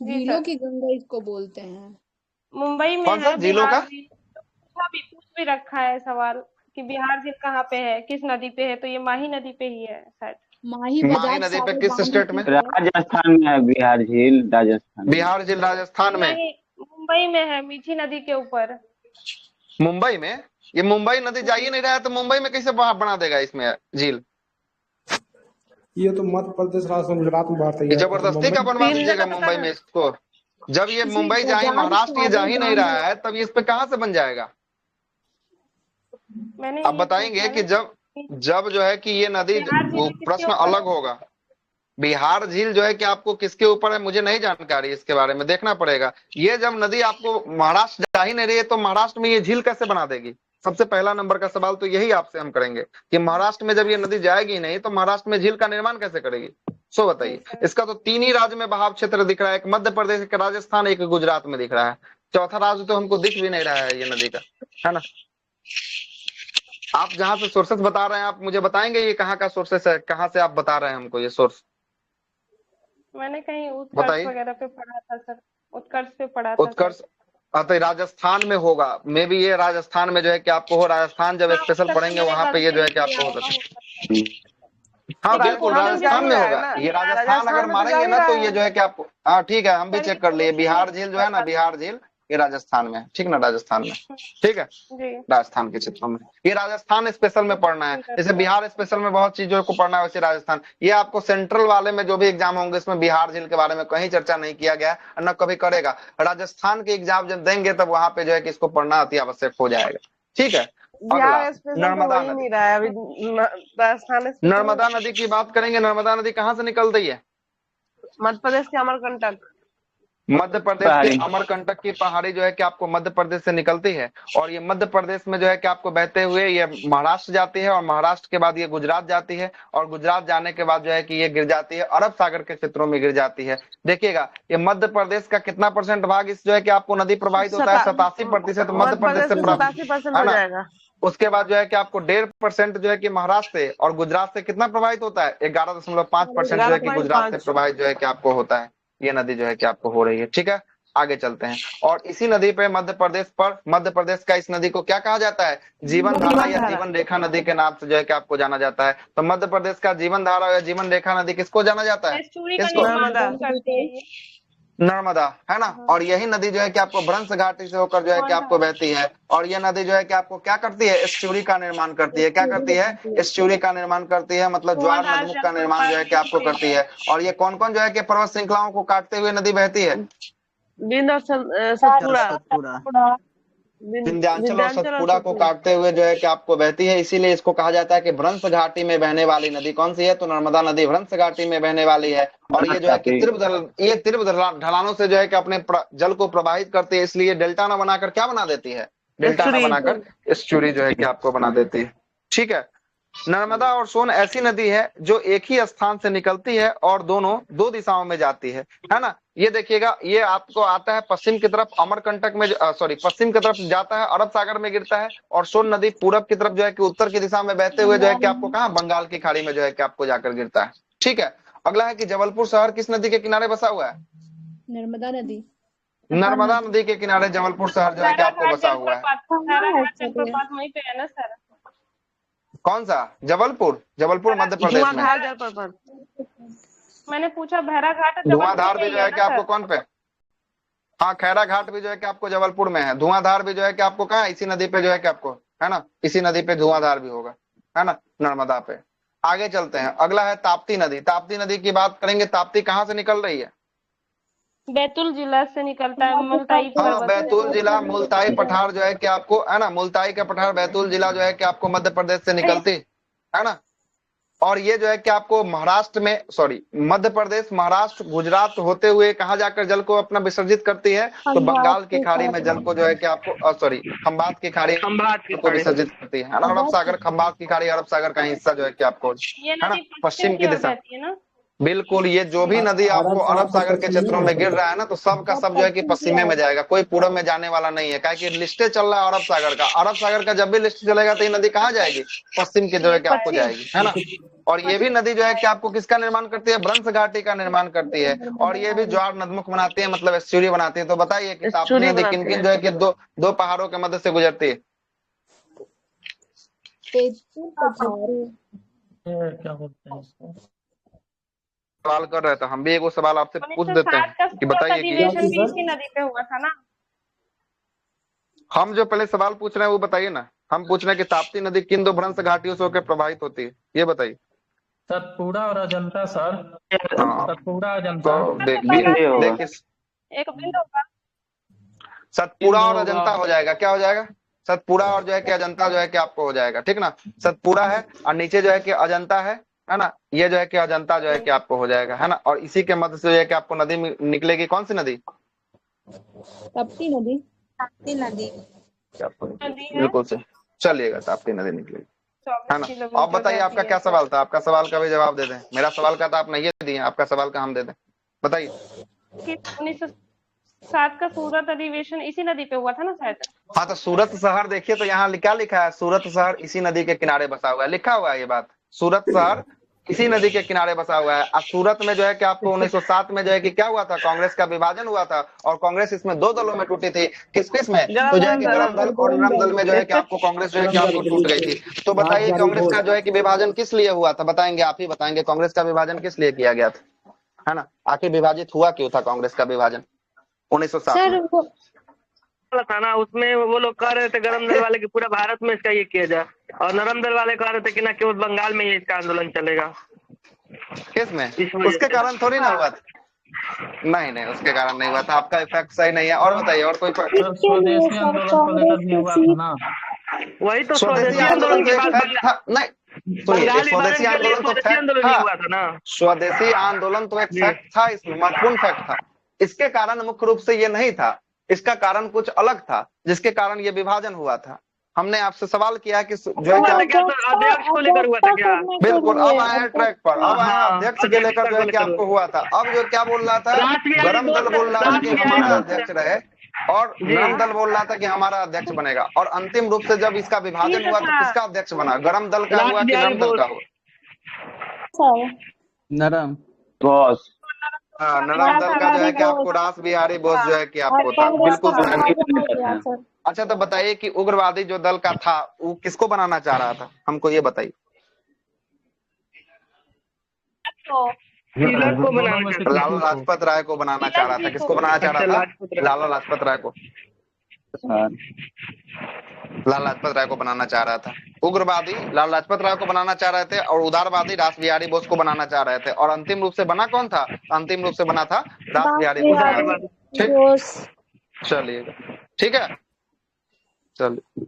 जी झीलों सर। की गंगा इसको बोलते हैं। मुंबई में कौन सा है झीलों बिहार का? झील। पूछ भी रखा है सवाल कि बिहार झील कहाँ पे है, किस नदी पे है, तो ये माही नदी पे ही है शायद। माही माही बजाज नदी पे सागर किस बांध स्टेट में? स्थित है। राजस्थान में है बिहार झील, राजस्थान में। बिहार झील राजस्थान में? नहीं, मुंबई में है, मीठी नदी के ऊपर। मुंबई में? ये मुंबई नदी जा ही नहीं रहा है तो मुंबई में कैसे बना देगा इसमें झील? ये तो मध्य प्रदेश, राजस्थान, गुजरात में बात है। ये जबरदस्ती का बनवा दीजिएगा मुंबई में इसको। जब ये इसे मुंबई जा ही, बजाज महाराष्ट्र ये जा सागर ही नहीं बांध रहा है, तब इस पे कहाँ से बन जाएगा? मैंने अब ये बताएंगे पूछा कि ना। जब जो है कि ये नदी, बिहार झील वो किसके प्रश्न ऊपर अलग होगा। बिहार झील जो है कि आपको किसके ऊपर है मुझे नहीं जानकारी, इसके बारे में देखना पड़ेगा। ये जब नदी आपको महाराष्ट्र जा ही नहीं रही है तो महाराष्ट्र में ये झील कैसे बना देगी? सबसे पहला नंबर का सवाल तो यही आपसे हम करेंगे कि महाराष्ट्र में जब ये नदी जाएगी नहीं तो महाराष्ट्र में झील का निर्माण कैसे करेगी? सो बताइए। इसका तो 3 ही राज्य में बहाव क्षेत्र दिख रहा है, एक मध्य प्रदेश, एक राजस्थान, एक गुजरात में दिख रहा है। चौथा राज्य तो हमको दिख भी नहीं रहा है ये नदी का, है ना। आप जहां से सोर्सेस बता रहे हैं आप मुझे बताएंगे ये कहाँ का सोर्सेस है, कहाँ से आप बता रहे हैं हमको ये सोर्स? मैंने कहीं उत्कर्ष बताइए। वगैरह पे पढ़ा था सर, उत्कर्ष पे पढ़ा था उत्कर्ष? तो राजस्थान में होगा, मे भी ये राजस्थान में जो है कि आपको हो, राजस्थान जब स्पेशल पढ़ेंगे वहां पे ये जो है कि आपको हो सकता है। हाँ बिल्कुल राजस्थान में होगा ये। राजस्थान अगर मारेंगे ना तो ये जो है कि आपको, हाँ ठीक है, हम भी चेक कर लिए। बिहार झील जो है ना, बिहार झील ये राजस्थान में है, ठीक ना, राजस्थान में, ठीक है, राजस्थान के क्षेत्रों में। ये राजस्थान स्पेशल में पढ़ना है, जैसे बिहार स्पेशल में बहुत चीजों को पढ़ना है वैसे राजस्थान। ये आपको सेंट्रल वाले में जो भी एग्जाम होंगे इसमें बिहार झील के बारे में कहीं चर्चा नहीं किया गया और न कभी करेगा। राजस्थान के एग्जाम जब देंगे तब वहां पे जो है कि इसको पढ़ना अति आवश्यक हो जाएगा। ठीक है, नर्मदा नदी। नर्मदा नदी की बात करेंगे। नर्मदा नदी कहाँ से निकल रही है? मध्य प्रदेश के अमरकंटक। मध्य प्रदेश के अमरकंटक की पहाड़ी जो है कि आपको मध्य प्रदेश से निकलती है, और ये मध्य प्रदेश में जो है कि आपको बहते हुए ये महाराष्ट्र जाती है, और महाराष्ट्र के बाद ये गुजरात जाती है, और गुजरात जाने के बाद जो है कि ये गिर जाती है अरब सागर के क्षेत्रों में गिर जाती है। देखिएगा ये मध्य प्रदेश का कितना % भाग इस जो है कि आपको नदी प्रभावित होता है? 87% मध्य प्रदेश से प्रभावित है ना। उसके बाद जो है कि आपको 1.5% जो है कि महाराष्ट्र से, और गुजरात से कितना प्रभावित होता है? 11.5% जो है कि गुजरात से प्रभावित जो है कि आपको होता है। ये नदी जो है कि आपको हो रही है। ठीक है, आगे चलते हैं। और इसी नदी पे मध्य प्रदेश का इस नदी को क्या कहा जाता है? जीवन धारा या जीवन रेखा नदी के नाम से जो है कि आपको जाना जाता है। तो मध्य प्रदेश का जीवन धारा या जीवन रेखा नदी किसको जाना जाता है? नर्मदा, है ना। और यही नदी जो है कि आपको भ्रंश घाटी से होकर जो है कि आपको बहती है, और यह नदी जो है कि आपको क्या करती है? एस्चुरी का निर्माण करती है। क्या करती है? एस्चुरी का निर्माण करती है, मतलब ज्वार नदमुख का निर्माण जो है कि आपको करती है। और ये कौन कौन जो है कि पर्वत श्रृंखलाओं को काटते हुए नदी बहती है? विंध्याचल और सतपुड़ा को काटते हुए जो है कि आपको बहती है। इसीलिए इसको कहा जाता है कि भ्रंश घाटी में बहने वाली नदी कौन सी है? तो नर्मदा नदी भ्रंश घाटी में बहने वाली है। और ये जो है कि तीव्र ढलानों से जो है कि अपने जल को प्रवाहित करती है, इसलिए डेल्टा न बनाकर क्या बना देती है? डेल्टा न बनाकर एस्चुरी जो है कि आपको बना देती है। ठीक है, नर्मदा और सोन ऐसी नदी है जो एक ही स्थान से निकलती है और दोनों 2 दिशाओं में जाती है ना। ये देखिएगा, ये आपको आता है पश्चिम की तरफ अमरकंटक में, पश्चिम की तरफ जाता है, अरब सागर में गिरता है। और सोन नदी पूरब की तरफ जो है कि उत्तर की दिशा में बहते हुए जो है कि आपको कहाँ? बंगाल की खाड़ी में जो है कि आपको जाकर गिरता है। ठीक है, अगला है कि जबलपुर शहर किस नदी के किनारे बसा हुआ है? नर्मदा नदी। नर्मदा नदी के किनारे जबलपुर शहर जो है कि आपको बसा हुआ है। कौन सा? जबलपुर मध्य प्रदेश में। मैंने पूछा भैरा घाट। धुआंधार भी जो है कि आपको कौन पे? हाँ, खैरा घाट भी जो है कि आपको जबलपुर में है। धुआंधार भी जो है कि आपको कहाँ? इसी नदी पे जो है कि आपको, है ना, इसी नदी पे धुआंधार भी होगा, है ना, नर्मदा पे। आगे चलते हैं, अगला है ताप्ती नदी। ताप्ती नदी की बात करेंगे। ताप्ती कहाँ से निकल रही है? बैतूल जिला से निकलता है, मुल्ताई हाँ, पर्वत बैतूल जिला मुल्ताई पठार जो है कि आपको, है ना, मुल्ताई का पठार बैतूल जिला जो है कि आपको मध्य प्रदेश से निकलती है ना। और ये जो है कि आपको महाराष्ट्र में, सॉरी, मध्य प्रदेश, महाराष्ट्र, गुजरात होते हुए कहाँ जाकर जल को अपना विसर्जित करती है, तो बंगाल की खाड़ी में जल को जो है कि आपको, सॉरी, खंबात की खाड़ी को विसर्जित करती है ना। अरब सागर, खंबात की खाड़ी अरब सागर का हिस्सा जो है कि आपको, है ना, पश्चिम की दिशा। बिल्कुल, ये जो भी नदी आपको अरब सागर के क्षेत्रों में गिर रहा है ना, तो सब का सब जो है कि पश्चिमे में जाएगा, कोई पूरब में जाने वाला नहीं है। क्या कि लिस्टे चल रहा है अरब सागर का, अरब सागर का जब भी लिस्ट चलेगा तो ये नदी कहाँ जाएगी, पश्चिम की जो है कि आपको जाएगी, है ना। और ये भी नदी जो है कि आपको किसका निर्माण करती है, ब्रह्मस घाटी का निर्माण करती है। और ये भी ज्वार नदमुख बनाती है, मतलब एस्चुरी बनाती है। तो बताइए कि ताप्ती नदी किन किन जो है कि दो पहाड़ों के मध्य से गुजरती है। क्या बोलते हैं इसको, सवाल कर रहे थे हम भी, एक सवाल आपसे पूछ देते हैं कि बताइए कि इसी नदी पे हुआ था ना। हम जो पहले सवाल पूछ रहे हैं वो बताइए ना। हम पूछ रहे हैं कि ताप्ती नदी किन दो भ्रंश घाटियों से होकर प्रभावित होती है, ये बताइए। सतपुड़ा और अजंता सर। हाँ, सतपुड़ा अजंता। तो देखिए एक बिंदु होगा, सतपुड़ा और अजंता हो जाएगा। क्या हो जाएगा, सतपुड़ा और जो है कि अजंता जो है कि आपको हो जाएगा, ठीक ना। सतपुड़ा है और नीचे जो है कि अजंता है ना। ये जो है कि अजंता जो है कि आपको हो जाएगा, है ना। और इसी के मध्य से जो है कि आपको नदी निकलेगी, कौन सी नदी, ताप्ती नदी। ताप्ती नदी बिल्कुल से चलिएगा, ताप्ती नदी निकलेगी, है ना। आप बताइए आपका क्या सवाल था, आपका सवाल का भी जवाब दे दें। मेरा सवाल का था आप नहीं दिए, आपका सवाल का हम दे दें, बताइए। 1907 का सूरत अधिवेशन इसी नदी पे हुआ था ना शायद। हाँ, तो सूरत शहर देखिए तो यहाँ क्या लिखा है, सूरत शहर इसी नदी के किनारे बसा हुआ है, लिखा हुआ है ये बात, सूरत शहर इसी नदी के किनारे बसा हुआ है। और सूरत में जो है कि आपको 1907 में जो है कि क्या हुआ था, कांग्रेस का विभाजन हुआ था और कांग्रेस इसमें दो दलों में टूटी थी। किस किस में, तो जो है कि गरम दल और नरम दल में जो है कि आपको कांग्रेस जो है कि आपको टूट गई थी। तो बताइए कांग्रेस का जो है कि विभाजन किस लिए हुआ था, बताएंगे, आप ही बताएंगे कांग्रेस का विभाजन किस लिए किया गया था, है ना। आखिर विभाजित हुआ क्यों था कांग्रेस का विभाजन 1907 में? था ना, उसमें वो लोग कह रहे थे गरम दल वाले कि पूरा भारत में इसका ये किया जाए, और नरम दल वाले कह रहे थे कि ना केवल बंगाल में ही इसका आंदोलन चलेगा। किसमें, उसके कारण थोड़ी ना हुआ था, नहीं नहीं, उसके कारण नहीं हुआ था, आपका इफेक्ट सही नहीं है। और बताइए, और कोई स्वदेशी आंदोलन को लेकर भी हुआ था ना। वही तो स्वदेशी आंदोलन तो फैक्ट था, नहीं सुनिए, स्वदेशी आंदोलन तो फैक्ट था, स्वदेशी आंदोलन तो एक फैक्ट था, इसमें महत्वपूर्ण फैक्ट था। इसके कारण मुख्य रूप से ये नहीं था, इसका कारण कुछ अलग था जिसके कारण ये विभाजन हुआ था। हमने आपसे सवाल किया कि जो है अध्यक्ष को लेकर हुआ था क्या? बिल्कुल, अब आए हैं ट्रैक पर, अब आए हैं अध्यक्ष के लेकर जो है कि आपको हुआ था। अब जो क्या बोल रहा था, गरम दल बोल रहा था कि हमारा अध्यक्ष रहे और नरम दल बोल रहा था कि हमारा अध्यक्ष बनेगा। और अंतिम रूप से जब इसका विभाजन हुआ तो किसका अध्यक्ष बना, गरम दल का हुआ कि नरम दल का हुआ? नरम बॉस, हाँ, नरम दल का जो है कि आपको रास बिहारी बोस जो है कि आपको था, बिल्कुल। अच्छा, तो बताइए कि उग्रवादी जो दल का था वो किसको बनाना चाह रहा था, हमको ये बताइए। लाला लाजपत राय को बनाना चाह रहा था। किसको बनाना चाह रहा था? लाला लाजपत राय को, लाला लाजपत राय को बनाना चाह रहा था। उग्रवादी लाला लाजपत राय को बनाना चाह रहे थे और उदारवादी रास बिहारी बोस को बनाना चाह रहे थे। और अंतिम रूप से बना कौन था? अंतिम रूप से बना था रास बिहारी बोस। ठीक, चलिएगा, ठीक है, चलिए।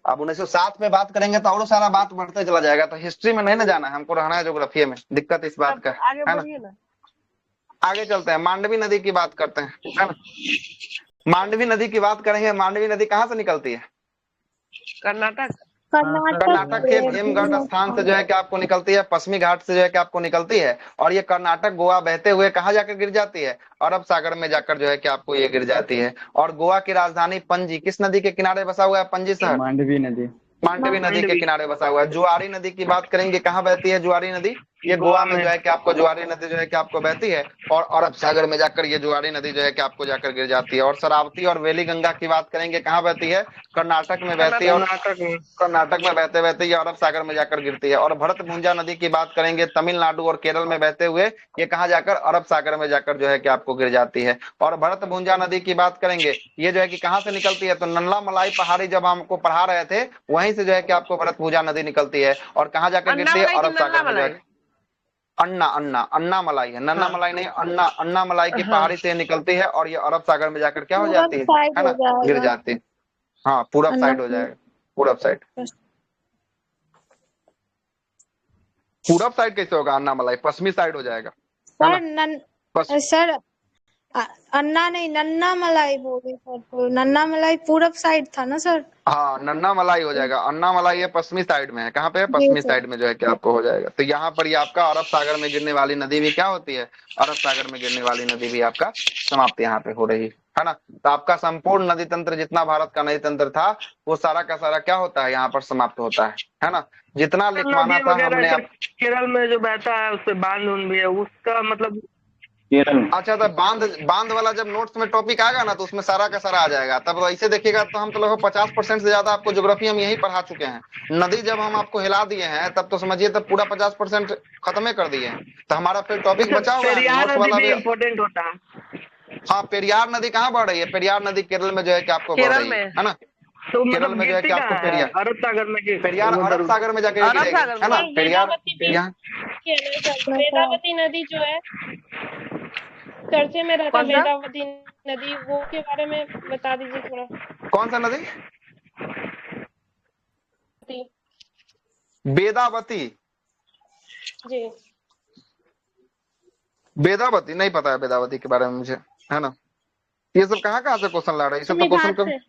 अब 1907 में बात करेंगे तो और सारा बात बढ़ते चला जाएगा, तो हिस्ट्री में नहीं ना जाना है, हमको रहना है ज्योग्राफी में। दिक्कत इस बात का है ना। आगे चलते हैं, मांडवी नदी की बात करते हैं, है ना। मांडवी नदी की बात करेंगे। मांडवी नदी कहाँ से निकलती है? कर्नाटक के भीमगढ़ स्थान से जो है कि आपको निकलती है, पश्चिमी घाट से जो है कि आपको निकलती है। और ये कर्नाटक गोवा बहते हुए कहाँ जाकर गिर जाती है? अरब सागर में जाकर जो है कि आपको ये गिर जाती है। और गोवा की राजधानी पणजी किस नदी के किनारे बसा हुआ है? पणजी शहर मांडवी नदी, मांडवी नदी के किनारे बसा हुआ है। जुआरी नदी की बात करेंगे, कहाँ बहती है जुआरी नदी? ये गोवा में जो है कि आपको जुआरी नदी जो है कि आपको बहती है और अरब सागर में जाकर ये जुआरी नदी जो है कि आपको जाकर गिर जाती है। और शरावती और वेली गंगा की बात करेंगे, कहाँ बहती है? कर्नाटक में बहती है और कर्नाटक में बहते बहते ये अरब सागर में जाकर गिरती है। और भरतपुंजा नदी की बात करेंगे, तमिलनाडु और केरल में बहते हुए ये कहाँ जाकर? अरब सागर में जाकर जो है कि आपको गिर जाती है। और भरतपुंजा नदी की बात करेंगे, ये जो है कि कहाँ से निकलती है? तो नल्ला मलाई पहाड़ी जब हमको पढ़ा रहे थे वहीं से जो है कि आपको भरतपुंजा नदी निकलती है और कहाँ जाकर गिरती है? अरब सागर में। अन्ना अन्ना अन्ना मलाई है, नन्ना मलाई नहीं, अन्ना अन्ना मलाई की पहाड़ी से निकलती है और ये अरब सागर में जाकर क्या हो जाती है ना, गिर जाती है। हाँ पूरब साइड हो जाएगा, पूरब साइड। पूरब साइड कैसे होगा अन्ना मलाई, पश्चिमी साइड हो जाएगा सर अन्ना नहीं नन्ना मलाई बोले सर, तो नन्ना मलाई पूरब साइड था ना सर। हाँ नन्ना मलाई हो जाएगा, अन्ना मलाई ये पश्चिमी साइड में है। कहाँ पे है? पश्चिमी साइड में जो है कि आपको हो जाएगा। तो यहाँ पर ये आपका अरब सागर में गिरने वाली नदी भी क्या होती है, अरब सागर में गिरने वाली नदी भी आपका समाप्त यहाँ पे हो रही है ना। तो आपका संपूर्ण नदी तंत्र जितना भारत का नदी तंत्र था वो सारा का सारा क्या होता है, यहाँ पर समाप्त होता है ना। जितना लिखवाना था हमने केरल में जो बहता है उससे बांध उन भी है, उसका मतलब अच्छा तो बांध वाला जब नोट्स में टॉपिक आएगा ना तो उसमें सारा का सारा आ जाएगा। तब ऐसे देखिएगा तो हम तो लगभग 50% से ज्यादा आपको ज्योग्राफी हम यही पढ़ा चुके हैं। नदी जब हम आपको हिला दिए हैं तब तो समझिए तब पूरा 50% खत्म कर दिए हैं। तो हमारा फिर टॉपिक बचा हुआ है नोट्स वाला भी इम्पोर्टेंट होता है। हाँ पेरियार नदी कहाँ बढ़ रही है? पेरियार नदी केरल में जो है कि आपको बढ़ रही है ना। तो केरल में जो है कि आपको पेरियार अरब सागर में पेरियार अरब सागर में जाके है ना। पेरियार वेदावती नदी जो है चर्चे में रहता है, वेदावती नदी वो के बारे में बता दीजिए थोड़ा। कौन सा नदी? वेदावती जी। वेदावती नहीं पता है वेदावती के बारे में मुझे, है ना। ये सब कहाँ से क्वेश्चन ला रहे हैं? ये सब तो क्वेश्चन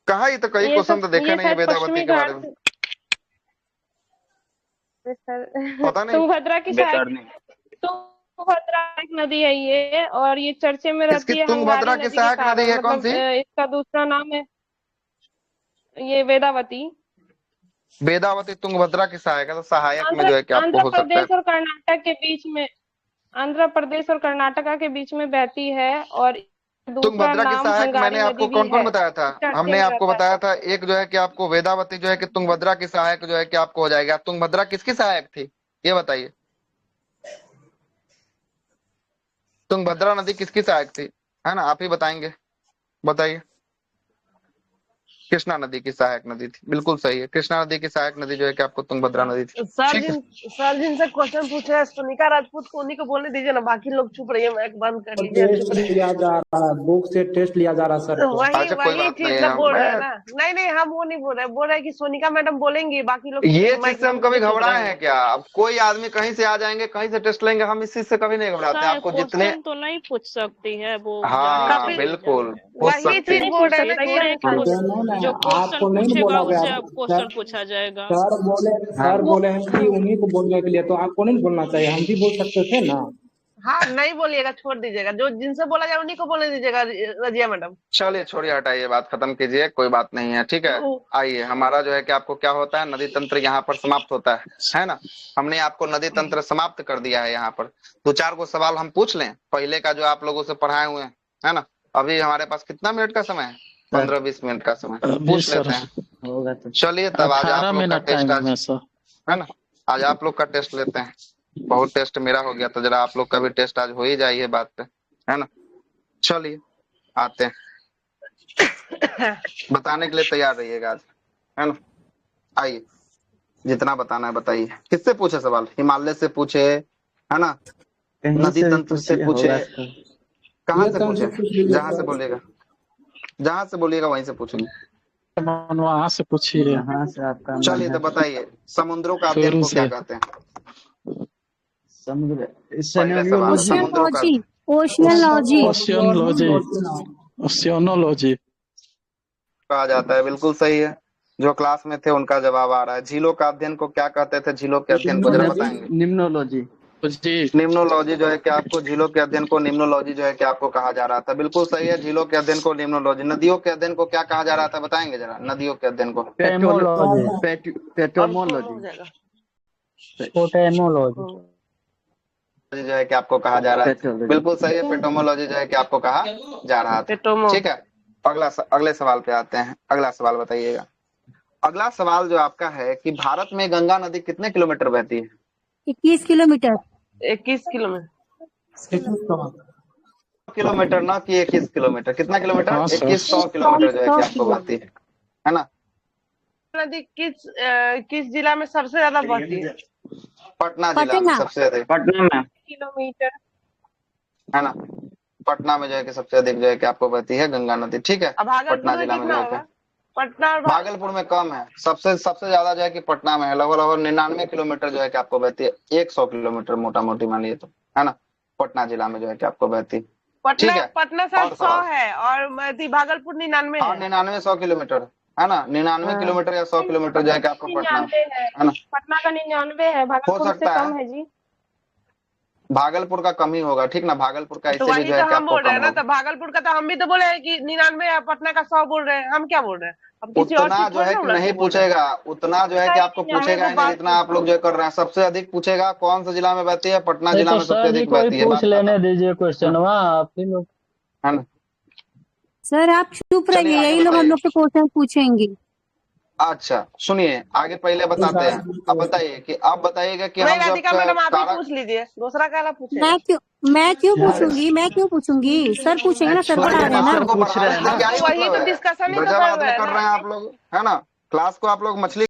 कहाँ, ये तो कई क्वेश्चन तो देखे नहीं है वेदावती के बारे में। पता नहीं। तुंगभद्रा की तुंगभद्रा एक नदी है ये, और ये चर्चे में रहती है। तुंगभद्रा की सहायक नदी है कौन सी? इसका दूसरा नाम है ये वेदावती। वेदावती तुंगभद्रा की सहायक है, तो सहायक में जो है कि आपको हो सकता है। आंध्र प्रदेश और कर्नाटक के बीच में, आंध्र प्रदेश और कर्नाटका के बीच में बहती है। और तुंगभद्रा की सहायक मैंने आपको कौन कौन बताया था? हमने आपको बताया था एक जो है कि आपको वेदावती जो है कि तुंगभद्रा की सहायक जो है कि आपको हो जाएगा। तुंगभद्रा किसकी सहायक थी ये बताइए? तुंगभद्रा नदी किसकी सहायक थी, है ना, आप ही बताएंगे, बताइए। कृष्णा नदी की सहायक नदी थी, बिल्कुल सही है। कृष्णा नदी की सहायक नदी जो है कि आपको तुंगभद्रा नदी थी। सर जिनसे क्वेश्चन पूछ रहे हैं सोनिका राजपूत को उन्हीं को बोलने दीजिए ना, बाकी लोग चुप रहिए, माइक बंद कर लीजिए। लिया जा रहा है, बुक से टेस्ट लिया जा रहा है सर। वही चीज बोल रहे हैं ना। नहीं हम वो नहीं बोल रहे हैं कि सोनिका मैडम बोलेंगी, बाकी लोग ये चीज से हम कभी घबराए हैं क्या? अब कोई आदमी कहीं से आ जाएंगे, कहीं से टेस्ट लेंगे, हम इस चीज से कभी नहीं घबराते। आपको जितने तो नहीं पूछ सकती है वो। हाँ बिल्कुल वही चीज बोल रहे हैं। जो आपको नहीं बोला गया, क्वेश्चन पूछा जाएगा। सर बोले हैं कि उन्हीं को बोलने के लिए, तो आपको नहीं बोलना चाहिए, हम भी बोल सकते थे ना। हाँ नहीं बोलिएगा, छोड़ दीजिएगा, जो जिनसे बोला जाए उन्हीं को बोलने दीजिएगा रजिया मैडम। चलिए छोड़िए, हटाइए, बात खत्म कीजिए, कोई बात नहीं है, ठीक है। आइए, हमारा जो है कि आपको क्या होता है, नदी तंत्र यहाँ पर समाप्त होता है ना। हमने आपको नदी तंत्र समाप्त कर दिया है। यहाँ पर 2-4 को सवाल हम पूछ लें पहले का जो आप लोगों से पढ़ाए हुए हैं, है ना। अभी हमारे पास कितना मिनट का समय है? 15-20 मिनट का समय पूछ लेते हैं। होगा तो चलिए तब आज आप लोग का टेस्ट है ना, आज आप लोग का टेस्ट लेते हैं। बहुत टेस्ट मेरा हो गया, तो जरा आप लोग का भी टेस्ट आज हो ही जाइए बात पे, है ना। चलिए आते हैं, बताने के लिए तैयार रहिएगा आज, है ना। आइए, जितना बताना है बताइए। किससे पूछे सवाल? हिमालय से पूछे, है ना, नदी तंत्र से पूछे, कहाँ से पूछे? जहाँ से बोलेगा, जहाँ से बोलिएगा वहीं से पूछेंगे। वहाँ से पूछिए। यहाँ से आपका चलिए तो बताइए, समुद्रों का अध्ययन को क्या कहते हैं? समुद्र ओशियनोलॉजी कहा जाता है, बिल्कुल सही है। जो क्लास में थे उनका जवाब आ रहा है। झीलों का अध्ययन को क्या कहते थे? झीलों के अध्ययन को जरा बताएंगे। निम्नोलॉजी। निम्नोलॉजी जो है कि आपको झीलों के अध्ययन को निम्नोलॉजी जो है कि आपको कहा जा रहा था, बिल्कुल सही है। झीलों के अध्ययन को निम्नोलॉजी। नदियों के अध्ययन को क्या कहा जा रहा था, बताएंगे जरा? नदियों के अध्ययन को जो है कि आपको कहा जा रहा है, बिल्कुल सही है। पेटोमोलॉजी जो है कि आपको कहा जा रहा था, ठीक है। अगले सवाल पे आते हैं। अगला सवाल बताइएगा। अगला सवाल जो आपका है कि भारत में गंगा नदी कितने किलोमीटर बहती है? 21 किलोमीटर। 21 किलोमीटर ना कि 21 किलोमीटर। कितना किलोमीटर? 2100 किलोमीटर जो है कि आपको बहती है ना। नदी किस जिला में सबसे ज्यादा बहती है? पटना जिला में पटना। सबसे अधिक, पटना में किलोमीटर। है ना। पटना में जो है कि सबसे अधिक जो है कि आपको बहती है गंगा नदी, ठीक है। अब भागलपुर पटना में जिला में कितना जो है कि होगा? पटना और भागलपुर में कम है, सबसे ज्यादा जो है कि पटना में है, लगभग 99 किलोमीटर जो है कि आपको बहती है, 100 किलोमीटर मोटा मोटी मान लीजिए तो, है ना। पटना जिला में जो है कि आपको बहती, ठीक है। पटना सर और 100 है और भागलपुर 99 हाँ, है। 99-100 किलोमीटर, है ना। 99 किलोमीटर या 100 किलोमीटर जो है कि आपको पटना, 99 है ना। पटना का 99 है, भागलपुर से सकता है। कम है जी। भागलपुर का कम ही होगा, ठीक ना। भागलपुर का तो इसे भी वही जो है तो कि हम आपको बोल रहे कम हैं ना, होगा। तो भागलपुर का तो हम भी तो बोले हैं कि 99 है, पटना का 100 बोल रहे हैं, हम क्या बोल रहे हैं? अब किसी और उतना चीज जो है कि नहीं पूछेगा, उतना जो है कि आपको पूछेगा ही नहीं जितना आप लोग जो कर रहे हैं। सबसे अधिक पूछेगा कौन सा जिला में बहती है, पटना जिला में सबसे अधिक बहती है। पूछ लेने दीजिए क्वेश्चन, आप ही लोग, है ना। सर आप चुप चलिए, रहिए, आगे यही लोग हम बताइए। लोग से क्वेश्चन पूछेंगे। अच्छा सुनिए, आगे पहले बताते हैं। अब बताइए कि आप बताइएगा कि हम जब राधिका मैडम आप ही कारा, पूछ लीजिए, दूसरा काला पूछेगा। मैं क्यों पूछूंगी? सर पूछेंगे ना, सर पढ़ा रहे हैं ना। आपको बढ़ा रहे हैं, क्या ही वही मतलब तो है? डिस्कशन ही तो गजब कर आदमी रहे कर हैं रहे हैं आप लोग, है ना। क्लास को आप लोग मछली